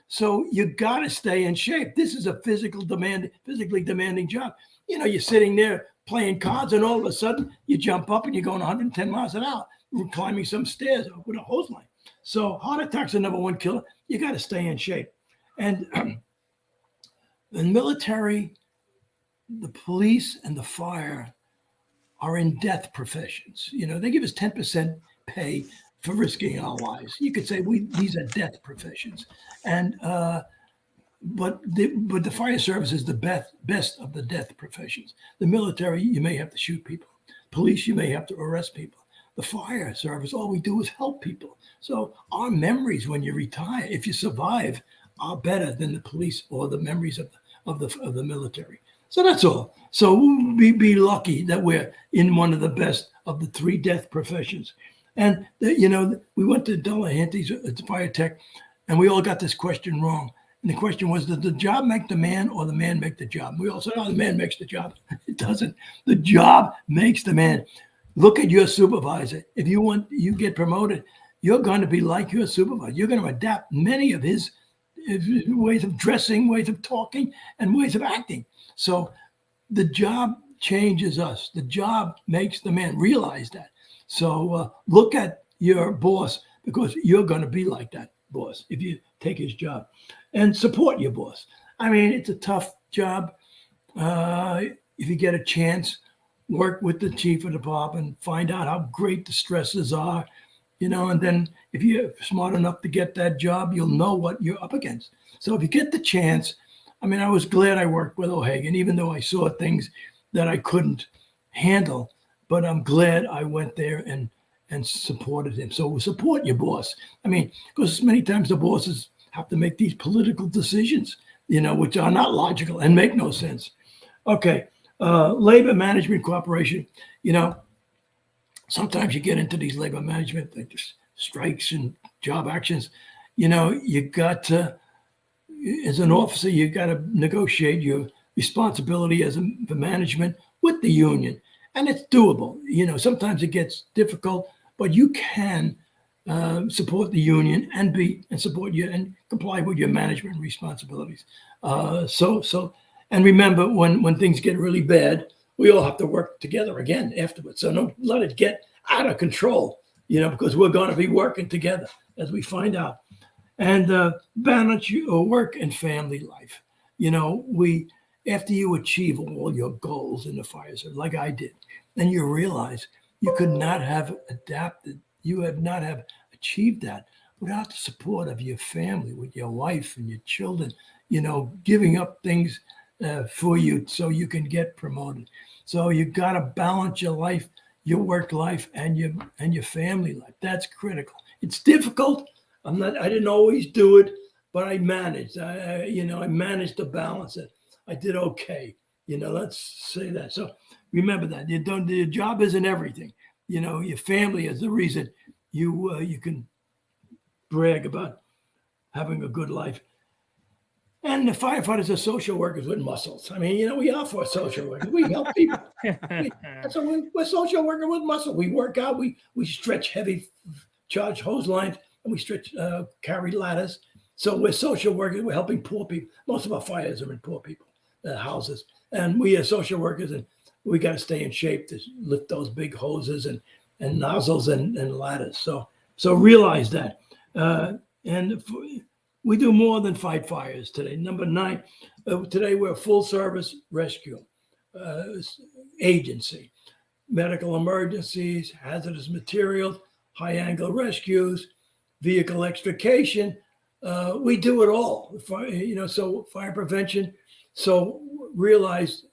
So you got to stay in shape. This is a physically demanding job. You're sitting there playing cards, and all of a sudden you jump up and you're going 110 miles an hour, climbing some stairs with a hose line. So heart attacks are #1 killer. You got to stay in shape. And the military, the police, and the fire are in death professions. They give us 10% pay for risking our lives. You could say these are death professions. And but the fire service is the best of the death professions. The military, you may have to shoot people. Police, you may have to arrest people. The fire service, all we do is help people. So our memories when you retire, if you survive, are better than the police or the memories of the military. So that's all. So we be lucky that we're in one of the best of the 3 death professions. And we went to Delahanty's at the fire tech, and we all got this question wrong. And the question was, does the job make the man, or the man make the job? We all said, the man makes the job. It doesn't. The job makes the man. Look at your supervisor. If you get promoted, you're going to be like your supervisor. You're going to adapt many of his ways of dressing, ways of talking, and ways of acting. So the job changes us. The job makes the man. Realize that. So look at your boss, because you're going to be like that boss if you take his job, and support your boss. I mean, it's a tough job. If you get a chance, work with the chief of the department, find out how great the stresses are, and then if you're smart enough to get that job, you'll know what you're up against. So if you get the chance, I mean, I was glad I worked with O Regan, even though I saw things that I couldn't handle, but I'm glad I went there and supported him. So support your boss. I mean, because many times the bosses have to make these political decisions, which are not logical and make no sense. Okay, labor management cooperation. Sometimes you get into these labor management, like strikes and job actions. You got to, as an officer, you got to negotiate your responsibility for management with the union. And it's doable. Sometimes it gets difficult, but you can support the union and support you and comply with your management responsibilities. And remember, when things get really bad, we all have to work together again afterwards. So don't let it get out of control, because we're going to be working together as we find out. And balance your work and family life. after you achieve all your goals in the fire service, like I did, then you realize you could not have adapted, you have not have achieved that without the support of your family, with your wife and your children, giving up things for you so you can get promoted. So you got to balance your life, your work life, and your family life. That's critical. It's difficult. I didn't always do it, but I managed. I managed to balance it. I did okay. Let's say that. So remember that your job isn't everything. Your family is the reason you can brag about having a good life. And the firefighters are social workers with muscles. I mean, we are for social workers. We help people. So we're social workers with muscle. We work out. We stretch heavy charge hose lines, and we carry ladders. So we're social workers. We're helping poor people. Most of our fires are in poor people houses, and we are social workers, and we got to stay in shape to lift those big hoses and nozzles and ladders. So realize that. We do more than fight fires today. Number 9, today we're a full service rescue agency, medical emergencies, hazardous materials, high angle rescues, vehicle extrication. We do it all. So fire prevention. So realize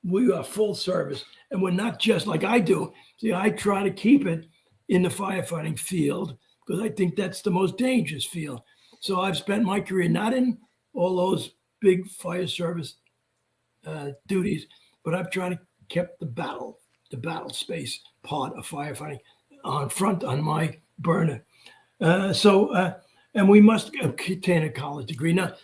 we are full service, and we're not just like I do. See, I try to keep it in the firefighting field because I think that's the most dangerous field. So I've spent my career not in all those big fire service duties, but I've tried to keep the battle space part of firefighting on my burner. And we must obtain a college degree. Now,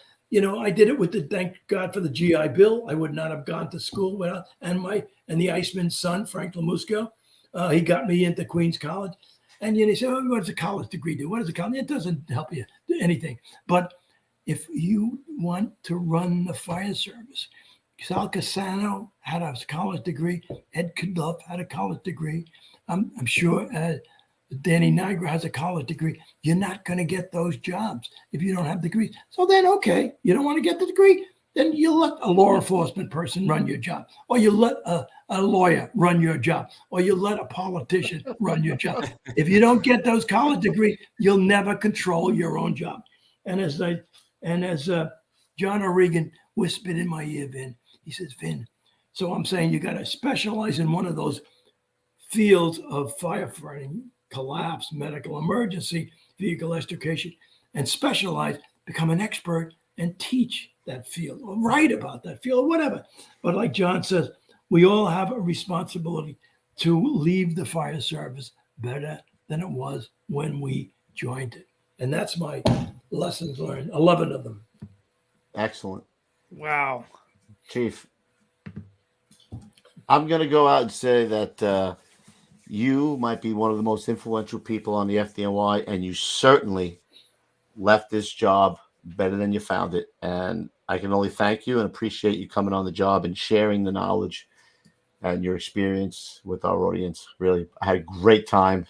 I did it thank God for the GI Bill. I would not have gone to school without, and the Iceman's son, Frank Lamusco, he got me into Queens College. And he said, what does a college degree do? What does a college? It doesn't help you do anything. But if you want to run the fire service, Sal Casano had a college degree. Ed Caduff had a college degree. I'm sure Danny Niagara has a college degree. You're not going to get those jobs if you don't have degrees. So then, okay, you don't want to get the degree, then you let a law enforcement person run your job, or you let a lawyer run your job, or you let a politician run your job. If you don't get those college degrees, you'll never control your own job. And as John O Regan whispered in my ear, Vin, he says, Vin, so I'm saying you got to specialize in one of those fields of firefighting, collapse, medical emergency, vehicle extrication, and specialize, become an expert, and teach that field, or write about that field, or whatever. But like John says, we all have a responsibility to leave the fire service better than it was when we joined it. And that's my lessons learned, 11 of them. Excellent. Wow. Chief, I'm going to go out and say that you might be one of the most influential people on the FDNY, and you certainly left this job better than you found it. And I can only thank you and appreciate you coming on the job and sharing the knowledge and your experience with our audience. Really, I had a great time.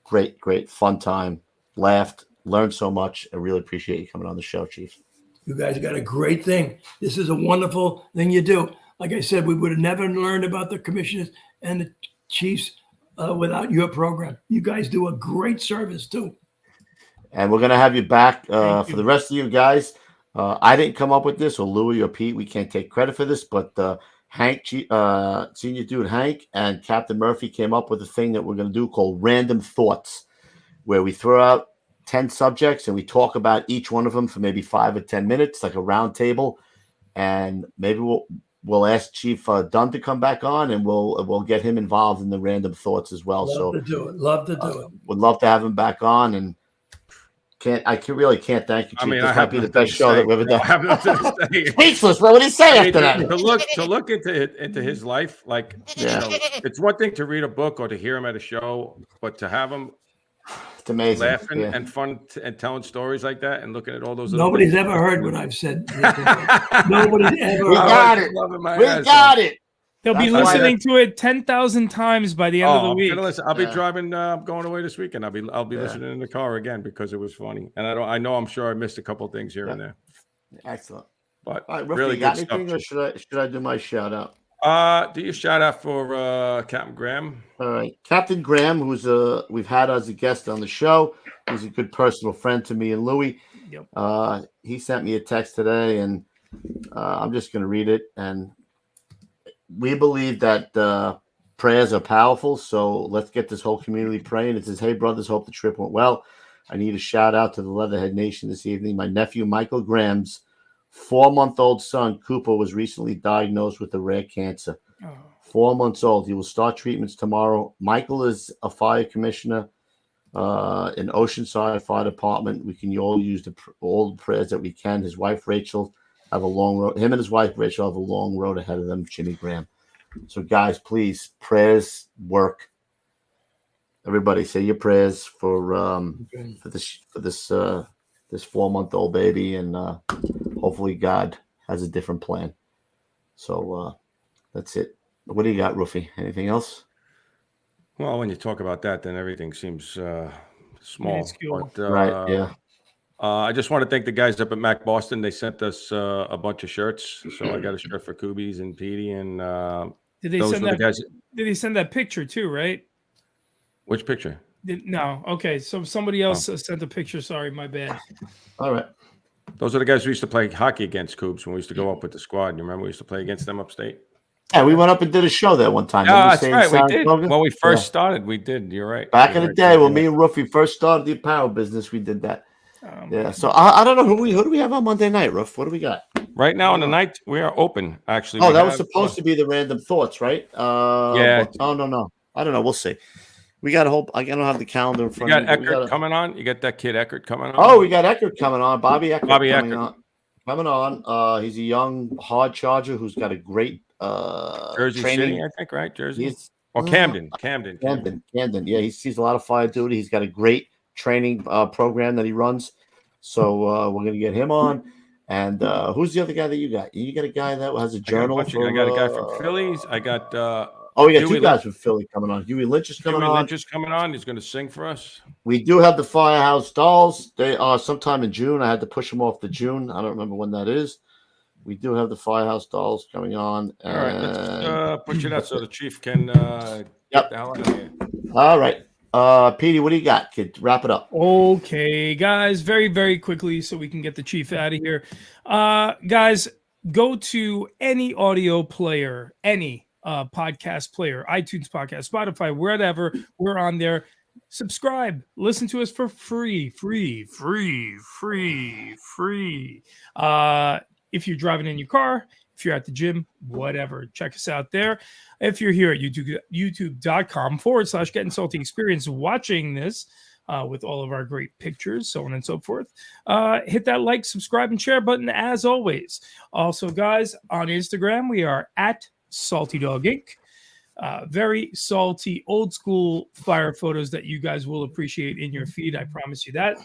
Great fun time. Laughed, learned so much. I really appreciate you coming on the show, Chief. You guys got a great thing. This is a wonderful thing you do. Like I said, we would have never learned about the commissioners and the chiefs without your program. You guys do a great service too. And we're going to have you back for the rest of you guys. I didn't come up with this, or Louie or Pete. We can't take credit for this, but Hank, senior dude Hank, and Captain Murphy came up with a thing that we're going to do called Random Thoughts, where we throw out 10 subjects and we talk about each one of them for maybe 5 or 10 minutes, like a round table. And maybe we'll ask Chief Dunn to come back on, and we'll get him involved in the Random Thoughts as well. Love to do it. Would love to have him back on, and I really can't thank you, Chief. I mean, this might be the best show that we've ever done. I have nothing to say. Speechless. What would he say after that? To look into his life, like, it's one thing to read a book or to hear him at a show, but to have him it's amazing, laughing and fun and telling stories like that and looking at all those. Nobody's ever heard what I've said. Nobody's ever. We got it. We got it. They'll be listening to it 10,000 times by the end of the week. I'll be driving. going away this weekend. I'll be listening in the car again because it was funny, and I'm sure I missed a couple things here and there. Excellent. But All right, Ruffy, really you got good anything, stuff. or should I do my shout out? Do your shout out for Captain Graham. All right, Captain Graham, who's we've had as a guest on the show. He's a good personal friend to me and Louie. Yep. He sent me a text today, and I'm just going to read it. And we believe that prayers are powerful, so let's get this whole community praying. It says, "Hey brothers, hope the trip went well. I need a shout out to the Leatherhead Nation this evening. My nephew Michael Graham's 4-month-old son Cooper was recently diagnosed with a rare cancer. 4 months old. He will start treatments tomorrow. Michael is a fire commissioner in Oceanside Fire Department. We can all use all the prayers that we can. His wife Rachel have a long road. Him and his wife Rachel have a long road ahead of them. Jimmy Graham. So guys, please, prayers work. Everybody, say your prayers for this 4-month-old baby, and hopefully God has a different plan. So that's it. What do you got, Ruffy? Anything else? Well, when you talk about that, then everything seems small. But, right, yeah. I just want to thank the guys up at Mac Boston. They sent us a bunch of shirts. So I got a shirt for Kubies and Petey. And did they send that picture too, right? Which picture? No. Okay. So somebody else sent a picture. Sorry, my bad. All right. Those are the guys we used to play hockey against, Coobs, when we used to go up with the squad. You remember we used to play against them upstate? Yeah, we went up and did a show there one time. Yeah, that's right. We did. When we first started, we did. You're right. Back in the day when me and Ruffy first started the apparel business, we did that. Yeah. So I don't know who do we have on Monday night, Ruff? What do we got? Right now on the night, we are open, actually. Oh, that was supposed to be the random thoughts, right? Yeah. But, no. I don't know. We'll see. We got a whole. I don't have the calendar in front of me. You got Eckert coming on. You got that kid Eckert coming on. Oh, we got Eckert coming on. Bobby Eckert coming on. He's a young hard charger who's got a great Jersey training. City, I think, right? Jersey. Camden. Yeah, he sees a lot of fire duty. He's got a great training program that he runs. So we're gonna get him on. And who's the other guy that you got? You got a guy that has a journal. I got a guy from Phillies. I got. We got two guys from Philly coming on. Huey Lynch is coming on. He's going to sing for us. We do have the Firehouse Dolls. They are sometime in June. I had to push them off to June. I don't remember when that is. We do have the Firehouse Dolls coming on. All right, let's push it out so the chief can get the hell out of here. All right. Petey, what do you got, kid? Wrap it up. Okay, guys, very, very quickly so we can get the chief out of here. Guys, go to any audio player, any podcast player, iTunes podcast, Spotify, wherever we're on there. Subscribe, listen to us for free. If you're driving in your car, if you're at the gym, whatever, check us out there. If you're here at youtube.com/Getting Salty Experience watching this with all of our great pictures, so on and so forth, hit that like, subscribe, and share button as always. Also, guys, on Instagram, we are at Salty Dog Inc. Very salty, old school fire photos that you guys will appreciate in your feed. I promise you that.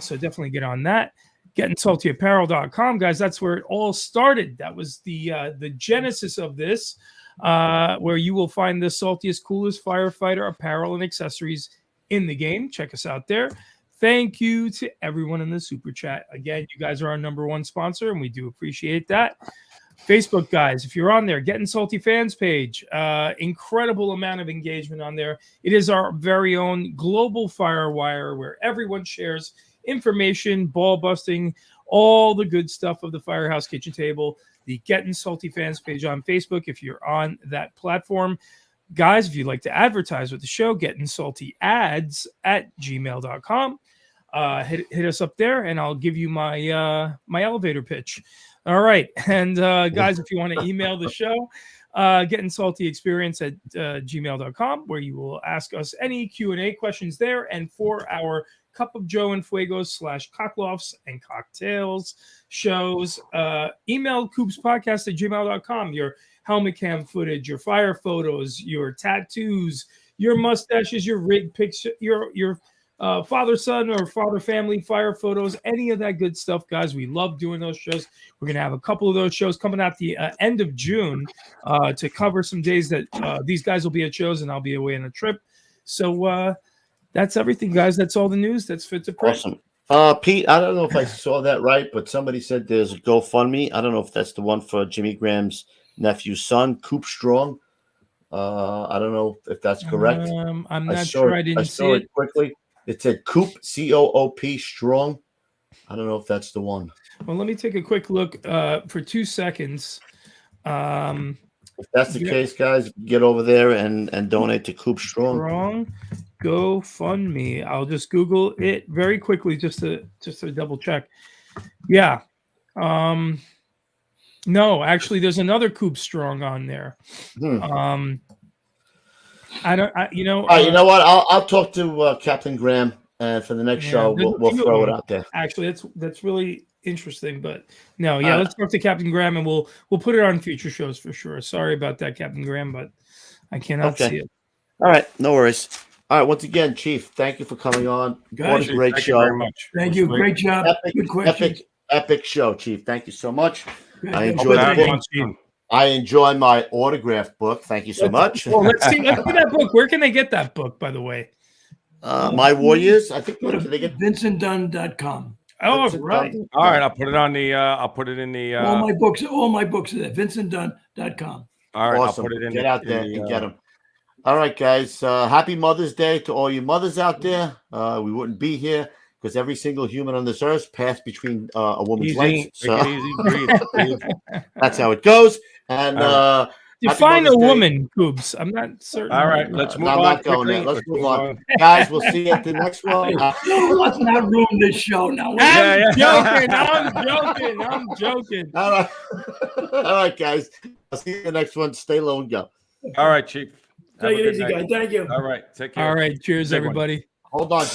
So definitely get on that. GettingSaltyApparel.com, guys. That's where it all started. That was the genesis of this, where you will find the saltiest, coolest firefighter apparel and accessories in the game. Check us out there. Thank you to everyone in the super chat. Again, you guys are our #1 sponsor, and we do appreciate that. Facebook, guys, if you're on there, Getting Salty fans page, incredible amount of engagement on there. It is our very own global firewire where everyone shares information, ball busting, all the good stuff of the Firehouse Kitchen Table. The Getting Salty fans page on Facebook, if you're on that platform. Guys, if you'd like to advertise with the show, Getting Salty ads at gmail.com. Hit us up there, and I'll give you my my elevator pitch. All right. And guys, if you want to email the show, Getting Salty Experience at gmail.com, where you will ask us any Q&A questions there. And for our Cup of Joe and Fuegos / Cocklofts and Cocktails shows, email coopspodcast at gmail.com. Your helmet cam footage, your fire photos, your tattoos, your mustaches, your rig picture, your father-son or father-family fire photos, any of that good stuff, guys. We love doing those shows. We're going to have a couple of those shows coming out the end of June to cover some days that these guys will be at shows and I'll be away on a trip. So that's everything, guys. That's all the news. That's fit to print. Awesome. Pete, I don't know if I saw that right, but somebody said there's a GoFundMe. I don't know if that's the one for Jimmy Graham's nephew's son, Coop Strong. I don't know if that's correct. I'm not sure. I didn't see it quickly. It said Coop, COOP Strong. I don't know if that's the one. Well, let me take a quick look for 2 seconds. If that's the case, guys, get over there and donate to Coop Strong. GoFundMe. I'll just Google it very quickly just to double check. Yeah. No, actually, there's another Coop Strong on there. You know what? I'll talk to Captain Graham, and for the next show, we'll throw it out there. Actually, that's really interesting. But no, yeah, let's talk to Captain Graham, and we'll put it on future shows for sure. Sorry about that, Captain Graham, but I cannot see it. All right, no worries. All right, once again, Chief, thank you for coming on. Guys, what a great show! Very much. Thank you. Great job. Good questions. Epic show, Chief. Thank you so much. I Enjoy my autograph book. Thank you so much. Well, let's see that book. Where can they get that book, by the way? My Warriors. I think Go to VincentDunn.com. Oh, right. All right, I'll put it on the. I'll put it in the. All my books are there. VincentDunn.com. All right, awesome. I'll put it in. Get out there and get them. All right, guys. Happy Mother's Day to all you mothers out there. We wouldn't be here because every single human on this earth passed between a woman's legs. So Breathe. that's how it goes. And define a woman, Coobs. I'm not certain. All right, let's move on. I'm not going there. Let's move on. Guys, we'll see you at the next one. Let's not ruin this show now. I'm joking. All right. All right, guys. I'll see you in the next one. Stay low and go. All right, Chief. Take it easy, guys. Thank you. All right, take care. All right, cheers, Big one. everybody. Hold on.